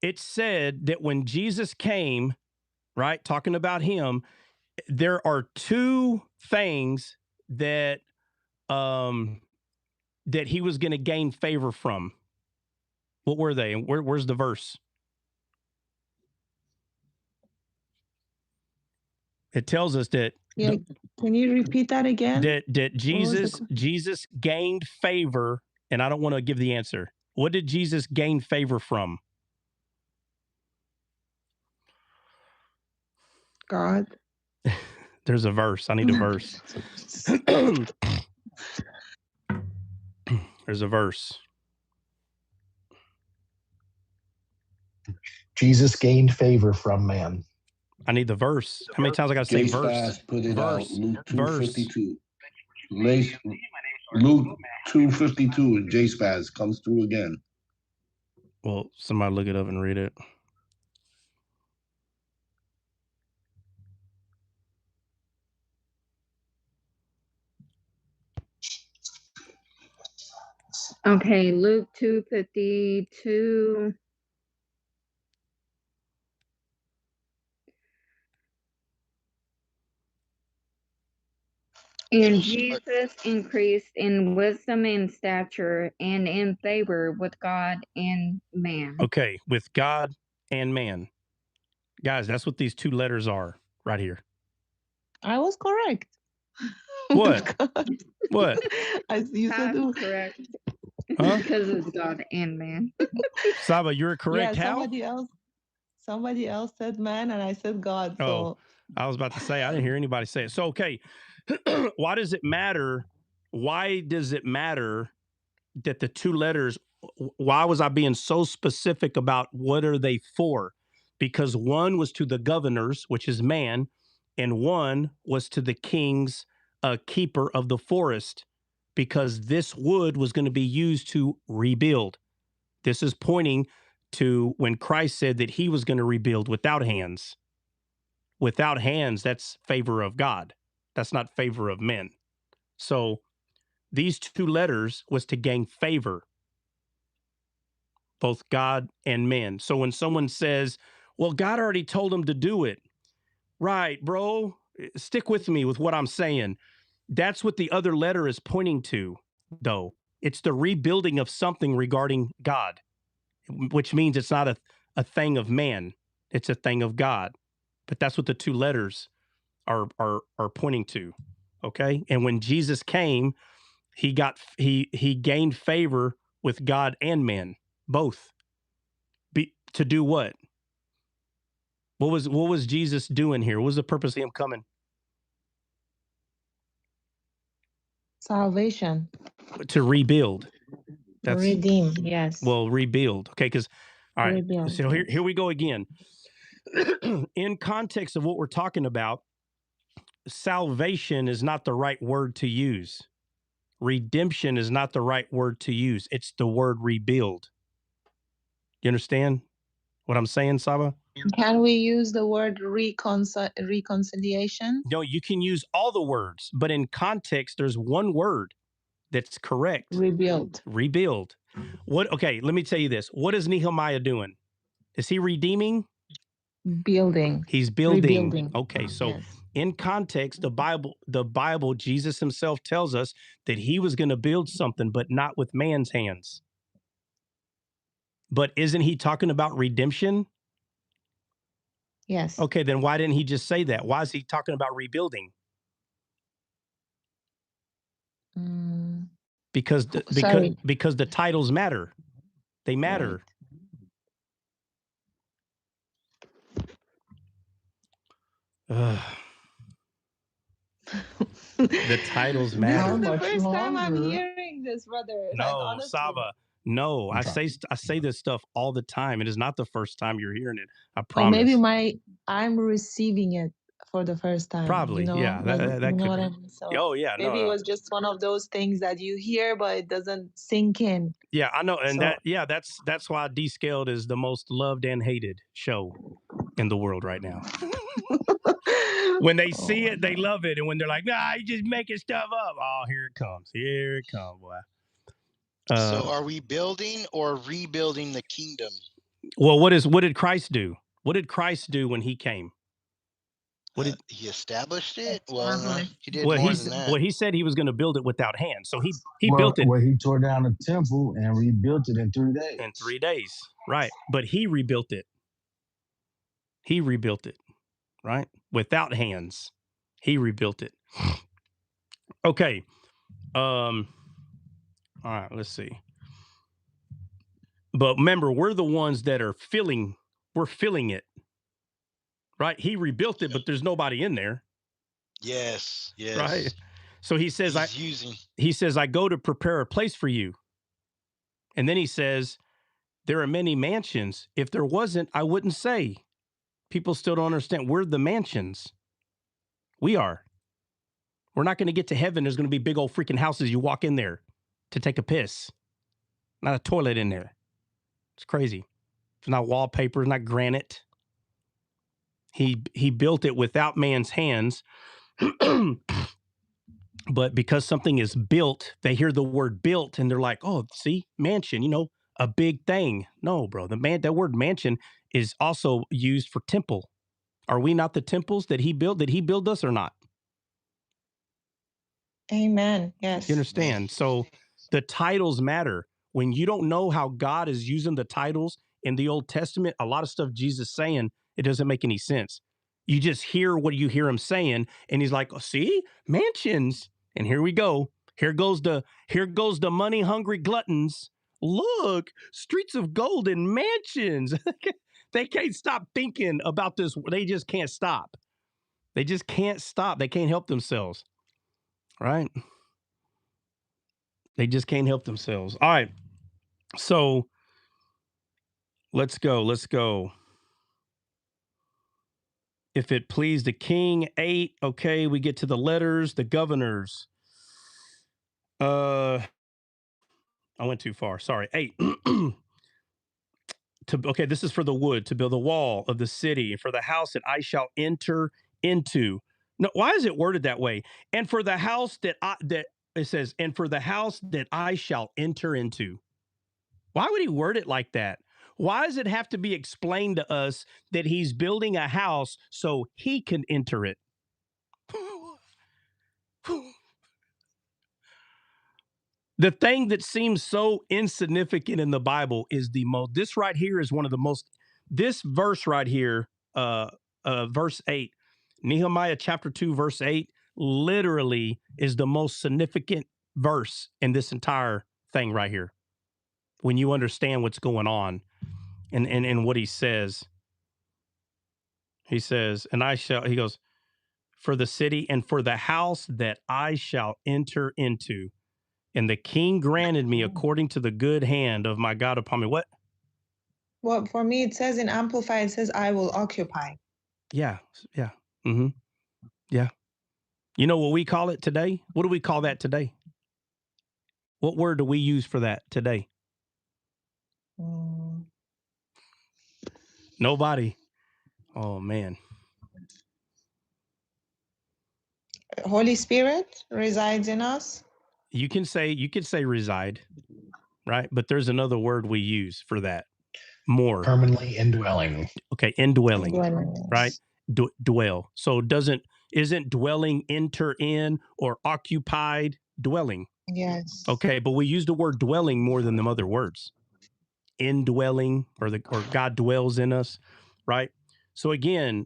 it said that when Jesus came, right, talking about him, there are two things that that he was going to gain favor from. What were they? And where's the verse? It tells us that. Yeah. Can you repeat that again? That Jesus gained favor, and I don't want to give the answer. What did Jesus gain favor from? God. There's a verse. I need a verse. There's a verse. Jesus gained favor from man. I need the verse. How many times I got to say verse? Put it verse. Out. Luke 2:52. Luke 2:52 and J Spaz comes through again. Well, somebody look it up and read it. Okay, Luke 2:52. And Jesus increased in wisdom and stature and in favor with God and man. Okay, with God and man. Guys, that's what these two letters are right here. I was correct. What? What? You said correct. Huh? Because it's God and man. Saba, you're correct. Yeah, How? Somebody else said man, and I said God. So. Oh, I was about to say, I didn't hear anybody say it. So, okay. Why does it matter? Why does it matter that the two letters, why was I being so specific about what are they for? Because one was to the governors, which is man, and one was to the king's keeper of the forest, because this wood was going to be used to rebuild. This is pointing to when Christ said that he was going to rebuild without hands. Without hands, that's favor of God. That's not favor of men. So these two letters was to gain favor, both God and men. So when someone says, well, God already told him to do it. Right, bro. Stick with me with what I'm saying. That's what the other letter is pointing to, though. It's the rebuilding of something regarding God, which means it's not a thing of man. It's a thing of God. But that's what the two letters are pointing to. Okay. And when Jesus came, he gained favor with God and men, both. To do what? What was Jesus doing here? What was the purpose of him coming? Salvation. To rebuild. That's redeem. Yes. Well, rebuild. Okay, because all right. Rebuild, So yes. here we go again. In context of what we're talking about, salvation is not the right word to use. Redemption is not the right word to use. It's the word rebuild. You understand what I'm saying, Saba? Can we use the word reconciliation? No, you can use all the words, but in context, there's one word that's correct. Rebuild. Rebuild. What? Okay, let me tell you this. What is Nehemiah doing? Is he redeeming? Building. He's building. Rebuilding. Okay, so Yes. in context, the Bible, Jesus himself tells us that he was going to build something, but not with man's hands. But isn't he talking about redemption? Yes. Okay, then why didn't he just say that? Why is he talking about rebuilding? Because the titles matter. They matter. Right. The titles matter. This is the first time I'm hearing this, brother. No, like, Saba. No, I say this stuff all the time. It is not the first time you're hearing it. I promise. Or maybe I'm receiving it for the first time. Probably, you know? yeah. Like, That you know could what be. I mean? So Oh, yeah. maybe it was just one of those things that you hear, but it doesn't sink in. Yeah, I know. And So, that's why Descaled is the most loved and hated show in the world right now. When they see it, they love it. And when they're like, nah, you just making stuff up. Oh, here it comes. Here it comes, boy. So are we building or rebuilding the kingdom? Well, what did Christ do? What did Christ do when he came? He established it? Well, no, he did more than that. Well, he said he was going to build it without hands. So he built it. Well, he tore down the temple and rebuilt it in 3 days. In 3 days, right. But he rebuilt it. He rebuilt it, right? Without hands. He rebuilt it. Okay. All right, let's see. But remember, we're the ones that are we're filling it. Right? He rebuilt it, but there's nobody in there. Yes. Right? So he says he says, I go to prepare a place for you. And then he says, there are many mansions. If there wasn't, I wouldn't say. People still don't understand. We're the mansions. We are. We're not going to get to heaven. There's going to be big old freaking houses. You walk in there to take a piss. Not a toilet in there. It's crazy. It's not wallpaper. It's not granite. He built it without man's hands. But because something is built, they hear the word built and they're like, oh, see, mansion, a big thing. No, bro. That word mansion is also used for temple. Are we not the temples that he built? Did he build us or not? Amen. Yes. You understand? So the titles matter. When you don't know how God is using the titles in the Old Testament, a lot of stuff Jesus saying, it doesn't make any sense. You just hear what you hear him saying, and he's like, oh, see, mansions. And here we go. Here goes the money hungry gluttons. Look, streets of gold and mansions. They can't stop thinking about this. They just can't stop. They just can't stop. They can't help themselves. Right? They just can't help themselves. All right. So let's go. If it please the king, 8. Okay, we get to the letters, the governors. I went too far. Sorry. 8. This is for the wood, to build the wall of the city, and for the house that I shall enter into. No, why is it worded that way? And for the house that it says, and for the house that I shall enter into. Why would he word it like that? Why does it have to be explained to us that he's building a house so he can enter it? The thing that seems so insignificant in the Bible is this right here is one of the most, this verse right here, verse 8, Nehemiah chapter 2, verse 8, literally is the most significant verse in this entire thing right here. When you understand what's going on and what he says. He says, and he goes, for the city and for the house that I shall enter into. And the king granted me according to the good hand of my God upon me. What? Well, for me, it says in Amplified, it says, I will occupy. Yeah. Yeah. Mm-hmm. Yeah. You know what we call it today? What do we call that today? What word do we use for that today? Nobody. Oh, man. Holy Spirit resides in us. You can say reside, right? But there's another word we use for that. More. Permanently indwelling. Okay, indwelling, right? Dwell. So isn't dwelling enter in or occupied dwelling? Yes. Okay, but we use the word dwelling more than the other words. Indwelling or God dwells in us, right? So again,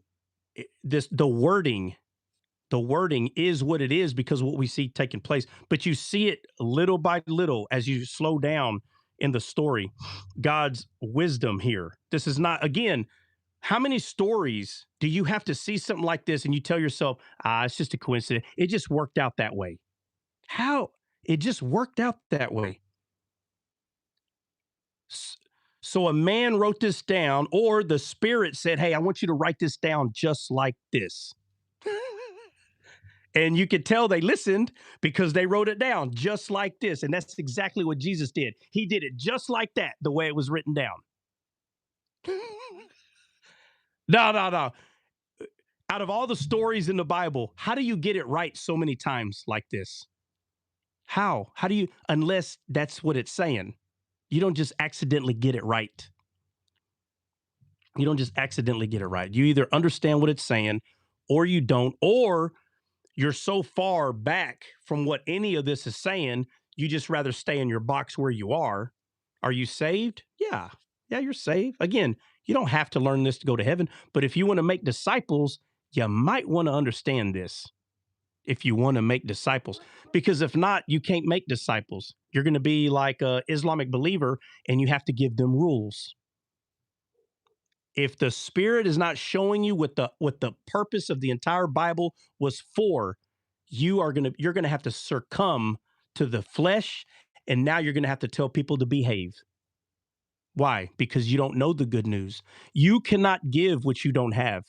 the wording is what it is because what we see taking place. But you see it little by little as you slow down in the story. God's wisdom here. This is not, again, how many stories do you have to see something like this and you tell yourself, it's just a coincidence. It just worked out that way. How? It just worked out that way. So a man wrote this down, or the Spirit said, hey, I want you to write this down just like this. And you could tell they listened because they wrote it down just like this. And that's exactly what Jesus did. He did it just like that, the way it was written down. No. Out of all the stories in the Bible, how do you get it right so many times like this? How? How do you, unless that's what it's saying? You don't just accidentally get it right. You don't just accidentally get it right. You either understand what it's saying or you don't, or you're so far back from what any of this is saying, you just rather stay in your box where you are. Are you saved? Yeah. Yeah, you're saved. Again, you don't have to learn this to go to heaven, but if you want to make disciples, you might want to understand this. If you want to make disciples, because if not, you can't make disciples. You're going to be like an Islamic believer and you have to give them rules. If the Spirit is not showing you what the purpose of the entire Bible was for, you're gonna have to succumb to the flesh, and now you're gonna have to tell people to behave. Why? Because you don't know the good news. You cannot give what you don't have.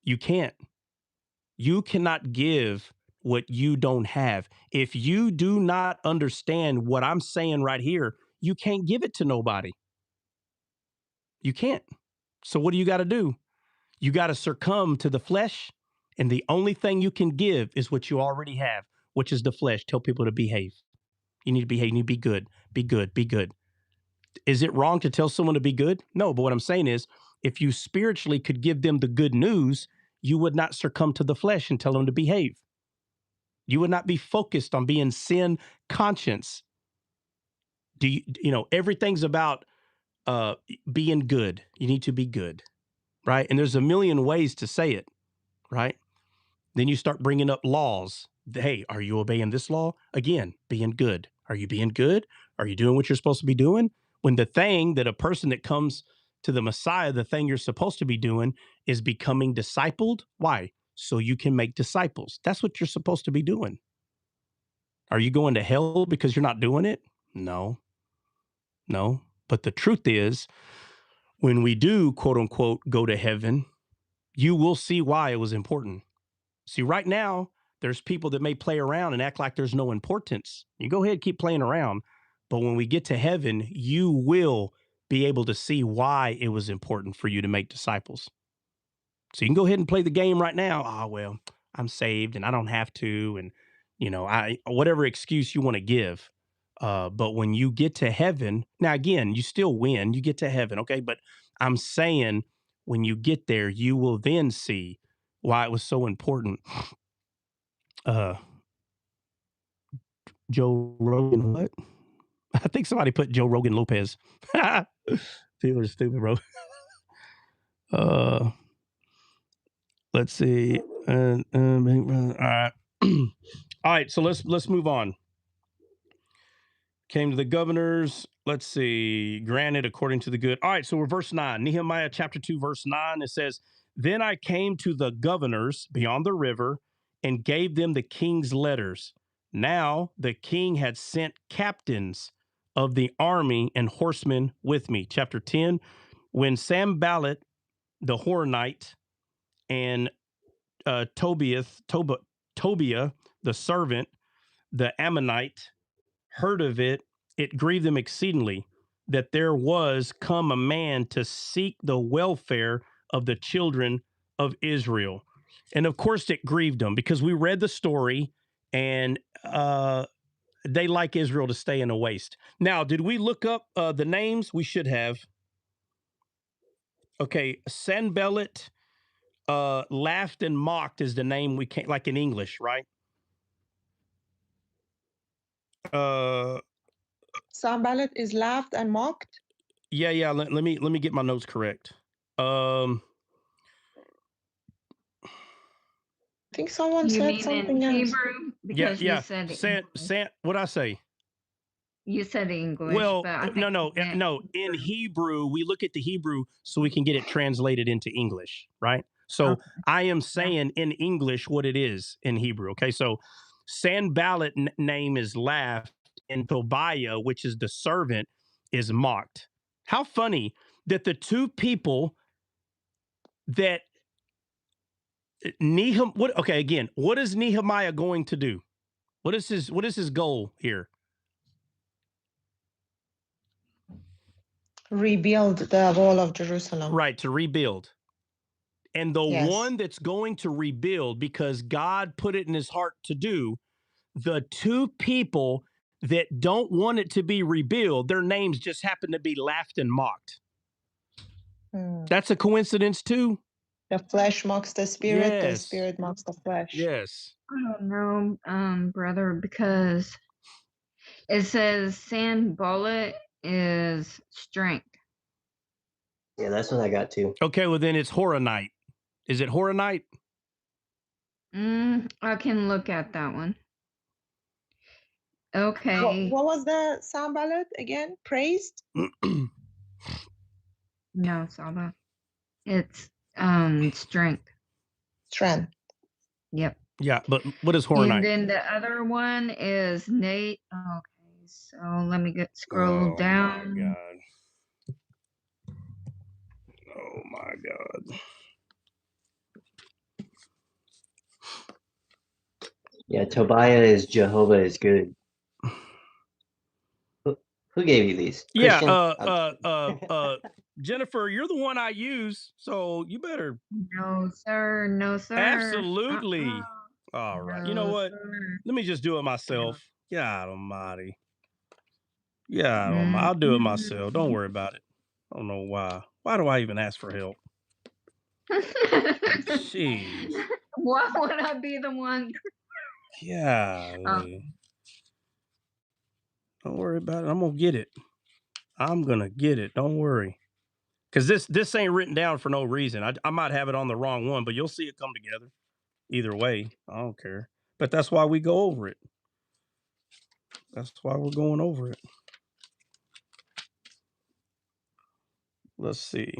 You can't. You cannot give what you don't have. If you do not understand what I'm saying right here, you can't give it to nobody. You can't. So what do you got to do? You got to succumb to the flesh, and the only thing you can give is what you already have, which is the flesh. Tell people to behave. You need to behave. You need to be good. Be good. Be good. Is it wrong to tell someone to be good? No, but what I'm saying is, if you spiritually could give them the good news, you would not succumb to the flesh and tell them to behave. You would not be focused on being sin conscious. Everything's about being good. You need to be good, right? And there's a million ways to say it, right? Then you start bringing up laws. Hey, are you obeying this law? Again, being good. Are you being good? Are you doing what you're supposed to be doing? When the thing that a person that comes to the Messiah, the thing you're supposed to be doing is becoming discipled. Why? So you can make disciples. That's what you're supposed to be doing. Are you going to hell because you're not doing it? No. But the truth is, when we do, quote unquote, go to heaven, you will see why it was important. See, right now, there's people that may play around and act like there's no importance. You go ahead, keep playing around. But when we get to heaven, you will be able to see why it was important for you to make disciples. So you can go ahead and play the game right now. Well, I'm saved and I don't have to. And, whatever excuse you want to give. But when you get to heaven, now again, you still win. You get to heaven. Okay. But I'm saying when you get there, you will then see why it was so important. Joe Rogan, what? I think somebody put Joe Rogan Lopez. People are stupid, bro. Let's see. All right. All right, so let's move on. Came to the governors. let's see, granted according to the good. All right, so we're verse 9, Nehemiah chapter 2, verse 9. It says, then I came to the governors beyond the river and gave them the king's letters. Now the king had sent captains of the army and horsemen with me. Chapter 10, when Sanballat the Horonite and Tobiah the servant, the Ammonite, heard of it, it grieved them exceedingly that there was come a man to seek the welfare of the children of Israel. And of course, it grieved them because we read the story and they like Israel to stay in a waste. Now, did we look up the names? We should have. Okay, Sanballat laughed and mocked is the name we can't, like in English, right? Sanballat is laughed and mocked. Yeah. Let me get my notes correct. I think someone You said mean something in else. Hebrew? Because you said What'd I say? You said English, Well, but I think no. In Hebrew, we look at the Hebrew so we can get it translated into English, right? So Okay. I am saying in English what it is in Hebrew. Okay, so Sanballat name is laughed, and Tobiah, which is the servant, is mocked. How funny that the two people that what is Nehemiah going to do? What is his goal here? Rebuild the wall of Jerusalem. Right, to rebuild. And the Yes. one that's going to rebuild, because God put it in his heart to do, the two people that don't want it to be rebuilt, their names just happen to be laughed and mocked. That's a coincidence too. The flesh mocks the spirit, the Yes. spirit mocks the flesh. Yes. I don't know, brother, because it says Sanballat is strength. Yeah, that's what I got too. Okay, well then it's Horonite. Is it Horonite? I can look at that one. Okay. What was the Sanballat again? Praised? No, Saba. It's strength. Strength. Yep. Yeah, but what is And Horonite? then the other one is Nate. Okay, so let me scroll down. My God. Oh my God. Yeah, Tobiah is Jehovah is good. Who gave you these? Christian? Yeah, Jennifer, you're the one I use, so you better. No, sir. No, sir. Absolutely. All right. You know No, what? sir. Let me just do it myself. God almighty. Yeah, I'll do it myself. Don't worry about it. I don't know why. Why do I even ask for help? Jeez. Why would I be the one? Yeah. Don't worry about it. I'm gonna get it. I'm gonna get it. Don't worry. Because this ain't written down for no reason. I might have it on the wrong one, but you'll see it come together. Either way, I don't care. But that's why we go over it. That's why we're going over it. Let's see.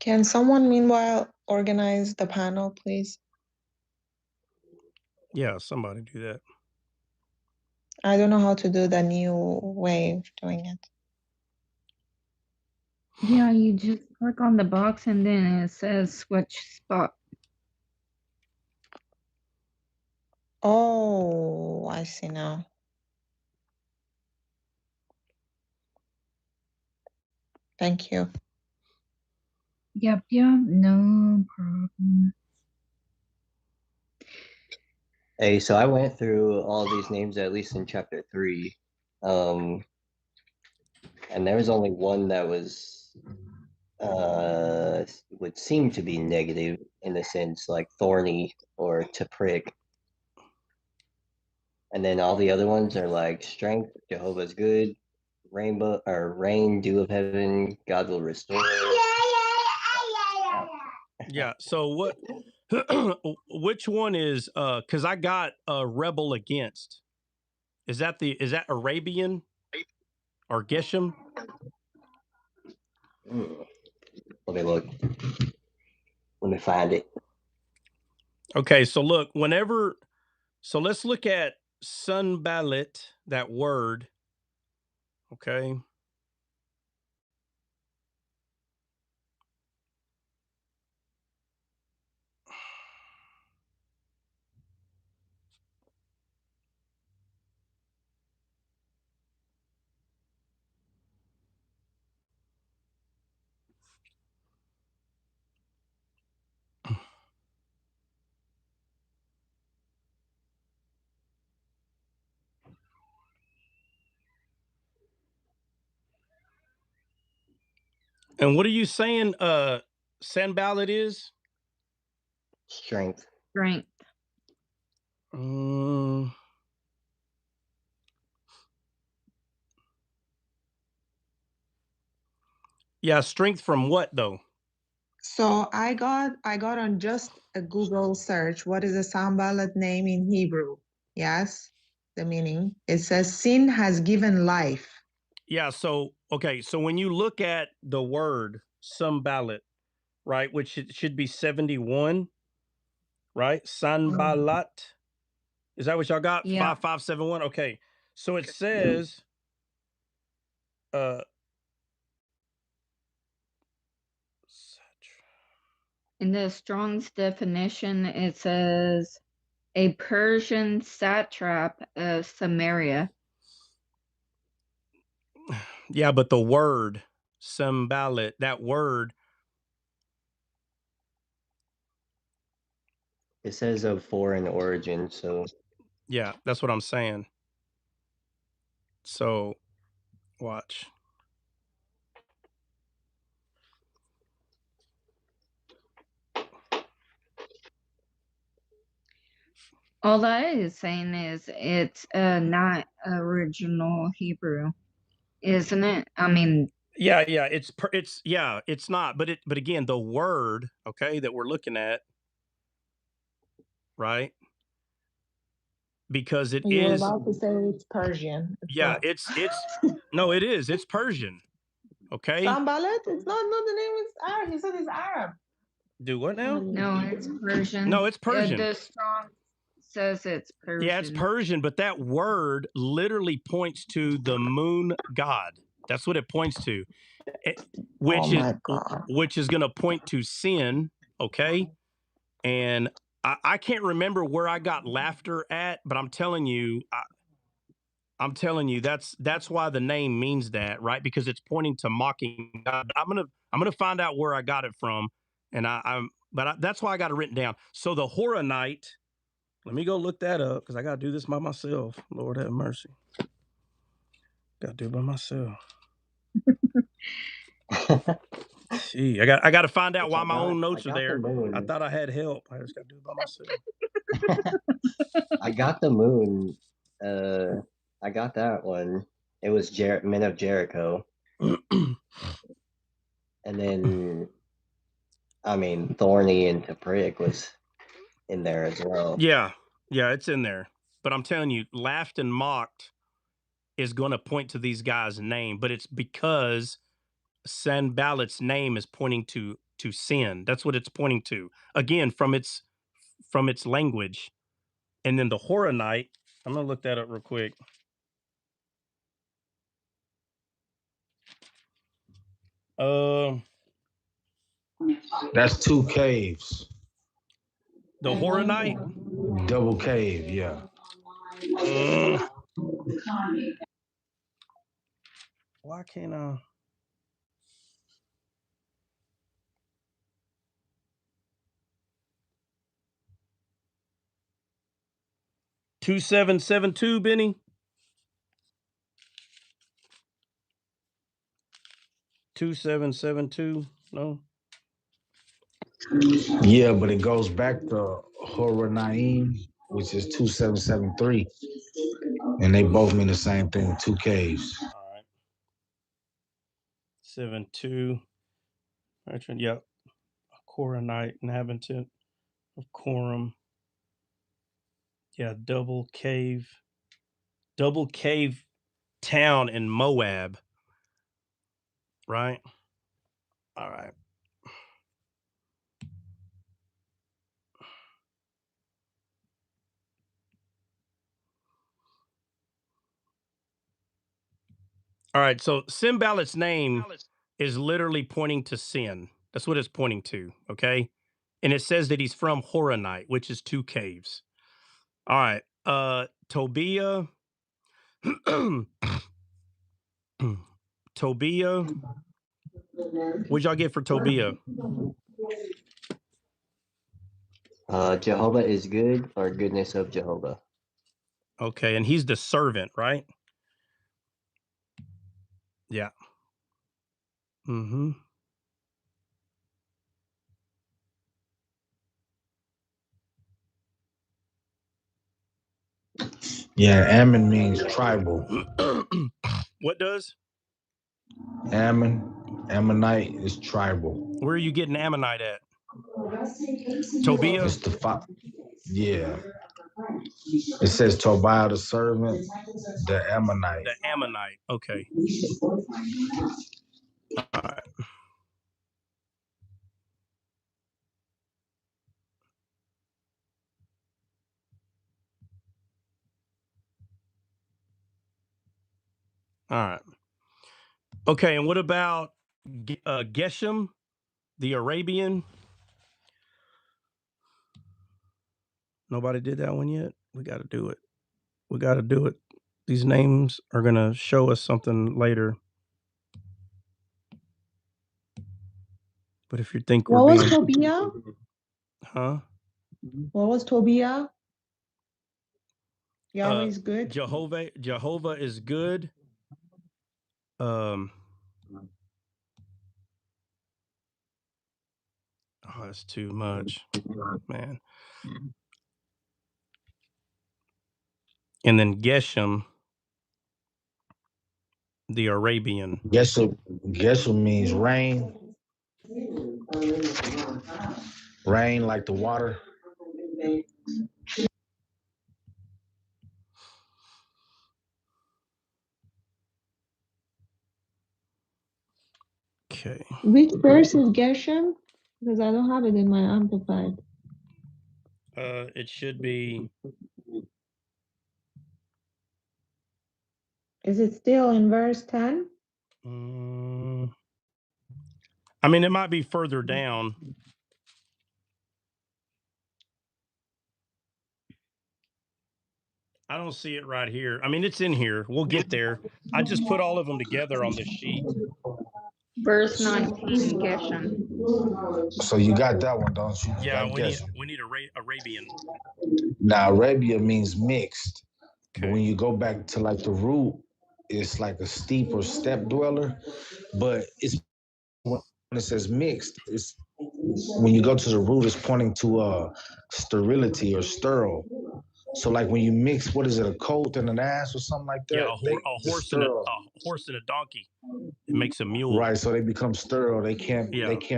Can someone meanwhile organize the panel, please? Yeah, somebody do that. I don't know how to do the new way of doing it. Yeah, you just click on the box and then it says switch spot. Oh, I see now. Thank you. Yep, no problem. Hey, so I went through all these names, at least in chapter 3. And there was only one that was would seem to be negative in a sense, like thorny or to prick. And then all the other ones are like strength, Jehovah's good, rainbow or rain, dew of heaven, God will restore. Yeah. So what? Which one is? Because I got rebel against. Is that Arabian or Geshem? Let me look. Let me find it. Okay. So look, whenever. So let's look at Sunballit, that word. Okay. And what are you saying? Sanballat is strength. Strength. Yeah, strength from what though? So I got on just a Google search. What is a Sambalat name in Hebrew? Yes, the meaning. It says sin has given life. Yeah. So okay. So when you look at the word Sunballat, right, which it should be 71, right? Sanballat. Is that what y'all got? Yeah. 5571. Okay. So it says in the Strong's definition, it says a Persian satrap of Samaria. Yeah, but the word Sanballat, that word. It says of foreign origin, so. Yeah, that's what I'm saying. So, watch. All that is saying is it's not original Hebrew, isn't it? I mean, yeah, it's not, but again, the word, okay, that we're looking at, right? Because it You were is. about to say it's Persian. Yeah, it's no, it is. It's Persian. Okay. Sambalat? It's not the name is Arab. He said it's Arab. Do what now? No, it's Persian. No, it's Persian. The Strong says it's Persian. Yeah, it's Persian, but that word literally points to the moon god. That's what it points to. Which is going to point to sin, okay? And I can't remember where I got laughter at, but I'm telling you, that's why the name means that, right? Because it's pointing to mocking God. I'm gonna find out where I got it from, and that's why I got it written down. So the Horonite, let me go look that up because I got to do this by myself. Lord have mercy, got to do it by myself. Gee, I got to find out why my own notes are there. I thought I had help. I just got to do it by myself. I got the moon. I got that one. It was Men of Jericho. And then, I mean, Thorny and Taprick was in there as well. Yeah, it's in there. But I'm telling you, laughed and mocked is going to point to these guys' name, but it's because Sanballat's name is pointing to to sin. That's what it's pointing to. Again, from its language. And then the Horonite, I'm going to look that up real quick. That's 2 caves. The Horonite? Double cave, yeah. Why can't I? $2772, Benny. 2772. No. Yeah, but it goes back to Horonaim, which is 2773. And they both mean the same thing, 2 caves. All right. 72. Yep. Coronite, inhabitant of Coram. Yeah, double cave town in Moab. Right? All right. All right. So Simbalat's name is literally pointing to sin. That's what it's pointing to. Okay. And it says that he's from Horonite, which is 2 caves. All right. Tobiah. Tobiah. What'd y'all get for Tobiah? Jehovah is good, or goodness of Jehovah. Okay, and he's the servant, right? Yeah. Mm-hmm. Yeah, Ammon means tribal. What does? Ammonite is tribal. Where are you getting Ammonite at? Tobiah? It's the yeah. It says Tobiah the servant, the Ammonite. The Ammonite. Okay. All right. All right. Okay, and what about Geshem, the Arabian? Nobody did that one yet? We got to do it. We got to do it. These names are going to show us something later. But if you think What we're was being... Tobiah? Huh? What was Tobiah? Yahweh is good. Jehovah is good. Oh, that's too much, man. And then Geshem, the Arabian. Geshem means rain. Rain like the water. Okay. Which verse is Gershom? Because I don't have it in my amplified. It should be. Is it still in verse 10? I mean, it might be further down. I don't see it right here. I mean, it's in here. We'll get there. I just put all of them together on this sheet. Verse 19, Geshem. So you got that one, don't you? Yeah, we need Arabian. Now, Arabia means mixed. Okay. But when you go back to like the root, it's like a steep or step dweller. But it's when it says mixed, it's when you go to the root, it's pointing to sterility or sterile. So like when you mix, what is it, a colt and an ass or something like that? Yeah, a horse and a donkey. It makes a mule. Right, so they become sterile. They can't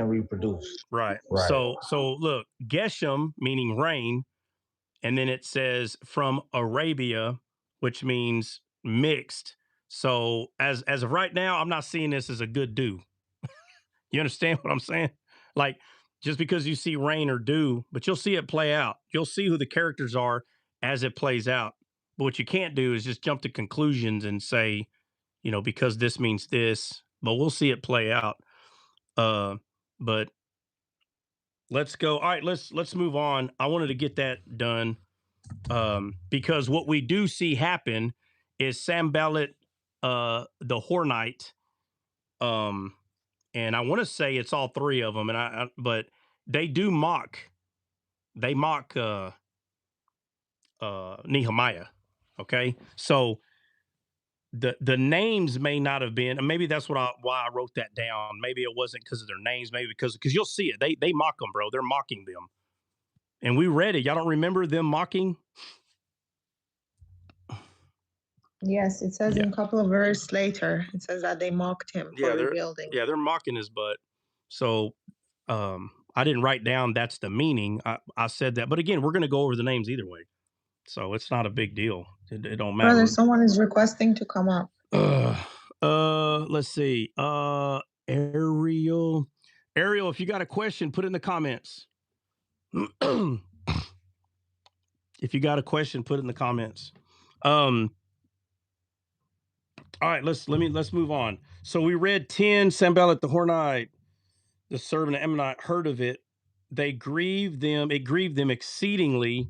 reproduce. Right. So look, Geshem meaning rain, and then it says from Arabia, which means mixed. So as of right now, I'm not seeing this as a good do. You understand what I'm saying? Like, just because you see rain or dew, but you'll see it play out. You'll see who the characters are as it plays out. But what you can't do is just jump to conclusions and say, because this means this, but we'll see it play out. But let's go. All right, let's move on. I wanted to get that done. Because what we do see happen is Sanballat, the Hornite, and I want to say it's all three of them, but they do mock Nehemiah. Okay, so the names may not have been, and maybe that's why I wrote that down. Maybe it wasn't because of their names, maybe because you'll see it. They mock them, bro. They're mocking them, and we read it. Y'all don't remember them mocking? Yes, it says in a couple of verses later, it says that they mocked him for rebuilding. Yeah, they're mocking his butt. So I didn't write down that's the meaning. I said that. But again, we're going to go over the names either way. So it's not a big deal. It don't matter. Brother, someone is requesting to come up. Let's see. Ariel, if you got a question, put it in the comments. If you got a question, put it in the comments. All right, let's move on. So we read 10, Sanballat the Hornite, the servant of Ammonite, heard of it. It grieved them exceedingly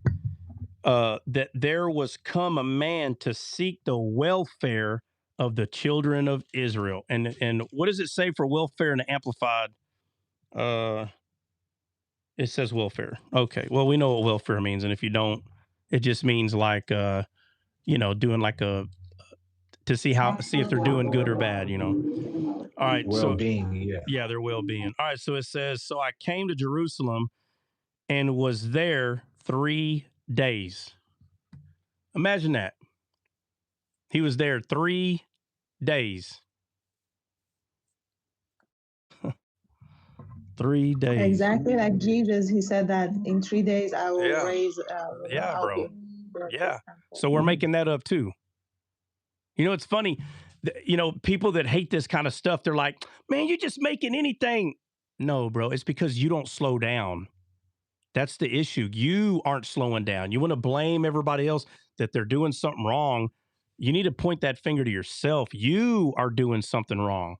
that there was come a man to seek the welfare of the children of Israel. And what does it say for welfare in the Amplified? It says welfare. Okay, well, we know what welfare means, and if you don't, it just means like doing like to see if they're doing good or bad, All right. Well-being, yeah, their well-being. All right. So it says, so I came to Jerusalem and was there 3 days. Imagine that. He was there 3 days. 3 days. Exactly like Jesus, he said that in 3 days I will raise. Bro. Yeah. So we're making that up too. It's funny. People that hate this kind of stuff, they're like, man, you're just making anything. No, bro. It's because you don't slow down. That's the issue. You aren't slowing down. You want to blame everybody else that they're doing something wrong. You need to point that finger to yourself. You are doing something wrong.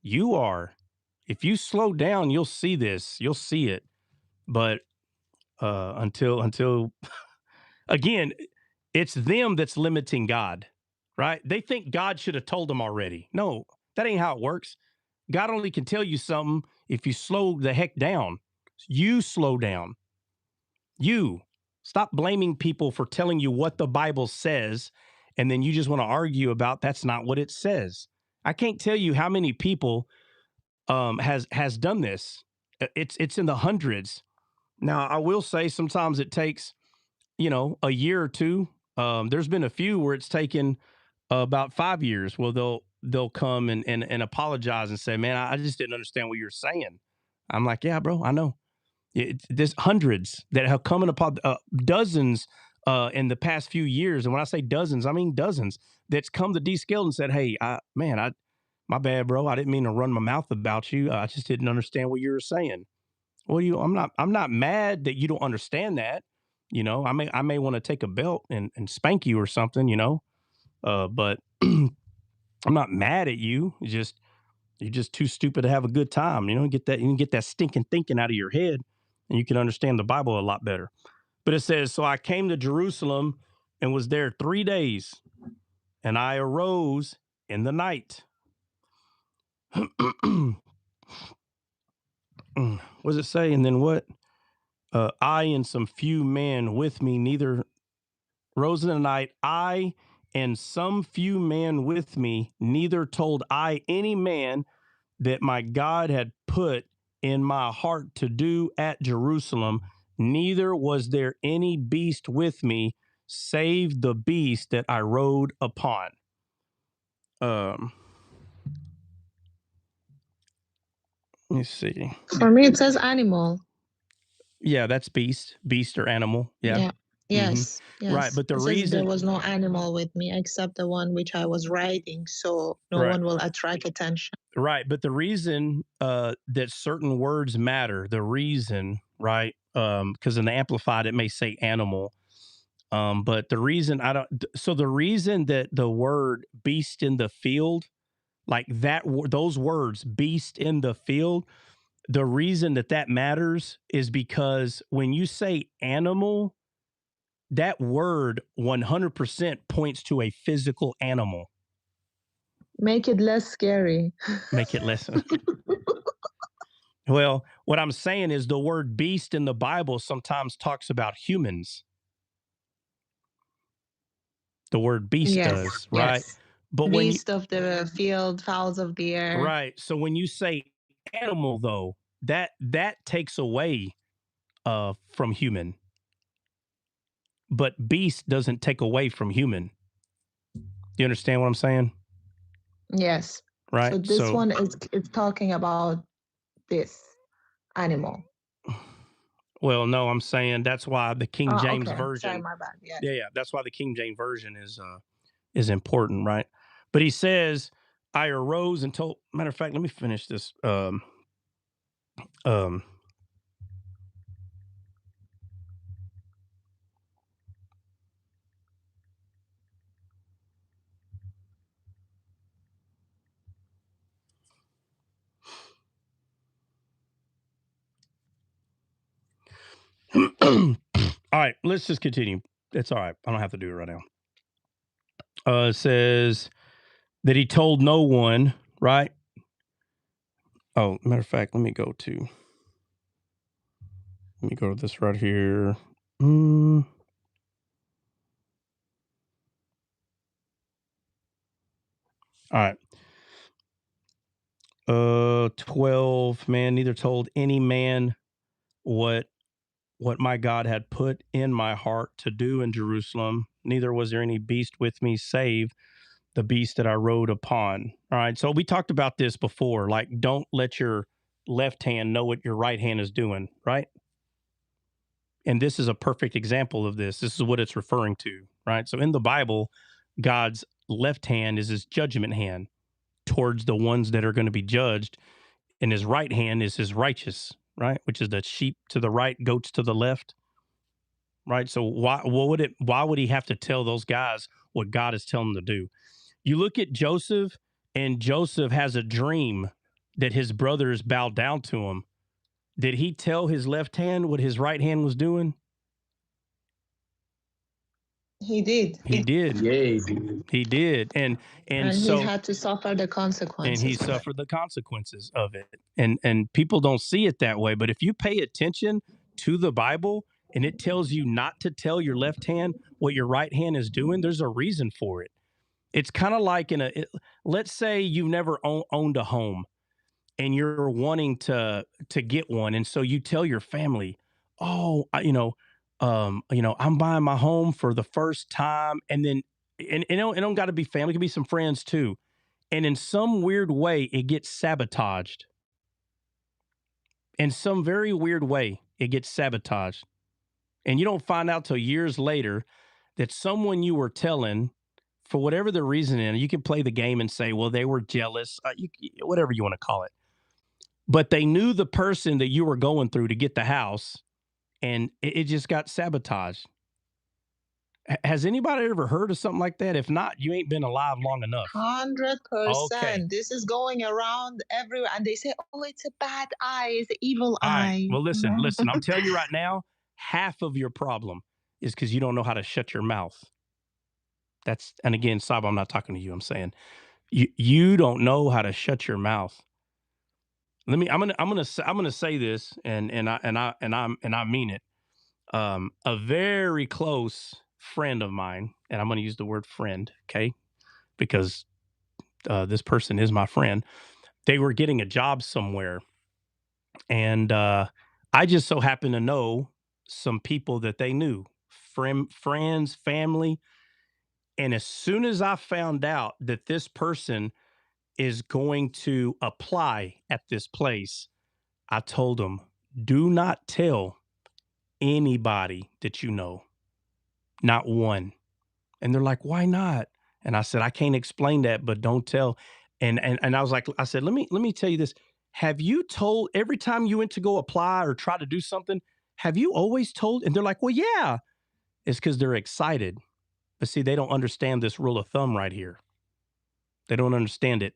You are. If you slow down, you'll see this. You'll see it. But until again, it's them that's limiting God, right? They think God should have told them already. No, that ain't how it works. God only can tell you something if you slow the heck down. You slow down. You stop blaming people for telling you what the Bible says, and then you just want to argue about that's not what it says. I can't tell you how many people has done this. It's in the hundreds. Now, I will say sometimes it takes, a year or two. There's been a few where it's taken about 5 years. Well, they'll come and apologize and say, man, I just didn't understand what you're saying. I'm like, yeah, bro, I know. There's hundreds that have come in dozens in the past few years. And when I say dozens, I mean dozens that's come to Descaled and said, hey, my bad, bro. I didn't mean to run my mouth about you. I just didn't understand what you were saying. Well, I'm not mad that you don't understand that. I may want to take a belt and spank you or something, but I'm not mad at you. You're just too stupid to have a good time. You can get that stinking thinking out of your head, and you can understand the Bible a lot better. But it says, so I came to Jerusalem and was there 3 days, and I arose in the night. What does it say? And then what? I and some few men with me neither rose in the night. I and some few men with me neither told I any man that my God had put in my heart to do at Jerusalem, neither was there any beast with me, save the beast that I rode upon. Let me see. For me, it says animal. Yeah, that's beast or animal. Yeah. Yes, yes. Right, but the It says reason there was no animal with me except the one which I was riding, so no Right. one will attract attention. Right, but the reason that certain words matter, the reason, right? Because in the Amplified it may say animal, but the reason I don't. So the reason that the word beast in the field, like that, those words, beast in the field, the reason that that matters is because when you say animal, that word 100% points to a physical animal. Make it less scary. Make it less. Well, what I'm saying is the word beast in the Bible sometimes talks about humans. The word beast does, right? Yes. But Beast of the field, fowls of the air. Right. So when you say animal, though, that takes away from human. But beast doesn't take away from human. You understand what I'm saying? Yes. Right. So this one is talking about this animal. Well, no, I'm saying that's why the King James Okay. version. Sorry, my bad. Yeah. Yeah. That's why the King James version is important, right? But he says, I arose and told. Matter of fact, let me finish this. All right, let's just continue. It's all right. I don't have to do it right now. It says that he told no one, right? Oh, matter of fact, let me go to this right here. All right. 12, man, neither told any man what my God had put in my heart to do in Jerusalem, neither was there any beast with me save the beast that I rode upon. All right. So we talked about this before. Like, don't let your left hand know what your right hand is doing. Right. And this is a perfect example of this. This is what it's referring to. Right. So in the Bible, God's left hand is his judgment hand towards the ones that are going to be judged. And his right hand is his righteous, right? Which is the sheep to the right, goats to the left. Right. So why would he have to tell those guys what God is telling them to do? You look at Joseph, and Joseph has a dream that his brothers bowed down to him. Did he tell his left hand what his right hand was doing? He did. He did. Yeah, He did. And so he had to suffer the consequences. And he suffered the consequences of it. And people don't see it that way. But if you pay attention to the Bible and it tells you not to tell your left hand what your right hand is doing, there's a reason for it. It's kind of like let's say you've never owned a home and you're wanting to get one. And so you tell your family, oh, I'm buying my home for the first time. And then, and it don't got to be family, it can be some friends too. And in some weird way, it gets sabotaged. In some very weird way, it gets sabotaged. And you don't find out till years later that someone you were telling, for whatever the reason, and you can play the game and say, well, they were jealous, whatever you want to call it. But they knew the person that you were going through to get the house, and it just got sabotaged. Has anybody ever heard of something like that? If not, you ain't been alive long enough. 100%. Okay. This is going around everywhere. And they say, oh, it's a bad eye, it's an evil All eye. right. Well, listen. I'm telling you right now, half of your problem is because you don't know how to shut your mouth. And again, Sab, I'm not talking to you. I'm saying you don't know how to shut your mouth. I'm gonna say this, and I mean it. A very close friend of mine, and I'm gonna use the word friend, okay, because this person is my friend. They were getting a job somewhere, and I just so happened to know some people that they knew, friends, family. And as soon as I found out that this person is going to apply at this place, I told them, do not tell anybody that you know. Not one. And they're like, why not? And I said, I can't explain that, but don't tell. And I was like, I said, let me tell you this. Have you told every time you went to go apply or try to do something, have you always told? And they're like, well, yeah. It's because they're excited. But see, they don't understand this rule of thumb right here. They don't understand it.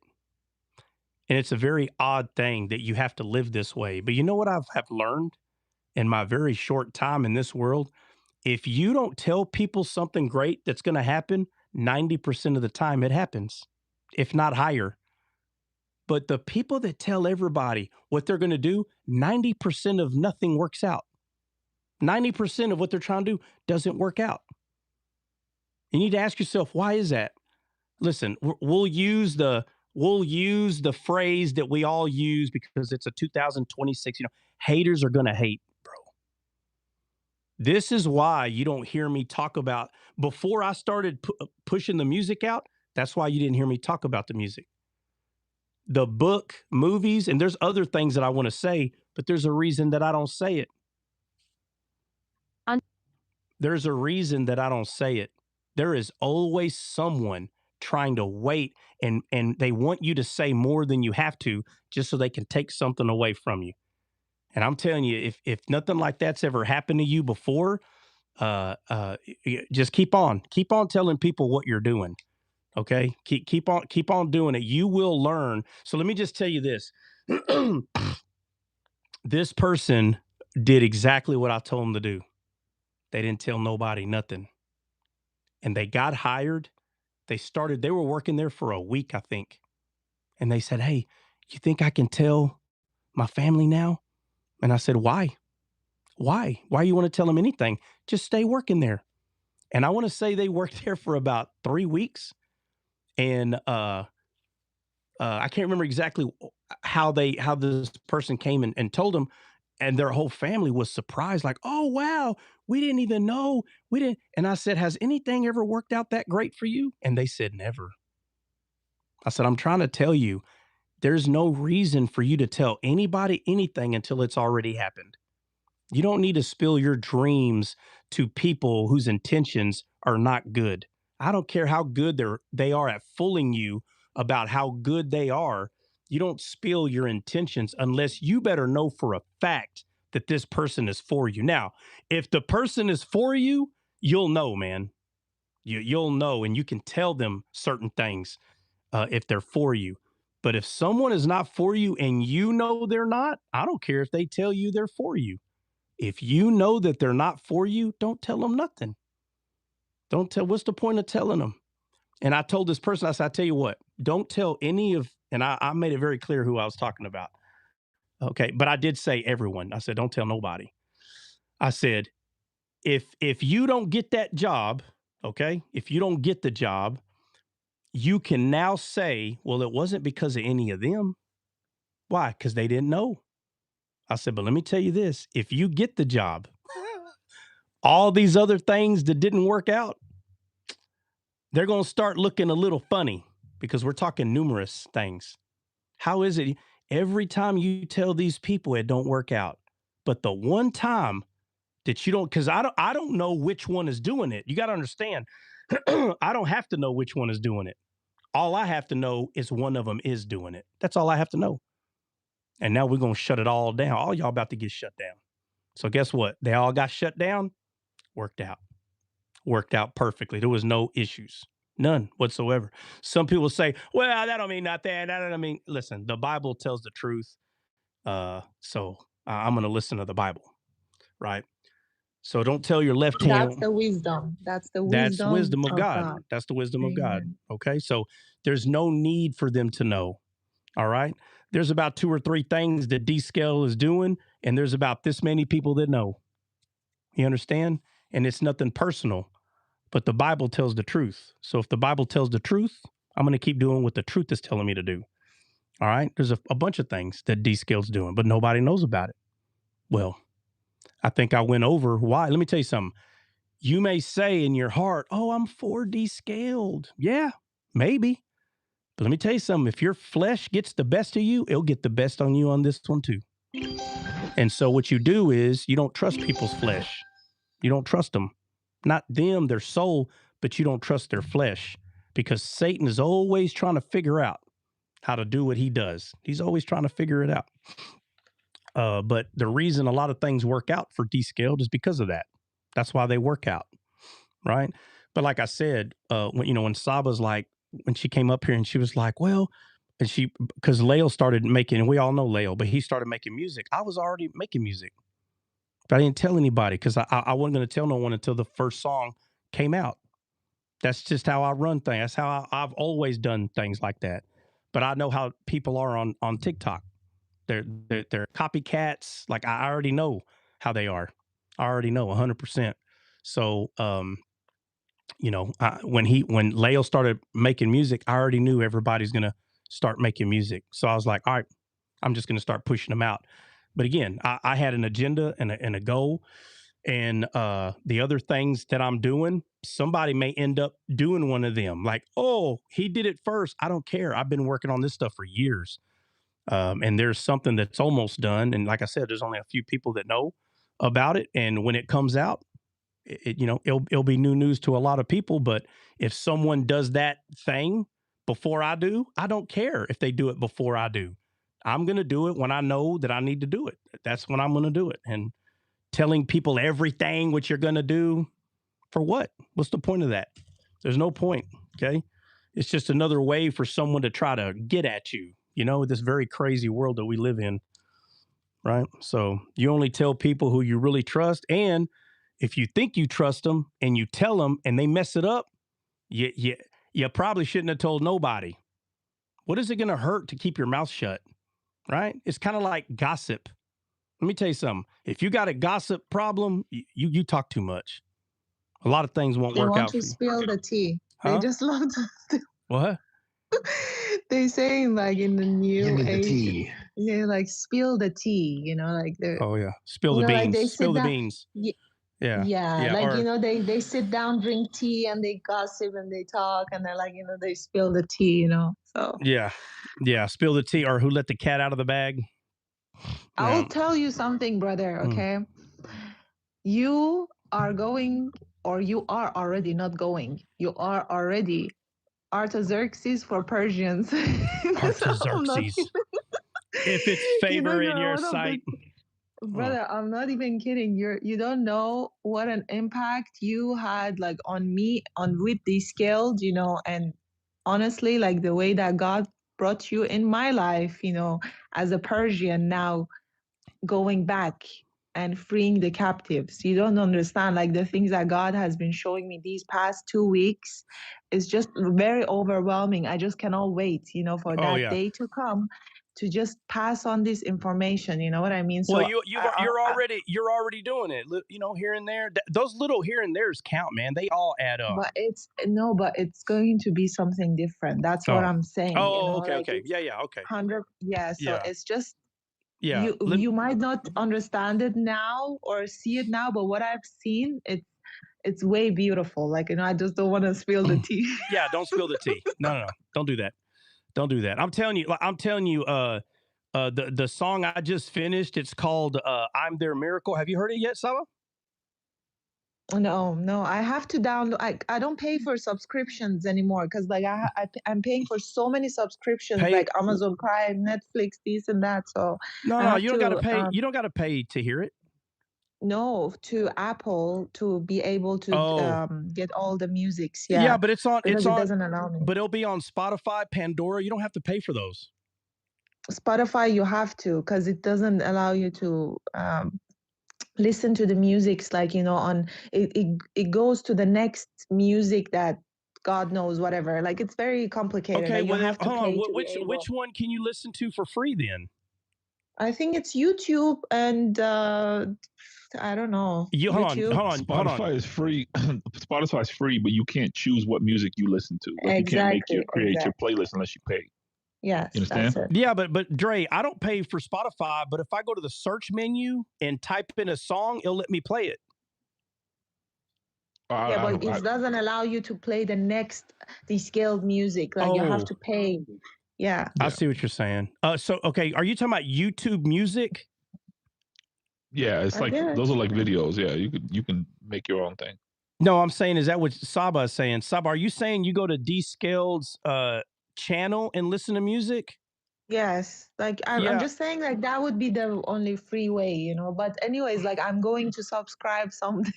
And it's a very odd thing that you have to live this way. But you know what have learned in my very short time in this world? If you don't tell people something great that's going to happen, 90% of the time it happens, if not higher. But the people that tell everybody what they're going to do, 90% of nothing works out. 90% of what they're trying to do doesn't work out. You need to ask yourself, why is that? Listen, we'll use the phrase that we all use because it's a 2026, haters are going to hate. This is why you don't hear me talk about, before I started pushing the music out, that's why you didn't hear me talk about the music. The book, movies, and there's other things that I want to say, but there's a reason that I don't say it. There's a reason that I don't say it. There is always someone trying to wait, and they want you to say more than you have to just so they can take something away from you. And I'm telling you, if nothing like that's ever happened to you before, just keep on telling people what you're doing. Okay. Keep on doing it. You will learn. So let me just tell you this. This person did exactly what I told them to do. They didn't tell nobody nothing. And they got hired. They were working there for a week, I think. And they said, hey, you think I can tell my family now? And I said, why? Why you want to tell them anything? Just stay working there. And I want to say they worked there for about 3 weeks. And I can't remember exactly how this person came and told them, and their whole family was surprised, like, oh, wow, we didn't even know. We didn't. And I said, has anything ever worked out that great for you? And they said, never. I said, I'm trying to tell you, there's no reason for you to tell anybody anything until it's already happened. You don't need to spill your dreams to people whose intentions are not good. I don't care how good they are at fooling you about how good they are. You don't spill your intentions unless you better know for a fact that this person is for you. Now, if the person is for you, you'll know, man. You'll know, and you can tell them certain things if they're for you. But if someone is not for you and you know they're not, I don't care if they tell you they're for you. If you know that they're not for you, don't tell them nothing. What's the point of telling them? And I told this person, I said, I tell you what, don't tell any of, and I made it very clear who I was talking about. Okay. But I did say everyone. I said, don't tell nobody. I said, if you don't get that job, okay, if you don't get the job, you can now say, well, it wasn't because of any of them. Why? Because they didn't know. I said, but let me tell you this, if you get the job, all these other things that didn't work out, they're going to start looking a little funny because we're talking numerous things. How is it every time you tell these people it don't work out, but the one time that you don't, because I don't know which one is doing it. You got to understand, I don't have to know which one is doing it. All I have to know is one of them is doing it. That's all I have to know. And now we're going to shut it all down. All y'all about to get shut down. So guess what? They all got shut down. Worked out perfectly. There was no issues, none whatsoever. Some people say, well, that don't mean nothing. That don't mean, listen, the Bible tells the truth. So I'm going to listen to the Bible, right? So don't tell your left hand. That's the wisdom. That's the wisdom of God. That's the wisdom of God. Okay. So there's no need for them to know. All right. There's about 2 or 3 things that D-Scale is doing, and there's about this many people that know. You understand? And it's nothing personal, but the Bible tells the truth. So if the Bible tells the truth, I'm going to keep doing what the truth is telling me to do. All right. There's a bunch of things that D-Scale's doing, but nobody knows about it. Well, I think I went over why. Let me tell you something. You may say in your heart, oh, I'm 4D scaled. Yeah, maybe. But let me tell you something. If your flesh gets the best of you, it'll get the best on you on this one too. And so what you do is you don't trust people's flesh. You don't trust them. not them, their soul, but you don't trust their flesh, because Satan is always trying to figure out how to do what he does. He's always trying to figure it out. But the reason a lot of things work out for Descaled is because of that. That's why they work out, right? But like I said, when Saba's like, when she came up here and she was like, well, and because Lael started making, and we all know Lael, but he started making music. I was already making music, but I didn't tell anybody because I wasn't going to tell no one until the first song came out. That's just how I run things. That's how I've always done things like that. But I know how people are on TikTok. They're copycats. Like, I already know how they are. I already know 100%. So, when Lael started making music, I already knew everybody's going to start making music. So I was like, all right, I'm just going to start pushing them out. But again, I had an agenda and a goal. And the other things that I'm doing, somebody may end up doing one of them. Like, oh, he did it first. I don't care. I've been working on this stuff for years. And there's something that's almost done. And like I said, there's only a few people that know about it. And when it comes out, it'll be new news to a lot of people. But if someone does that thing before I do, I don't care if they do it before I do. I'm going to do it when I know that I need to do it. That's when I'm going to do it. And telling people everything what you're going to do, for what? What's the point of that? There's no point. Okay. It's just another way for someone to try to get at you, this very crazy world that we live in. Right. So you only tell people who you really trust. And if you think you trust them and you tell them and they mess it up, you probably shouldn't have told nobody. What is it going to hurt to keep your mouth shut? Right. It's kind of like gossip. Let me tell you something. If you got a gossip problem, you talk too much. A lot of things won't work out for you. They want to spill the tea. Huh? They just love to. What? They saying like in the new Give me age, the tea. they like spill the tea. Like they're. Oh yeah, spill the beans. Like spill the beans. Yeah. Like they sit down, drink tea, and they gossip and they talk, and they're like they spill the tea. So. Yeah. Spill the tea, or who let the cat out of the bag. I will tell you something, brother, okay? You are going, or you are already not going. You are already Artaxerxes for Persians. Artaxerxes. If it's favor in your sight. Brother, I'm not even kidding. You don't know what an impact you had like on me with Descaled, and honestly, like the way that God brought you in my life, as a Persian now, going back and freeing the captives. You don't understand, like the things that God has been showing me these past 2 weeks is just very overwhelming. I just cannot wait, for that day to come to just pass on this information. You know what I mean? Well, so you're already doing it. Here and there. Those little here and there's count, man. They all add up. But it's going to be something different. That's what I'm saying. Okay. Yeah. Okay. 100. Yeah. So it's just. Yeah, you might not understand it now or see it now, but what I've seen, it's way beautiful. Like, I just don't want to spill the tea. Yeah, don't spill the tea. No. Don't do that. Don't do that. I'm telling you, the song I just finished, it's called I'm Their Miracle. Have you heard it yet, Saba? No, I have to download. I don't pay for subscriptions anymore because like I'm paying for so many subscriptions like Amazon Prime, Netflix, this and that. So no, you don't got to pay. You don't got to pay to hear it. No, to Apple to be able to get all the musics. Yeah, but it doesn't allow me. But it'll be on Spotify, Pandora. You don't have to pay for those. Spotify, you have to because it doesn't allow you to. Listen to the musics like on it goes to the next music that God knows whatever, like it's very complicated. Okay, like, well, hold on. Which one can you listen to for free then? I think it's YouTube and I don't know. Hold on. Spotify is free. Spotify is free, but you can't choose what music you listen to. Like, exactly, you can't create your playlist unless you pay. Yes, you understand? That's it. Yeah, but Dre, I don't pay for Spotify, but if I go to the search menu and type in a song, it'll let me play it. But it doesn't allow you to play the next Descaled music. Like you have to pay. Yeah. I see what you're saying. So okay, are you talking about YouTube Music? Yeah, it's like those are like videos. Yeah, you can make your own thing. No, I'm saying, is that what Saba is saying? Saba, are you saying you go to Descaled's channel and listen to music? Yes, like I'm just saying like that would be the only free way, you know. But anyways, like I'm going to subscribe something.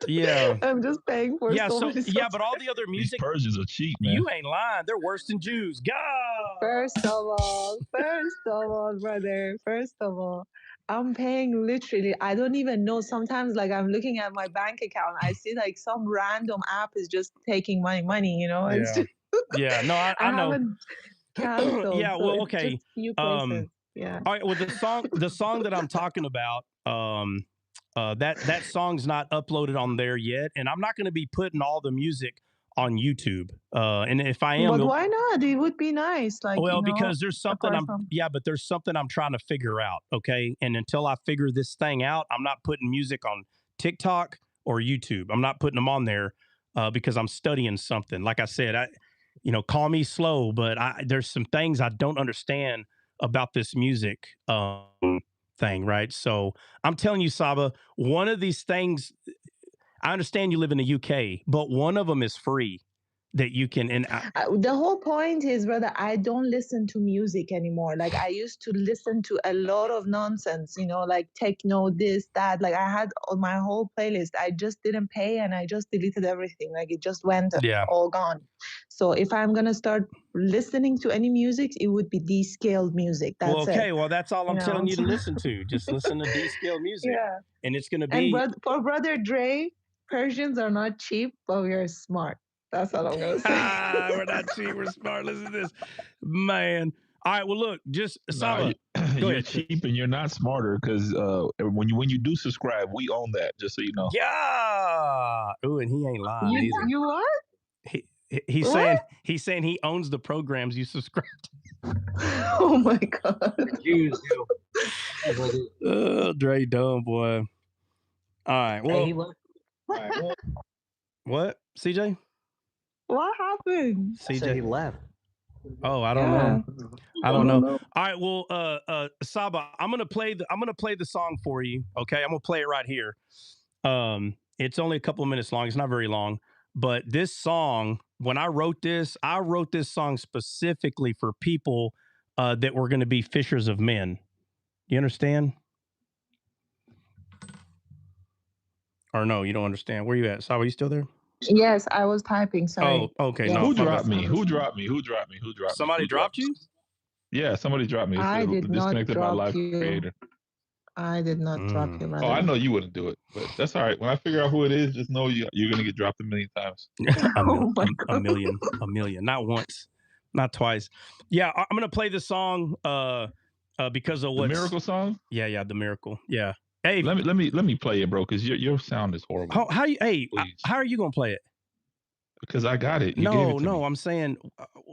Yeah. I'm just paying for so many. But all the other music, these Persians are cheap, man. You ain't lying. They're worse than Jews. God. First of all, brother. First of all, I'm paying literally. I don't even know. Sometimes, like I'm looking at my bank account, I see like some random app is just taking my money. You know, it's just, No, I know. haven't canceled. Yeah, so well, it's okay. just few places. Yeah. All right. Well, the song that I'm talking about, that song's not uploaded on there yet, and I'm not going to be putting all the music on YouTube. And if I am, But why not? It would be nice. Like, well, you know, because there's something but there's something I'm trying to figure out. Okay, and until I figure this thing out, I'm not putting music on TikTok or YouTube. I'm not putting them on there because I'm studying something. Like I said, call me slow, but there's some things I don't understand about this music thing, right? So I'm telling you, Saba, one of these things, I understand you live in the UK, but one of them is free that you can. And the whole point is, brother, I don't listen to music anymore. Like I used to listen to a lot of nonsense, you know, like techno, this, that. Like I had on my whole playlist. I just didn't pay and I just deleted everything. Like it just went all gone. So if I'm gonna start listening to any music, it would be descaled music. That's it. Well, that's all I'm telling you to listen to. Just listen to descaled music. Yeah. And it's gonna be. And for Brother Dre, Persians are not cheap, but we are smart. That's all I'm gonna say. We're not cheap. We're smart. Listen to this, man. All right. Well, look, just Saba. You're cheap and you're not smarter because when you do subscribe, we own that. Just so you know. Yeah. Ooh, and he ain't lying either. You what? He's saying he owns the programs you subscribe to. Oh my God. Jews do. Dre dumb boy. All right. Well. Hey, what, CJ? What happened? CJ, he left. Oh, I don't know. I don't know. All right. Well, Saba, I'm gonna play the song for you. Okay, I'm gonna play it right here. It's only a couple of minutes long. It's not very long. But this song, when I wrote this song specifically for people that were going to be fishers of men. You understand? Or no, you don't understand. Where you at? Saba, you still there? Yes, I was typing. Sorry. Oh, okay. Yeah. No, Who dropped me? Who dropped me? Somebody dropped you? Yeah, somebody dropped me. I did not disconnected my drop live you. creator. I did not drop you, brother. Oh, I know you wouldn't do it, but that's all right. When I figure out who it is, just know you're gonna get dropped a million times. a million, not once, not twice. Yeah, I'm gonna play the song because of what the miracle song. Yeah, the miracle. Yeah. Hey, let me play it, bro, because your sound is horrible. How are you gonna play it? Because I got it. No, I'm saying,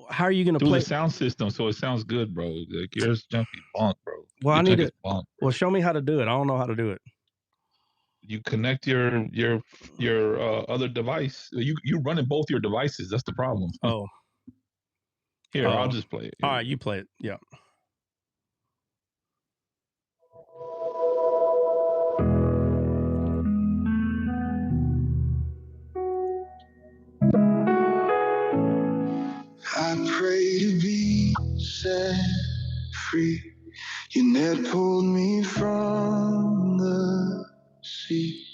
how are you gonna play the sound system so it sounds good, bro? Like yours junkie bonk, bro. Well, I need it. Well, show me how to do it. I don't know how to do it. You connect your other device. You running both your devices. That's the problem. Oh. Here, I'll just play it. All right, you play it. Yeah. I pray to be set free. You net pulled me from the sea.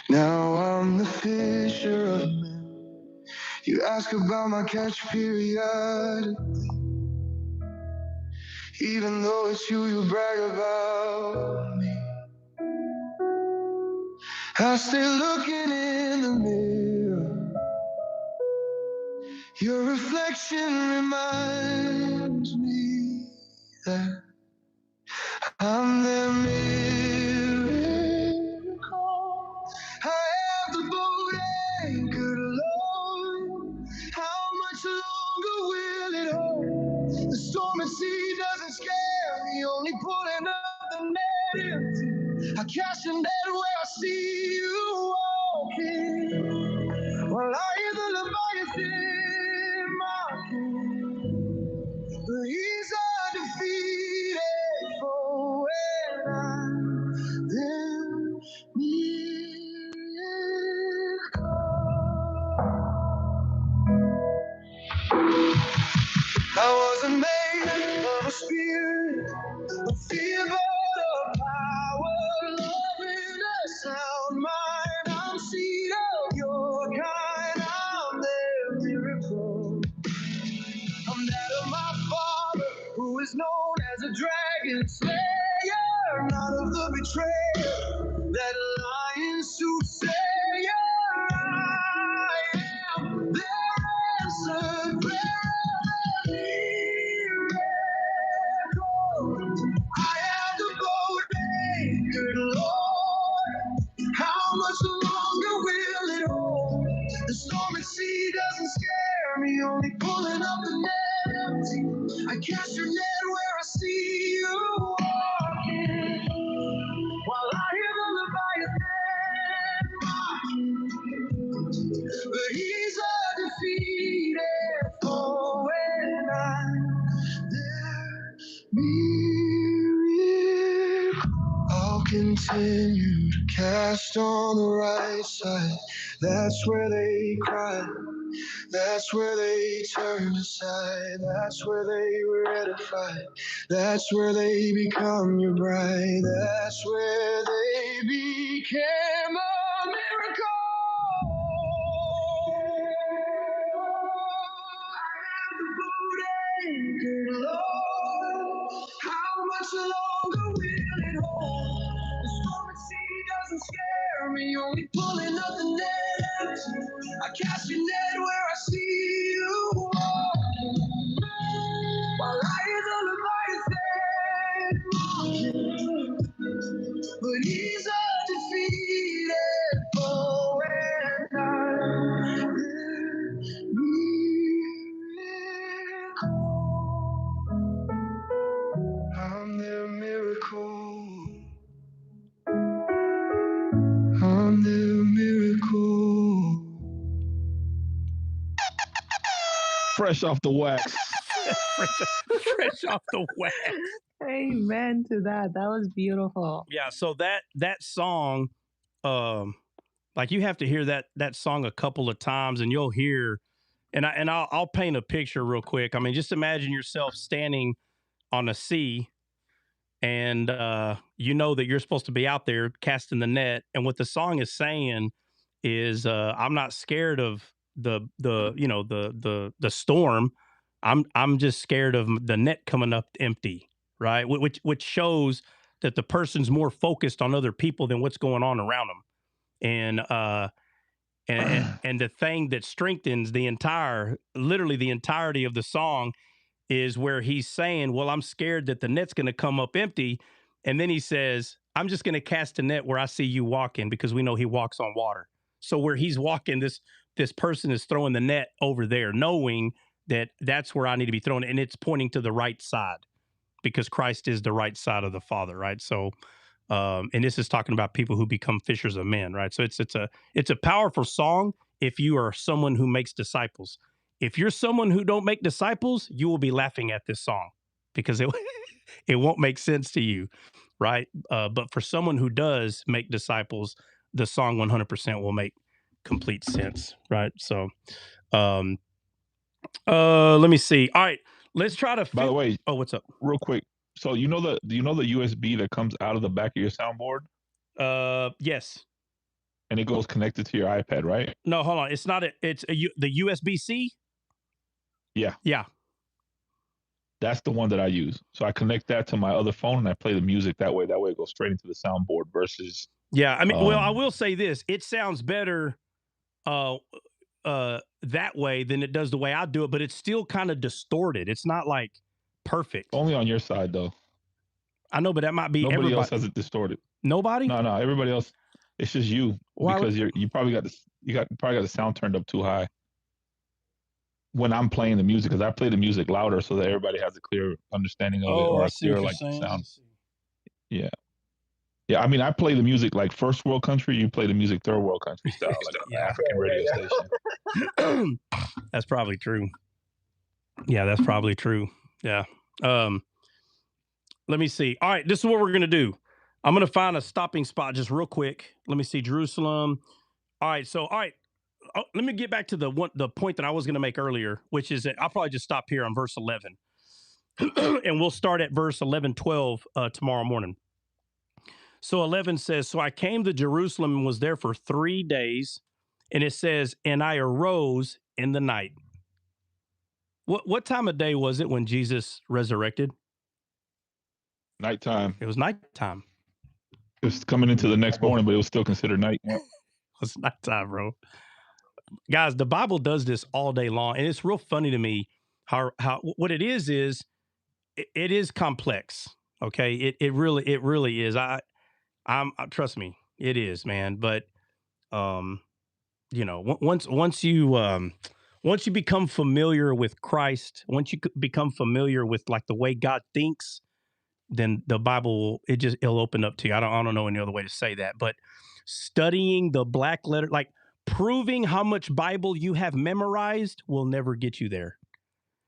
Now I'm the fisher of men. You ask about my catch period. Even though it's you brag about me. I stay looking in the mirror. Your reflection reminds me that I'm the miracle. I am the boat anchored alone. How much longer will it hold? The storm at sea doesn't scare me, only pulling up the net empty. I cast a net where I see you walking. While I hear the Leviathan mocking, but he's undefeated. wasn't made of a spirit of fear, but of power, love, and a sound mind. I'm seed of your kind. I'm their miracle. I'm that of my Father, who is known as a dragon slayer, not of the betrayer, that lion soothsayer. I am their answered prayer, miracle. I am the bold anchored Lord. How much longer will it hold? The storm at sea doesn't scare me, only pulling up the net empty. I cast your net where I see you walking, while I hear the Leviathan, but he's a defeated foe, and I'm there. I'll continue to cast on the right side. That's where they cry. That's where they turn aside. That's where they were edified. That's where they become your bride. That's where they became a miracle. Anchored, Lord, how much longer will it hold? The storm at sea doesn't scare me, only pulling up the net. I cast your net where I see you walking, while I hear the Leviathan mocking. But he's a defeated foe, and I'm their miracle. I'm their miracle. Fresh off the wax. Fresh off the wax. Amen to that. That was beautiful. Yeah, so that song, like you have to hear that song a couple of times, and you'll hear, and I'll paint a picture real quick. I mean, just imagine yourself standing on a sea, and you know that you're supposed to be out there casting the net, and what the song is saying is, I'm not scared of the storm. I'm just scared of the net coming up empty, right? Which shows that the person's more focused on other people than what's going on around them. And the thing that strengthens literally the entirety of the song is where he's saying, well, I'm scared that the net's going to come up empty. And then he says, I'm just going to cast a net where I see you walking, because we know he walks on water. So where he's walking, this person is throwing the net over there, knowing that that's where I need to be thrown. And it's pointing to the right side, because Christ is the right side of the Father, right? So, and this is talking about people who become fishers of men, right? So it's a powerful song if you are someone who makes disciples. If you're someone who don't make disciples, you will be laughing at this song, because it won't make sense to you, right? But for someone who does make disciples, the song 100% will make complete sense, right? So, let me see. All right, let's try to. By the way, oh, what's up? Real quick. So do you know the USB that comes out of the back of your soundboard? Yes. And it goes connected to your iPad, right? No, hold on. It's not the USB-C. Yeah. Yeah. That's the one that I use. So I connect that to my other phone and I play the music that way. That way it goes straight into the soundboard versus. Yeah. I mean, well, I will say this. It sounds better that way than it does the way I do it, but it's still kind of distorted. It's not like perfect. Only on your side, though. I know, but that might be nobody everybody. else has it distorted. Nobody? No, everybody else. It's just you. Why? Because you probably got the sound turned up too high when I'm playing the music, because I play the music louder so that everybody has a clear understanding of it, or a clear sound. Yeah. Yeah, I mean, I play the music like first world country. You play the music third world country style, like African radio station. That's probably true. Yeah, that's probably true. Yeah. Let me see. All right, this is what we're going to do. I'm going to find a stopping spot just real quick. Let me see. Jerusalem. All right. So, let me get back to the point that I was going to make earlier, which is that I'll probably just stop here on verse 11. and we'll start at verse 11, 12 tomorrow morning. So 11 says, so I came to Jerusalem and was there for 3 days. And it says, and I arose in the night. What time of day was it when Jesus resurrected? Nighttime. It was nighttime. It was coming into the next morning, but it was still considered night. Yeah. It's nighttime, bro. Guys, the Bible does this all day long. And it's real funny to me how what it is it is complex. Okay. It really is. Trust me, it is, man. But, you know, once you become familiar with Christ, once you become familiar with like the way God thinks, then the Bible, it'll open up to you. I don't know any other way to say that, but studying the black letter, like proving how much Bible you have memorized will never get you there.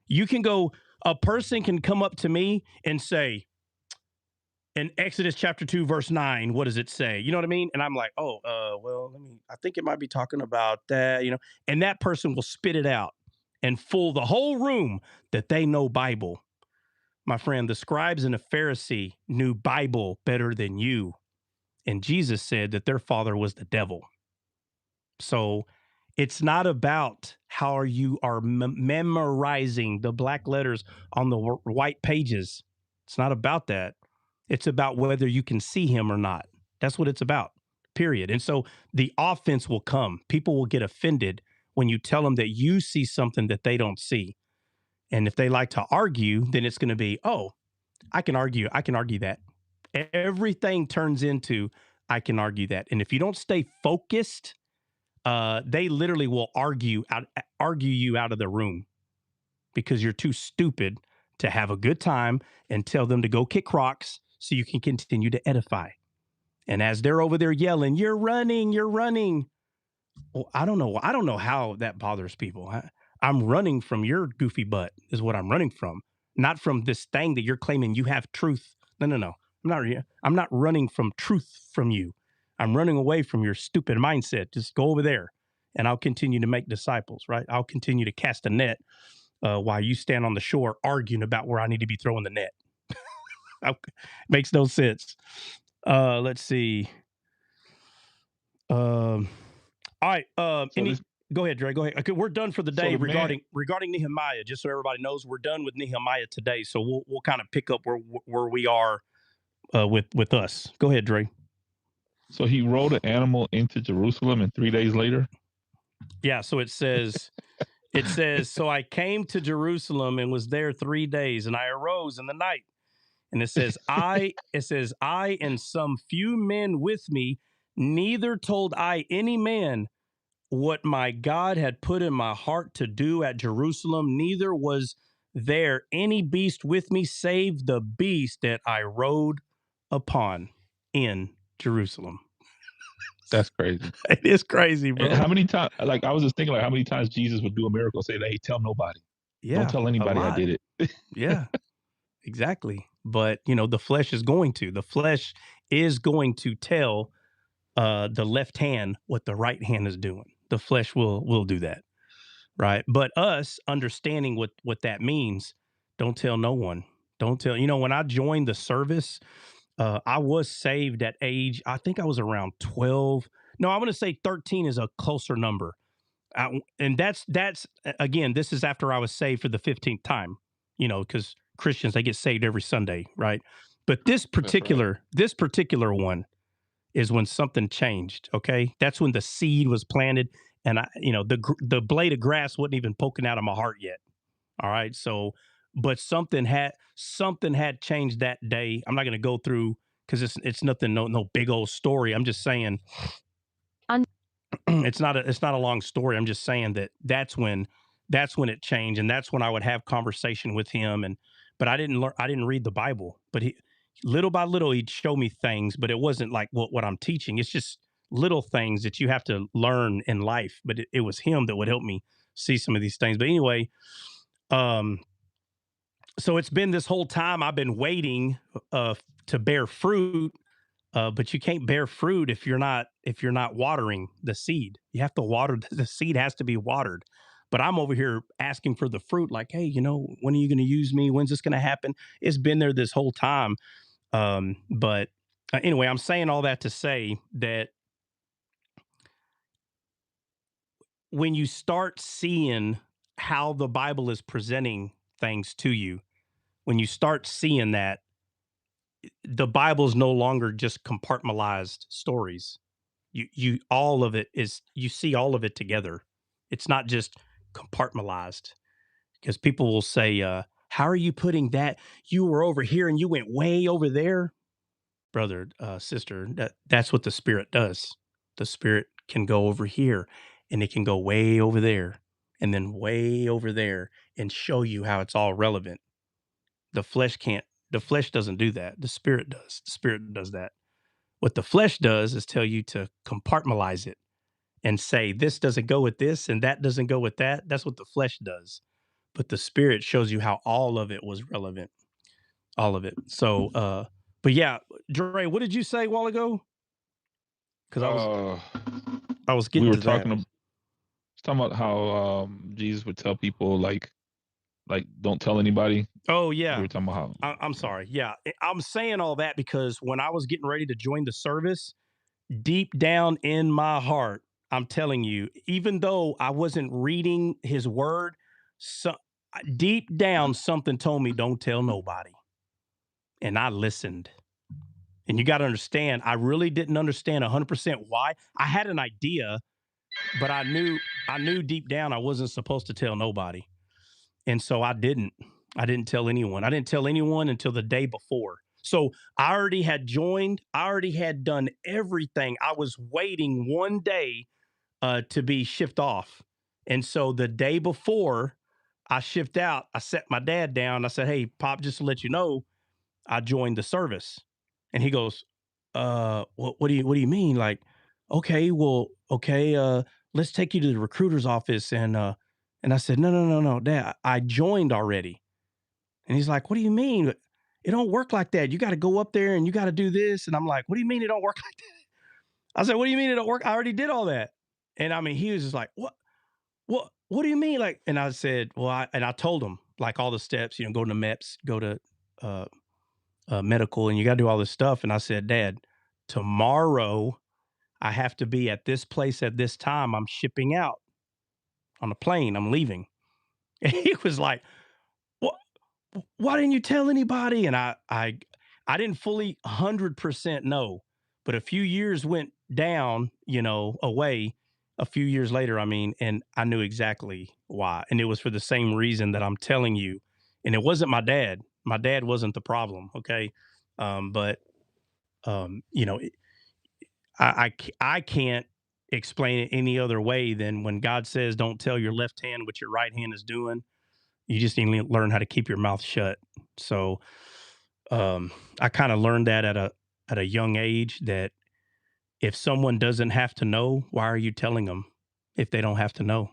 You can a person can come up to me and say, in Exodus chapter 2, verse 9, what does it say? You know what I mean? And I'm like, well, I think it might be talking about that, and that person will spit it out and fool the whole room that they know Bible. My friend, the scribes and the Pharisee knew Bible better than you. And Jesus said that their father was the devil. So it's not about how you are memorizing the black letters on the white pages. It's not about that. It's about whether you can see him or not. That's what it's about, period. And so the offense will come. People will get offended when you tell them that you see something that they don't see. And if they like to argue, then it's going to be, I can argue that. Everything turns into, I can argue that. And if you don't stay focused, they literally will argue you out of the room because you're too stupid to have a good time and tell them to go kick rocks so you can continue to edify. And as they're over there yelling, you're running. Well, I don't know how that bothers people. I'm running from your goofy butt is what I'm running from, not from this thing that you're claiming you have truth. No. I'm not running from truth from you. I'm running away from your stupid mindset. Just go over there and I'll continue to make disciples, right? I'll continue to cast a net while you stand on the shore arguing about where I need to be throwing the net. Makes no sense. Let's see. All right. Go ahead, Dre. Go ahead. Okay, we're done for the day regarding Nehemiah. Just so everybody knows, we're done with Nehemiah today. So we'll kind of pick up where we are with us. Go ahead, Dre. So he rode an animal into Jerusalem, and 3 days later. Yeah. So it says, so I came to Jerusalem and was there 3 days, and I arose in the night. And it says, I and some few men with me, neither told I any man what my God had put in my heart to do at Jerusalem, neither was there any beast with me, save the beast that I rode upon in Jerusalem. That's crazy. It is crazy, bro. And how many times, like, I was just thinking, like, how many times Jesus would do a miracle and say, hey, tell nobody. Yeah. Don't tell anybody I did it. Yeah, exactly. But, the flesh is going to tell the left hand what the right hand is doing. The flesh will do that. Right. But us understanding what that means, don't tell no one. Don't tell, when I joined the service, I was saved at age, I think I was around 12. No, I'm going to say 13 is a closer number. And that's again, this is after I was saved for the 15th time, because Christians, they get saved every Sunday. Right. But this particular one is when something changed. Okay. That's when the seed was planted. And the blade of grass wasn't even poking out of my heart yet. All right. So, but something had changed that day. I'm not going to go through because it's nothing, no big old story. I'm just saying it's not a long story. I'm just saying that's when it changed. And that's when I would have conversation with him. But I didn't read the Bible, but little by little, he'd show me things, but it wasn't like what I'm teaching. It's just little things that you have to learn in life. But it was him that would help me see some of these things. But anyway, so it's been this whole time I've been waiting to bear fruit, but you can't bear fruit if you're not watering the seed. You have to water the seed has to be watered. But I'm over here asking for the fruit, like, hey, when are you going to use me? When's this going to happen? It's been there this whole time. But anyway, I'm saying all that to say that when you start seeing how the Bible is presenting things to you, when you start seeing that, the Bible is no longer just compartmentalized stories. You all of it is, you see all of it together. It's not just compartmentalized, because people will say, how are you putting that? You were over here and you went way over there. Brother, sister, that's what the Spirit does. The Spirit can go over here and it can go way over there and then way over there and show you how it's all relevant. The flesh can't, the flesh doesn't do that. The Spirit does. The Spirit does that. What the flesh does is tell you to compartmentalize it and say, this doesn't go with this and that doesn't go with that. That's what the flesh does. But the Spirit shows you how all of it was relevant. All of it. So, but yeah, Dre, what did you say a while ago? Because I was getting we were to that. talking about how Jesus would tell people like don't tell anybody. Oh We yeah. were talking about how I'm sorry. Yeah, I'm saying all that because when I was getting ready to join the service, deep down in my heart, I'm telling you, even though I wasn't reading His Word, so deep down something told me, "Don't tell nobody," and I listened. And you got to understand, I really didn't understand 100% why. I had an idea, but I knew deep down I wasn't supposed to tell nobody. And so I didn't tell anyone. I didn't tell anyone until the day before. So I already had joined. I already had done everything. I was waiting one day to be shipped off. And so the day before I shipped out, I sat my dad down. I said, "Hey, Pop, just to let you know, I joined the service." And he goes, what do you mean? Like, okay, well, okay, let's take you to the recruiter's office. And I said, no, Dad, I joined already. And he's like, what do you mean? It don't work like that. You got to go up there and you got to do this. And I'm like, what do you mean it don't work like that? I said, what do you mean it don't work? I already did all that. And I mean, he was just like, what do you mean? Like, and I said, well, I told him like all the steps, go to MEPS, go to, medical, and you got to do all this stuff. And I said, Dad, tomorrow I have to be at this place at this time. I'm shipping out on a plane. I'm leaving. And he was like, "What? Why didn't you tell anybody?" And I didn't fully 100% know, but a few years went down, away. A few years later, I mean, and I knew exactly why. And it was for the same reason that I'm telling you. And it wasn't my dad. My dad wasn't the problem. Okay. But you know, I can't explain it any other way than when God says, "Don't tell your left hand what your right hand is doing." You just need to learn how to keep your mouth shut. So, I kind of learned that at a young age that if someone doesn't have to know, why are you telling them if they don't have to know?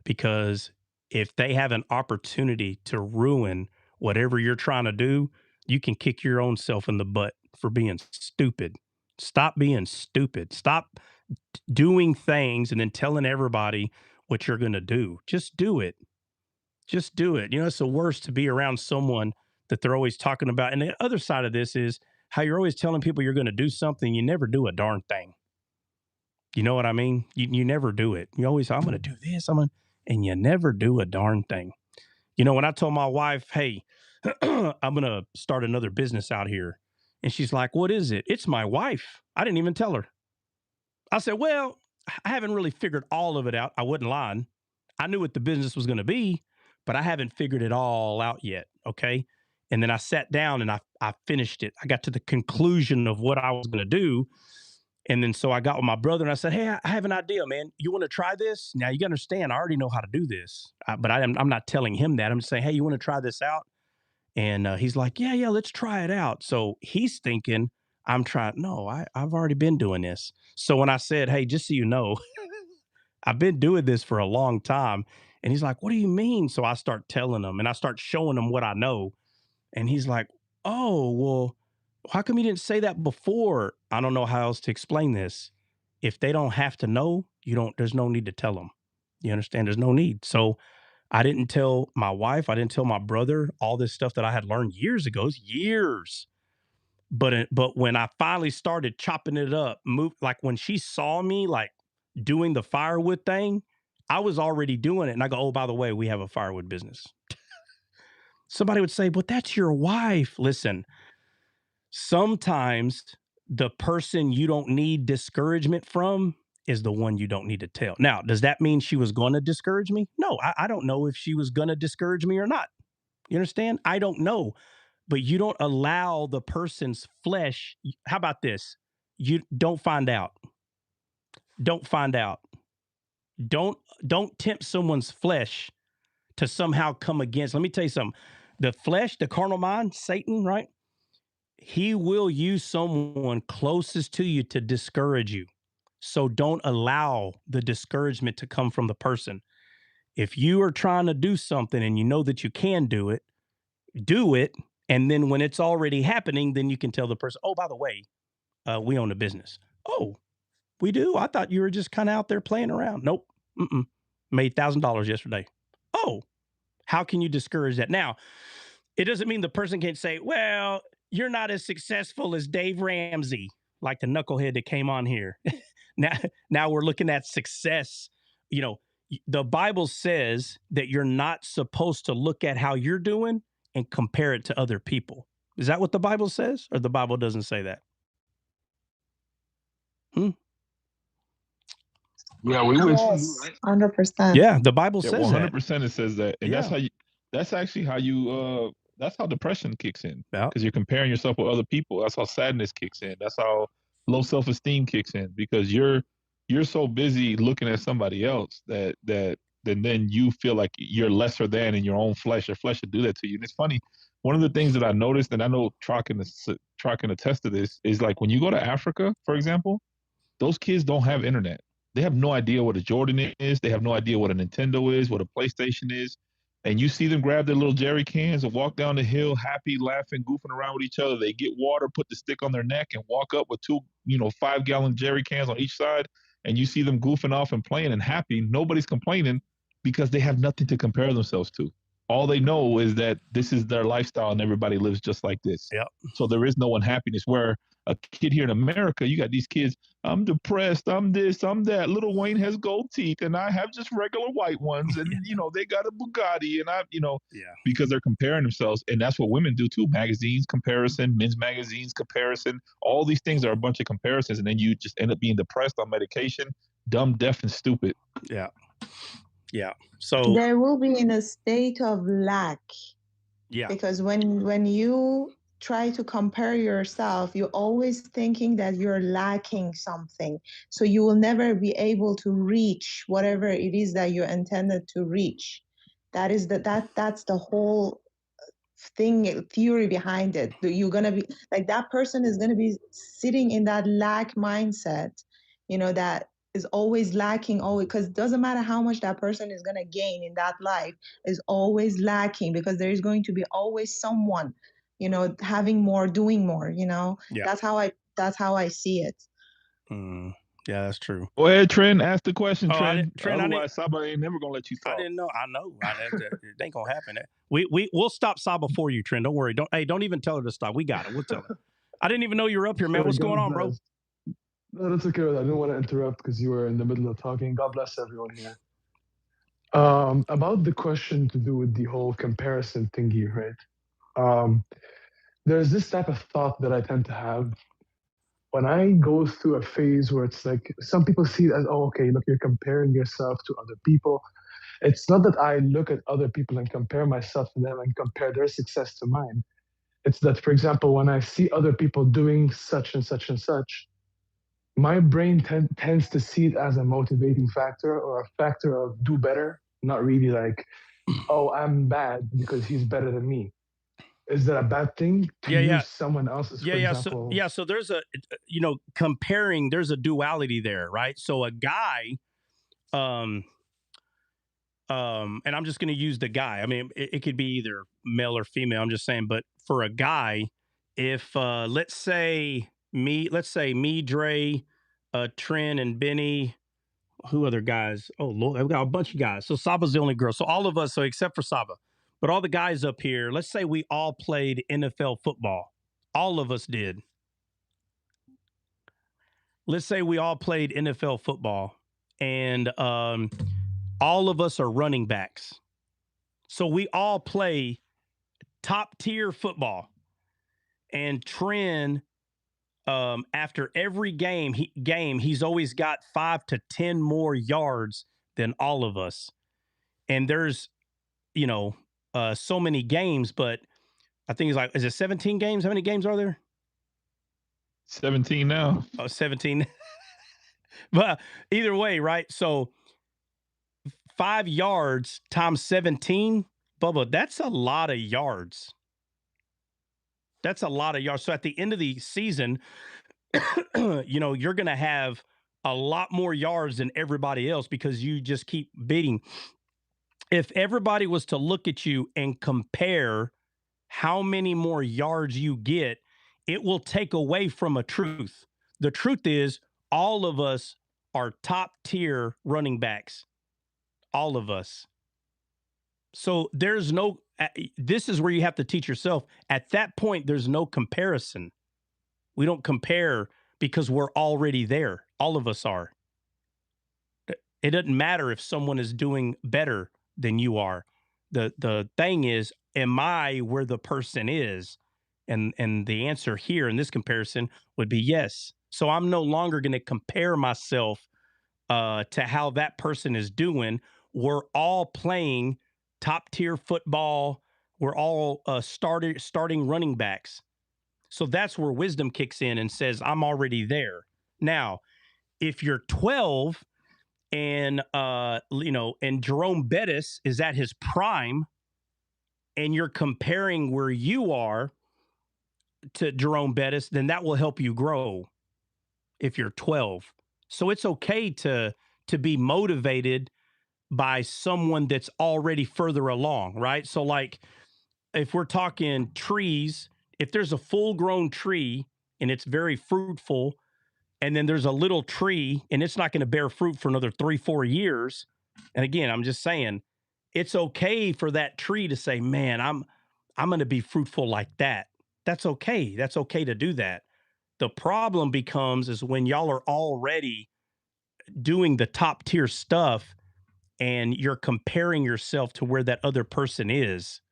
Because if they have an opportunity to ruin whatever you're trying to do, you can kick your own self in the butt for being stupid. Stop being stupid. Stop doing things and then telling everybody what you're going to do. Just do it. Just do it. It's the worst to be around someone that they're always talking about. And the other side of this is how you're always telling people you're going to do something. You never do a darn thing. You know what I mean? You never do it. You always, I'm going to do this. And you never do a darn thing. When I told my wife, hey, I'm going to start another business out here. And she's like, what is it? It's my wife. I didn't even tell her. I said, well, I haven't really figured all of it out. I wasn't lying. I knew what the business was going to be, but I haven't figured it all out yet. Okay. And then I sat down and I finished it. I got to the conclusion of what I was going to do. And then so I got with my brother and I said, hey, I have an idea, man. You want to try this? Now you got to understand, I already know how to do this, but I'm not telling him that. I'm just saying, hey, you want to try this out? And he's like, yeah, let's try it out. So he's thinking I'm trying. No, I've already been doing this. So when I said, hey, just so you know, I've been doing this for a long time. And he's like, what do you mean? So I start telling him and I start showing him what I know. And he's like, oh, well, how come you didn't say that before? I don't know how else to explain this. If they don't have to know, there's no need to tell them. You understand? There's no need. So I didn't tell my wife, I didn't tell my brother all this stuff that I had learned years ago. It's years. But when I finally started chopping it up, like when she saw me like doing the firewood thing, I was already doing it. And I go, oh, by the way, we have a firewood business. Somebody would say, but that's your wife. Listen, sometimes the person you don't need discouragement from is the one you don't need to tell. Now, does that mean she was going to discourage me? No, I don't know if she was going to discourage me or not. You understand? I don't know. But you don't allow the person's flesh. How about this? You don't find out. Don't find out. Don't tempt someone's flesh to somehow come against. Let me tell you something. The flesh, the carnal mind, Satan, right? He will use someone closest to you to discourage you. So don't allow the discouragement to come from the person. If you are trying to do something and you know that you can do it, do it. And then when it's already happening, then you can tell the person, oh, by the way, we own a business. Oh, we do? I thought you were just kind of out there playing around. Nope. Made $1,000 yesterday. Oh, how can you discourage that? Now, it doesn't mean the person can say, well, you're not as successful as Dave Ramsey, like the knucklehead that came on here. now we're looking at success. You know, the Bible says that you're not supposed to look at how you're doing and compare it to other people. Is that what the Bible says? Or the Bible doesn't say that? Yeah, we would. Yes, 100%. Yeah, the Bible Yeah, says that. 100% it says that, and Yeah. that's actually how you that's how depression kicks in, Yeah. because you're comparing yourself with other people. That's how sadness kicks in. That's how low self-esteem kicks in, because you're so busy looking at somebody else that then you feel like you're lesser than in your own flesh. Your flesh will do that to you. And it's funny. One of the things that I noticed, and I know Troc can attest to this, is like when you go to Africa, for example, those kids don't have internet. They have no idea what a Jordan is. They have no idea what a Nintendo is, what a PlayStation is. And you see them grab their little jerry cans and walk down the hill, happy, laughing, goofing around with each other. They get water, put the stick on their neck, and walk up with 2, 5-gallon jerry cans on each side. And you see them goofing off and playing and happy. Nobody's complaining because they have nothing to compare themselves to. All they know is that this is their lifestyle and everybody lives just like this. Yep. So there is no unhappiness. Where a kid here in America, you got these kids, I'm depressed, I'm this, I'm that. Little Wayne has gold teeth and I have just regular white ones. And, they got a Bugatti and because they're comparing themselves. And that's what women do too. Magazines comparison, men's magazines comparison. All these things are a bunch of comparisons. And then you just end up being depressed on medication, dumb, deaf, and stupid. Yeah. Yeah. So they will be in a state of lack. Yeah. Because when you try to compare yourself, you're always thinking that you're lacking something. So you will never be able to reach whatever it is that you intended to reach. That's the whole theory behind it. You're gonna be like, that person is gonna be sitting in that lack mindset, that is always lacking, always, because it doesn't matter how much that person is gonna gain in that life, is always lacking, because there is going to be always someone, having more, doing more. Yeah. That's how I see it. Yeah, that's true. Go ahead, Trent. Ask the question, Oh, Trent. Trent, Otherwise, Saba ain't never gonna let you talk. I didn't know. I know. It ain't gonna happen. We'll stop Saba for you, Trent. Don't worry. Don't even tell her to stop. We got it. We'll tell her. I didn't even know you were up here, man. What's going on, bro? No, that's okay. I didn't want to interrupt because you were in the middle of talking. God bless everyone here. About the question to do with the whole comparison thingy, right? There's this type of thought that I tend to have when I go through a phase where it's like, some people see it as, oh, okay, look, you're comparing yourself to other people. It's not that I look at other people and compare myself to them and compare their success to mine. It's that, for example, when I see other people doing such and such and such, my brain tends to see it as a motivating factor, or a factor of do better, not really like, oh, I'm bad because he's better than me. Is that a bad thing to use someone else's, for example? So there's a, comparing, there's a duality there, right? So a guy, and I'm just going to use the guy. I mean, it could be either male or female. I'm just saying, but for a guy, if let's say me, Dre, Trent, and Benny, who other guys? Oh, Lord, I've got a bunch of guys. So Saba's the only girl. So all of us, so except for Saba, but all the guys up here, let's say we all played NFL football. All of us did. Let's say we all played NFL football, and all of us are running backs. So we all play top tier football. And Trent, after every game, he's always got 5 to 10 more yards than all of us. And there's, so many games, but I think it's like, is it 17 games? How many games are there? 17 now. Oh, 17. But either way, right? So 5 yards times 17, Bubba, that's a lot of yards. That's a lot of yards. So at the end of the season, you're going to have a lot more yards than everybody else because you just keep beating. If everybody was to look at you and compare how many more yards you get, it will take away from a truth. The truth is, all of us are top tier running backs. All of us. So there's no, this is where you have to teach yourself. At that point, there's no comparison. We don't compare because we're already there. All of us are. It doesn't matter if someone is doing better than you are. The thing is, am I where the person is? And the answer here in this comparison would be yes. So I'm no longer going to compare myself to how that person is doing. We're all playing top tier football. We're all starting running backs. So that's where wisdom kicks in and says, I'm already there. Now, if you're 12 and and Jerome Bettis is at his prime, and you're comparing where you are to Jerome Bettis, then that will help you grow if you're 12. So it's okay to be motivated by someone that's already further along, right? So like if we're talking trees, if there's a full-grown tree and it's very fruitful, and then there's a little tree and it's not going to bear fruit for another 3-4 years. And again, I'm just saying, it's okay for that tree to say, man, I'm going to be fruitful like that. That's okay. That's okay to do that. The problem becomes is when y'all are already doing the top tier stuff and you're comparing yourself to where that other person is.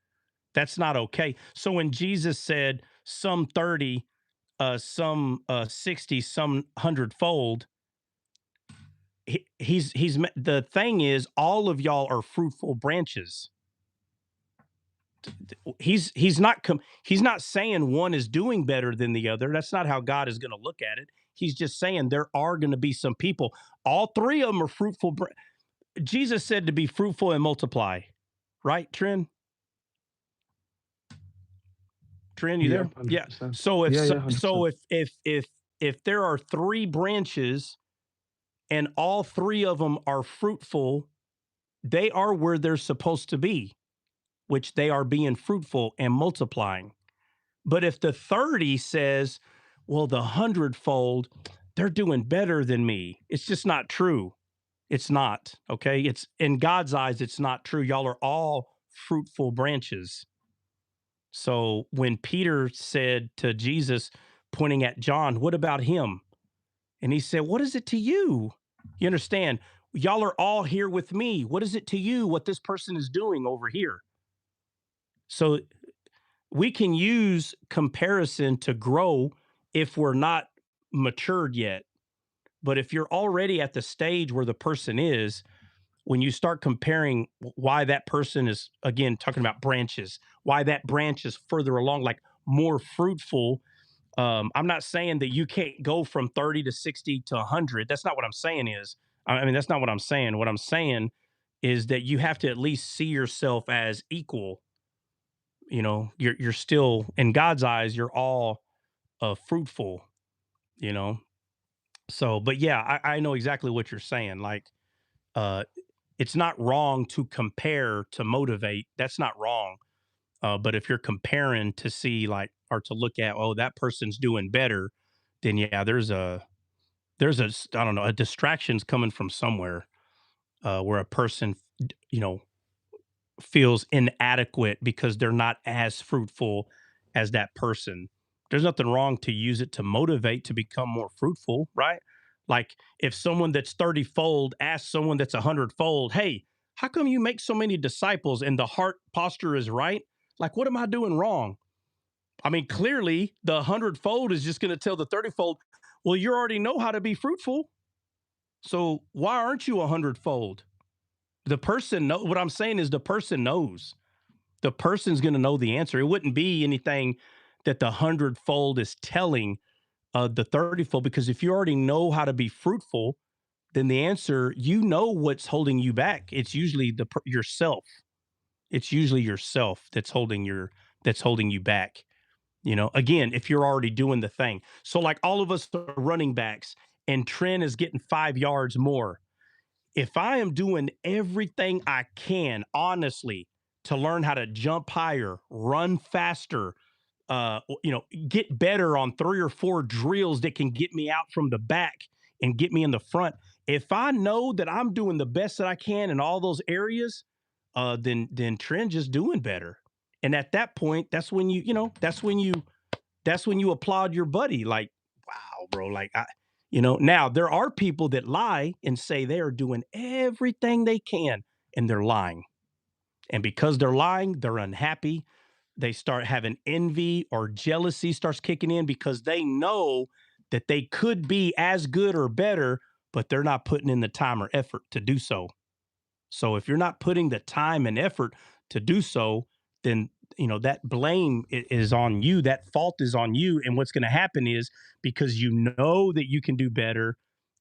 That's not okay. So when Jesus said some 30, some 60, some 100-fold, he's the thing is, all of y'all are fruitful branches. He's not saying one is doing better than the other. That's not how God is going to look at it. He's just saying there are going to be some people. All three of them are fruitful. Jesus said to be fruitful and multiply, right, Trent? Trent, you there? 100%. Yeah. So if there are 3 branches and all 3 of them are fruitful, they are where they're supposed to be, which they are being fruitful and multiplying. But if the 30 says, well, the 100-fold, they're doing better than me, it's just not true. It's not, okay? It's in God's eyes, it's not true. Y'all are all fruitful branches. So when Peter said to Jesus, pointing at John, what about him? And he said, what is it to you? You understand? Y'all are all here with me. What is it to you what this person is doing over here? So we can use comparison to grow if we're not matured yet. But if you're already at the stage where the person is, when you start comparing why that person is, again, talking about branches, why that branch is further along, like more fruitful. I'm not saying that you can't go from 30 to 60 to 100. That's not what I'm saying that's not what I'm saying. What I'm saying is that you have to at least see yourself as equal. You're still, in God's eyes, you're all fruitful, you know? So, but yeah, I know exactly what you're saying. Like, it's not wrong to compare to motivate. That's not wrong. But if you're comparing to see, like, or to look at, oh, that person's doing better, then yeah, there's I don't know, a distraction's coming from somewhere, where a person, feels inadequate because they're not as fruitful as that person. There's nothing wrong to use it to motivate to become more fruitful, right? Like if someone that's 30-fold asks someone that's 100-fold, hey, how come you make so many disciples and the heart posture is right? Like, what am I doing wrong? I mean, clearly the 100-fold is just going to tell the 30-fold, well, you already know how to be fruitful. So why aren't you 100-fold? The person know what I'm saying is the person knows. The person's going to know the answer. It wouldn't be anything that the 100-fold is telling the 30-fold, because if you already know how to be fruitful, then the answer, what's holding you back. It's usually yourself. It's usually yourself that's holding you back. Again, if you're already doing the thing. So like all of us are running backs and Trent is getting 5 yards more. If I am doing everything I can, honestly, to learn how to jump higher, run faster, get better on 3 or 4 drills that can get me out from the back and get me in the front. If I know that I'm doing the best that I can in all those areas, then Trent just doing better. And at that point, that's when you applaud your buddy. Like, wow, bro. Like, now there are people that lie and say they are doing everything they can and they're lying. And because they're lying, they're unhappy. They start having envy or jealousy starts kicking in because they know that they could be as good or better, but they're not putting in the time or effort to do so. So if you're not putting the time and effort to do so, then that blame is on you. That fault is on you. And what's going to happen is, because you know that you can do better,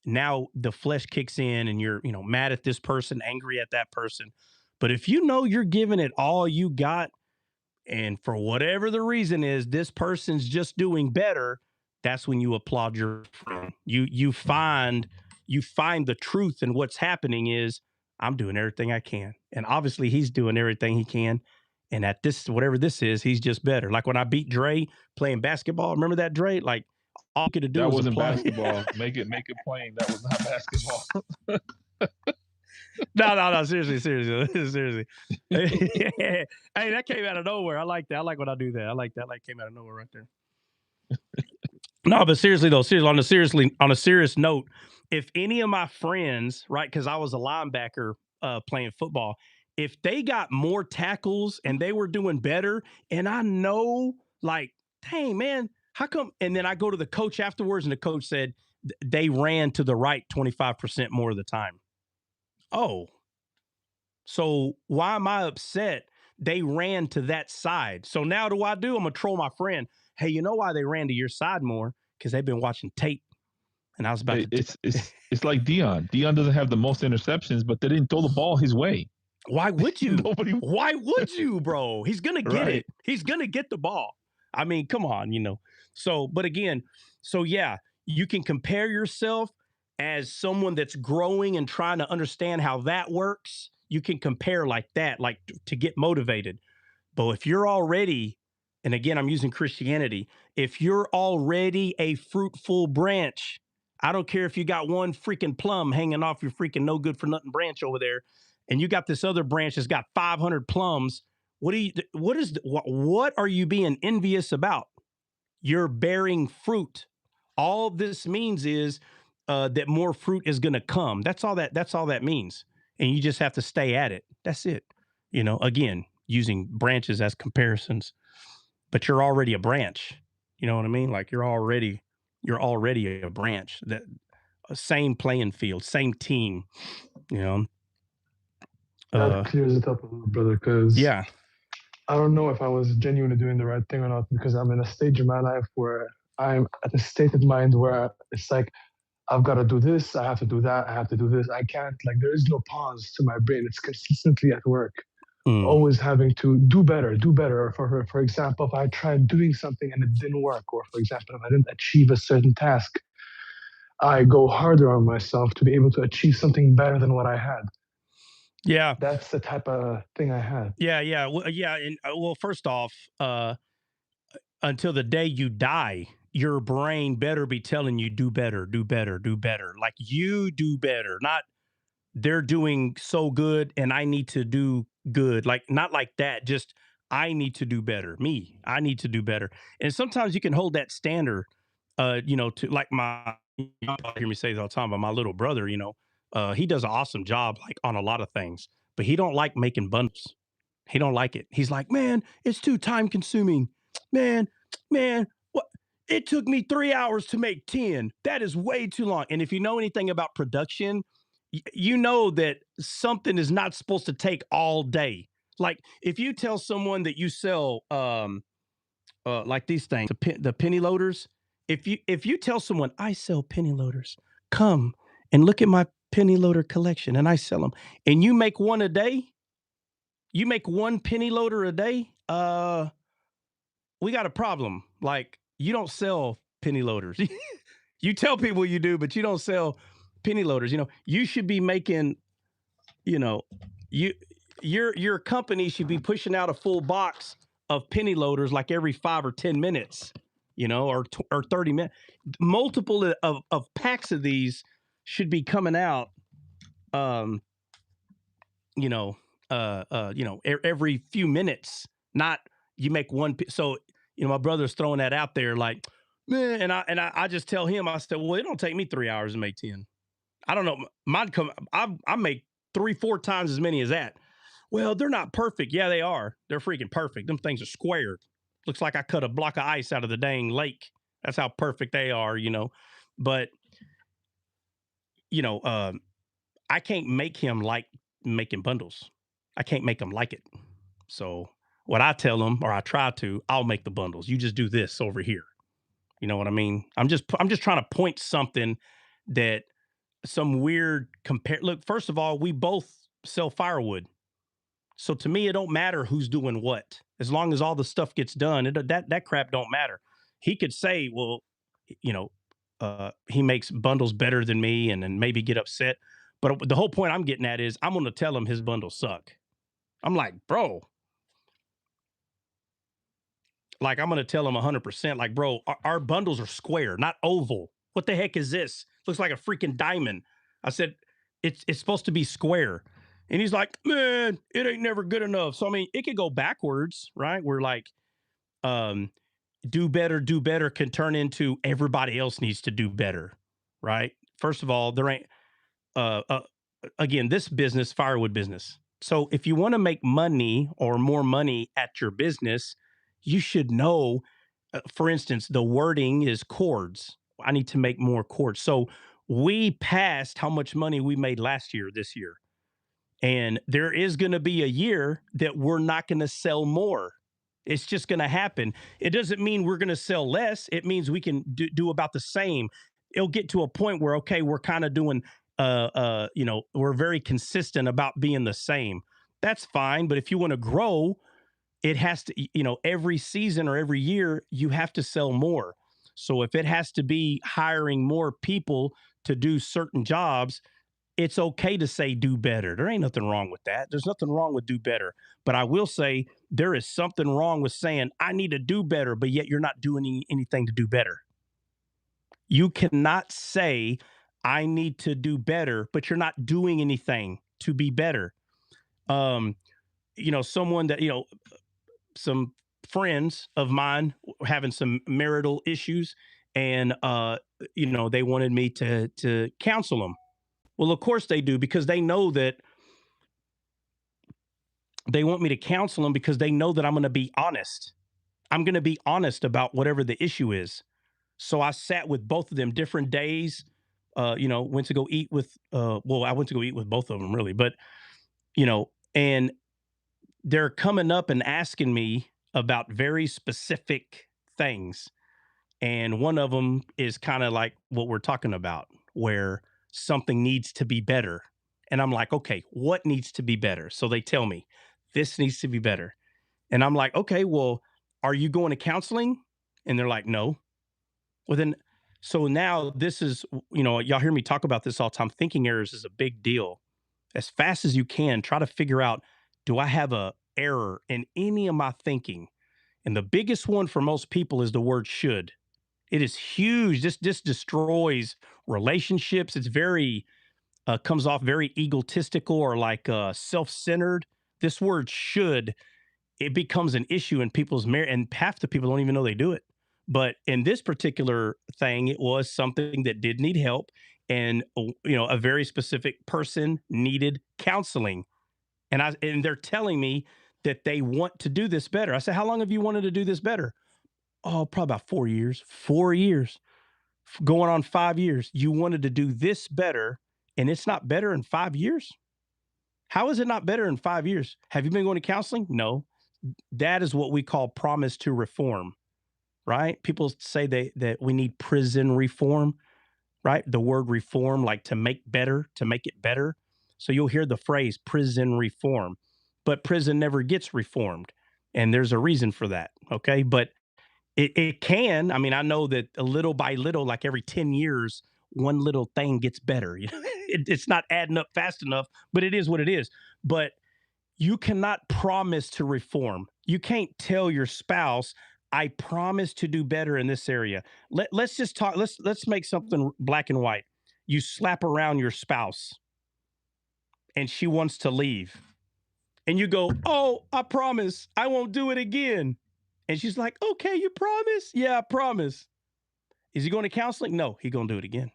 now the flesh kicks in and you're mad at this person, angry at that person. But if you know you're giving it all you got, and for whatever the reason is, this person's just doing better, that's when you applaud your friend. You find the truth in what's happening is, I'm doing everything I can. And obviously he's doing everything he can. And at this, whatever this is, he's just better. Like when I beat Dre playing basketball, remember that, Dre? Like all you could do That was wasn't apply. basketball. Make it plain. That was not basketball. No. Seriously. Hey, that came out of nowhere. I like that. I like when I do that. I like that. Like came out of nowhere right there. No, but seriously though, on a serious note, if any of my friends, right, because I was a linebacker playing football, if they got more tackles and they were doing better, and I know, like, dang man, how come? And then I go to the coach afterwards, and the coach said they ran to the right 25% more of the time. Oh, so why am I upset? They ran to that side. So now what do? I'm gonna troll my friend. Hey, you know why they ran to your side more? Because they've been watching tape. And I was about to. It's like Dion. Dion doesn't have the most interceptions, but they didn't throw the ball his way. Why would you? Why would you, bro? He's gonna get it. He's gonna get the ball. I mean, come on, So, but again, yeah, you can compare yourself as someone that's growing and trying to understand how that works. You can compare like that, like to get motivated. But if you're already, and again, I'm using Christianity, if you're already a fruitful branch, I don't care if you got one freaking plum hanging off your freaking no good for nothing branch over there, and you got this other branch that's got 500 plums. What are you being envious about? You're bearing fruit. All this means is that more fruit is going to come. That's all that means. And you just have to stay at it. That's it. Again, using branches as comparisons, but you're already a branch. You know what I mean? Like you're already a branch. That same playing field, same team. That clears it up a little, brother, because yeah, I don't know if I was genuinely doing the right thing or not, because I'm in a stage in my life where I'm at a state of mind where it's like, I've got to do this, I have to do that, I have to do this. I can't, like, there is no pause to my brain. It's consistently at work, always having to do better. For example, if I tried doing something and it didn't work, or for example, if I didn't achieve a certain task, I go harder on myself to be able to achieve something better than what I had. Yeah. That's the type of thing I had. Yeah. Well, yeah. And first off, until the day you die, your brain better be telling you do better, do better, do better. Like you do better, not they're doing so good and I need to do good. Like not like that, just I need to do better. Me, I need to do better. And sometimes you can hold that standard, to like you hear me say this all the time, but my little brother, he does an awesome job like on a lot of things, but he don't like making bundles. He don't like it. He's like, man, it's too time consuming. Man, what? It took me 3 hours to make 10. That is way too long. And if you know anything about production, you know that something is not supposed to take all day. Like if you tell someone that you sell like these things, the penny loaders, if you tell someone I sell penny loaders, come and look at my penny loader collection and I sell them, and you make one a day, you make one penny loader a day, we got a problem. Like you don't sell penny loaders. You tell people you do, but you don't sell penny loaders. You should be making, you your company should be pushing out a full box of penny loaders like every 5 or 10 minutes, or 30 minutes. Multiple of packs of these should be coming out, every few minutes, not you make one. So, my brother's throwing that out there like, man, and I just tell him, I said, well, it don't take me 3 hours to make 10. I don't know. I make 3-4 times as many as that. Well, they're not perfect. Yeah, they are. They're freaking perfect. Them things are squared. Looks like I cut a block of ice out of the dang lake. That's how perfect they are, But, I can't make him like making bundles. I can't make him like it. So what I tell him, or I try to, I'll make the bundles. You just do this over here. You know what I mean? I'm just trying to point something that some weird compare. Look, first of all, we both sell firewood. So to me, it don't matter who's doing what. As long as all the stuff gets done, that crap don't matter. He could say, well, he makes bundles better than me and then maybe get upset. But the whole point I'm getting at is I'm going to tell him his bundles suck. I'm like, bro, like I'm going to tell him 100%, like, bro, our bundles are square, not oval. What the heck is this? Looks like a freaking diamond. I said, it's supposed to be square. And he's like, man, it ain't never good enough. So, I mean, it could go backwards, right? We're like, do better can turn into everybody else needs to do better, right? First of all, there ain't, again, this business, firewood business. So if you want to make money or more money at your business, you should know, for instance, the wording is cords. I need to make more cords. So we passed how much money we made last year, this year. And there is going to be a year that we're not going to sell more. It's just going to happen. It doesn't mean we're going to sell less. It means we can do about the same. It'll get to a point where, okay, we're kind of doing, we're very consistent about being the same. That's fine. But if you want to grow, it has to, every season or every year, you have to sell more. So if it has to be hiring more people to do certain jobs, it's okay to say do better. There ain't nothing wrong with that. There's nothing wrong with do better. But I will say there is something wrong with saying I need to do better, but yet you're not doing anything to do better. You cannot say I need to do better, but you're not doing anything to be better. Someone that, some friends of mine having some marital issues, and they wanted me to counsel them. Well, of course they do, because they know that they want me to counsel them because they know that I'm going to be honest. I'm going to be honest about whatever the issue is. So I sat with both of them different days, went to go eat with, I went to go eat with both of them really, but, and they're coming up and asking me about very specific things. And one of them is kind of like what we're talking about, where something needs to be better. And I'm like, okay, what needs to be better? So they tell me this needs to be better. And I'm like, okay, well, are you going to counseling? And they're like, no. Well, then, so now this is, y'all hear me talk about this all the time. Thinking errors is a big deal. As fast as you can, try to figure out, do I have a error in any of my thinking? And the biggest one for most people is the word should. It is huge. This destroys relationships. It's very comes off very egotistical or like self-centered. This word should, it becomes an issue in people's marriage, and half the people don't even know they do it. But in this particular thing, it was something that did need help, and a very specific person needed counseling. And they're telling me that they want to do this better. I said, how long have you wanted to do this better? Oh, probably about 4 years. 4 years. Going on 5 years. You wanted to do this better, and it's not better in 5 years? How is it not better in 5 years? Have you been going to counseling? No. That is what we call promise to reform, right? People say that we need prison reform, right? The word reform, like to make better, to make it better. So you'll hear the phrase prison reform, but prison never gets reformed. And there's a reason for that. Okay. But it can. I mean, I know that a little by little, like every 10 years, one little thing gets better. It's not adding up fast enough, but it is what it is. But you cannot promise to reform. You can't tell your spouse, I promise to do better in this area. Let's just talk. Let's make something black and white. You slap around your spouse and she wants to leave. And you go, oh, I promise I won't do it again. And she's like, okay, you promise? Yeah, I promise. Is he going to counseling? No, he's going to do it again.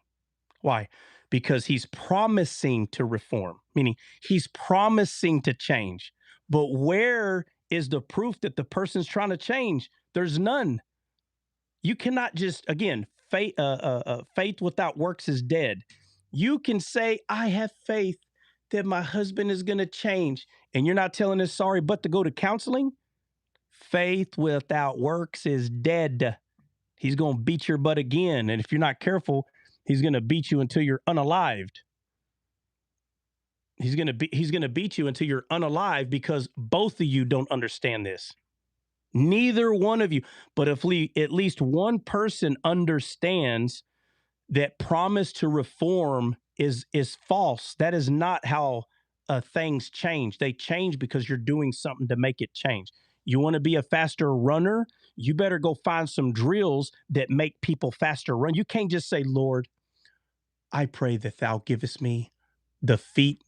Why? Because he's promising to reform, meaning he's promising to change. But where is the proof that the person's trying to change? There's none. You cannot just, again, faith without works is dead. You can say, I have faith that my husband is going to change, and you're not telling us sorry, but to go to counseling. Faith without works is dead. He's going to beat your butt again. And if you're not careful, he's going to beat you until you're unalived. He's going to beat you until you're unalive because both of you don't understand this. Neither one of you. But if at least one person understands that promise to reform is false, that is not how things change. They change because you're doing something to make it change. You want to be a faster runner? You better go find some drills that make people faster run. You can't just say, Lord, I pray that thou givest me the feet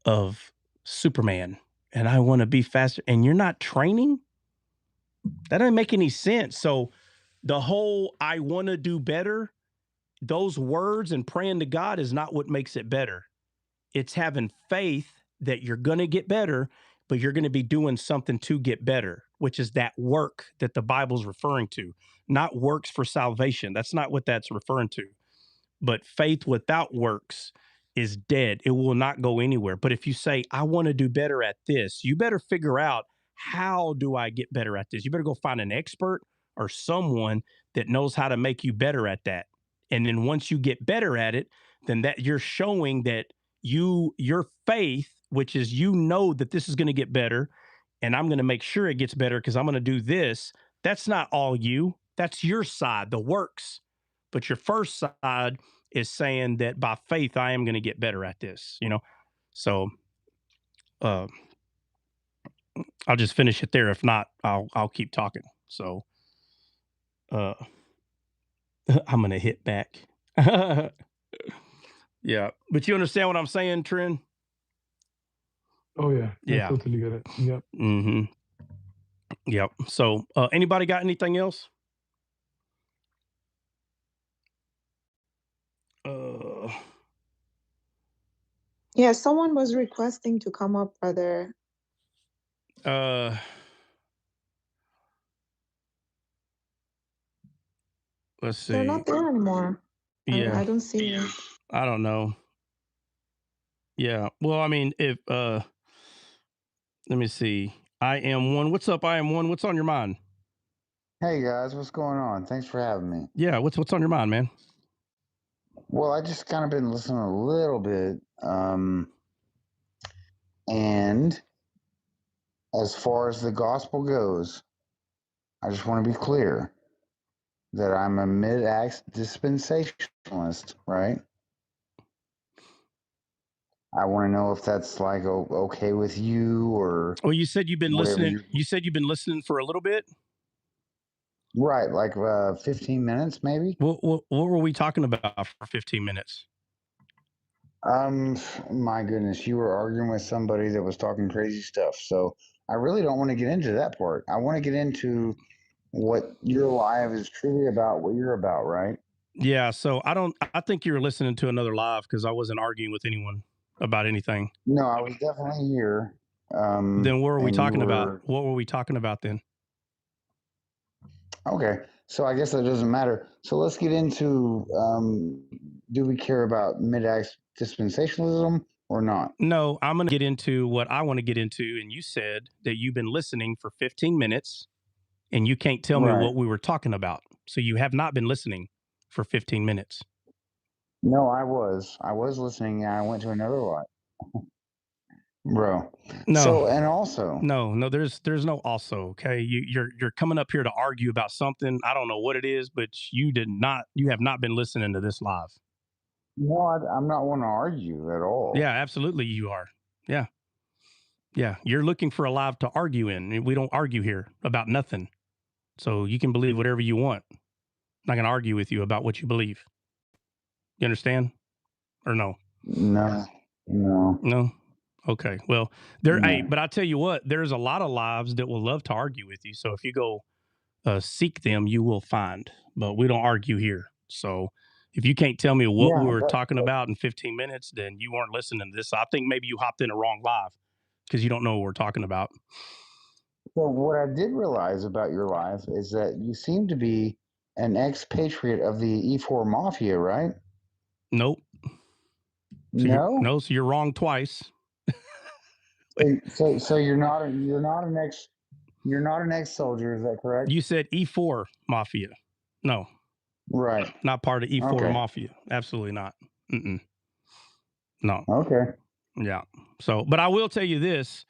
of Superman and I want to be faster. And you're not training? That doesn't make any sense. So the whole I want to do better, those words and praying to God is not what makes it better. It's having faith that you're going to get better, but you're going to be doing something to get better, which is that work that the Bible's referring to, not works for salvation. That's not what that's referring to. But faith without works is dead. It will not go anywhere. But if you say, I want to do better at this, you better figure out, how do I get better at this? You better go find an expert or someone that knows how to make you better at that. And then once you get better at it, then that you're showing that your faith, which is, that this is going to get better and I'm going to make sure it gets better because I'm going to do this. That's not all you. That's your side, the works. But your first side is saying that by faith, I am going to get better at this, So I'll just finish it there. If not, I'll keep talking. So I'm going to hit back. Yeah. But you understand what I'm saying, Trin? Oh, yeah. Yeah. I totally get it. Yep. Mm-hmm. Yep. So anybody got anything else? Yeah, someone was requesting to come up, brother. Let's see. They're not there anymore. Yeah. I don't see it. I don't know. Yeah. Well, I mean, if let me see. I am one. What's up? I am one. What's on your mind? Hey guys, what's going on? Thanks for having me. Yeah. What's on your mind, man? Well, I just kind of been listening a little bit, and as far as the gospel goes, I just want to be clear that I'm a mid-acts dispensationalist, right? I want to know if that's like okay with you, or well, you said you've been listening. You said you've been listening for a little bit. Right, like 15 minutes, maybe. What were we talking about for 15 minutes? My goodness, you were arguing with somebody that was talking crazy stuff. So I really don't want to get into that part. I want to get into what your live is truly about, what you're about, right? Yeah, so I think you were listening to another live because I wasn't arguing with anyone about anything. No, I was definitely here. Then what were we and you talking about? were What were we talking about then? okay. So I guess that doesn't matter. So let's get into do we care about mid-acts dispensationalism or not? No, I'm going to get into what I want to get into. And you said that you've been listening for 15 minutes and you can't tell me Right. what we were talking about. So you have not been listening for 15 minutes. No, I was listening and I went to another live. Bro. No. So and also No, there's no also, okay? You're coming up here to argue about something. I don't know what it is, but you have not been listening to this live. no, I'm not want to argue at all. Yeah, absolutely you are. Yeah. Yeah, you're looking for a live to argue in. We don't argue here about nothing. So you can believe whatever you want. I'm not going to argue with you about what you believe. You understand? Or no? No. No? Okay. Well, No. hey, but I tell you what, there's a lot of lives that will love to argue with you. So if you go seek them, you will find. But we don't argue here. So if you can't tell me what we were talking about in 15 minutes, then you weren't listening to this. I think maybe you hopped in a wrong live because you don't know what we're talking about. So what I did realize about your life is that you seem to be an expatriate of the E4 Mafia, right? Nope. No? So you're wrong twice. So you're not an ex-soldier, is that correct? You said E4 Mafia. No. Right. Not part of E4 Okay. Mafia. Absolutely not. Mm-mm. No. Okay. Yeah. So, but I will tell you this.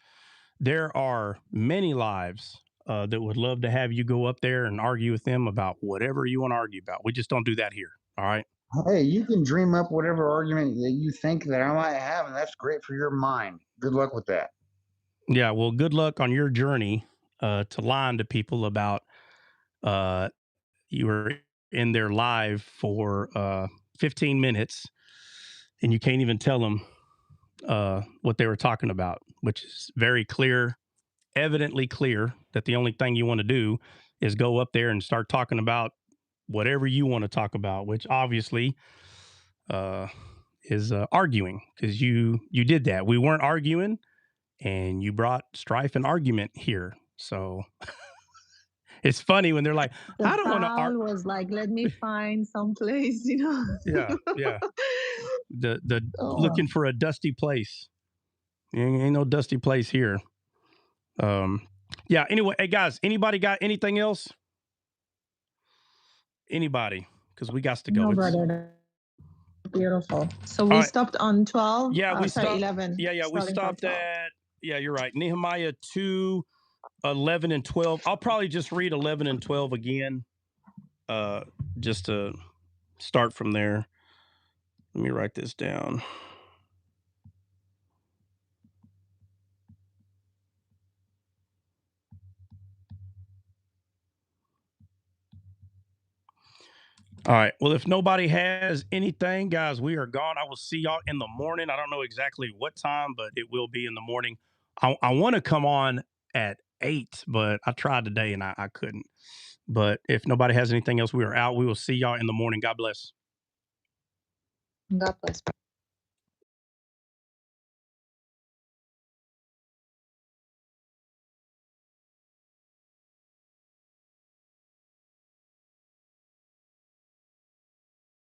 There are many lives that would love to have you go up there and argue with them about whatever you want to argue about. We just don't do that here. All right. Hey, you can dream up whatever argument that you think that I might have, and that's great for your mind. Good luck with that. Yeah. Well, good luck on your journey to lying to people about you were in their live for 15 minutes and you can't even tell them what they were talking about, which is very clear, evidently clear that the only thing you want to do is go up there and start talking about whatever you want to talk about, which obviously is arguing because you did that. We weren't arguing and you brought strife and argument here. So it's funny when they're like, I don't want to argue. Was like, let me find some place, Yeah. The looking for a dusty place. Ain't no dusty place here. Yeah. Anyway, hey guys, anybody got anything else? Anybody? Because we got to go. No, brother. Beautiful. So we stopped on 12. Yeah, we stopped 11. Yeah, we stopped at. Yeah, you're right. Nehemiah 2, 11 and 12. I'll probably just read 11 and 12 again, just to start from there. Let me write this down. All right. Well, if nobody has anything, guys, we are gone. I will see y'all in the morning. I don't know exactly what time, but it will be in the morning. I want to come on at 8, but I tried today and I couldn't. But if nobody has anything else, we are out. We will see y'all in the morning. God bless. God bless.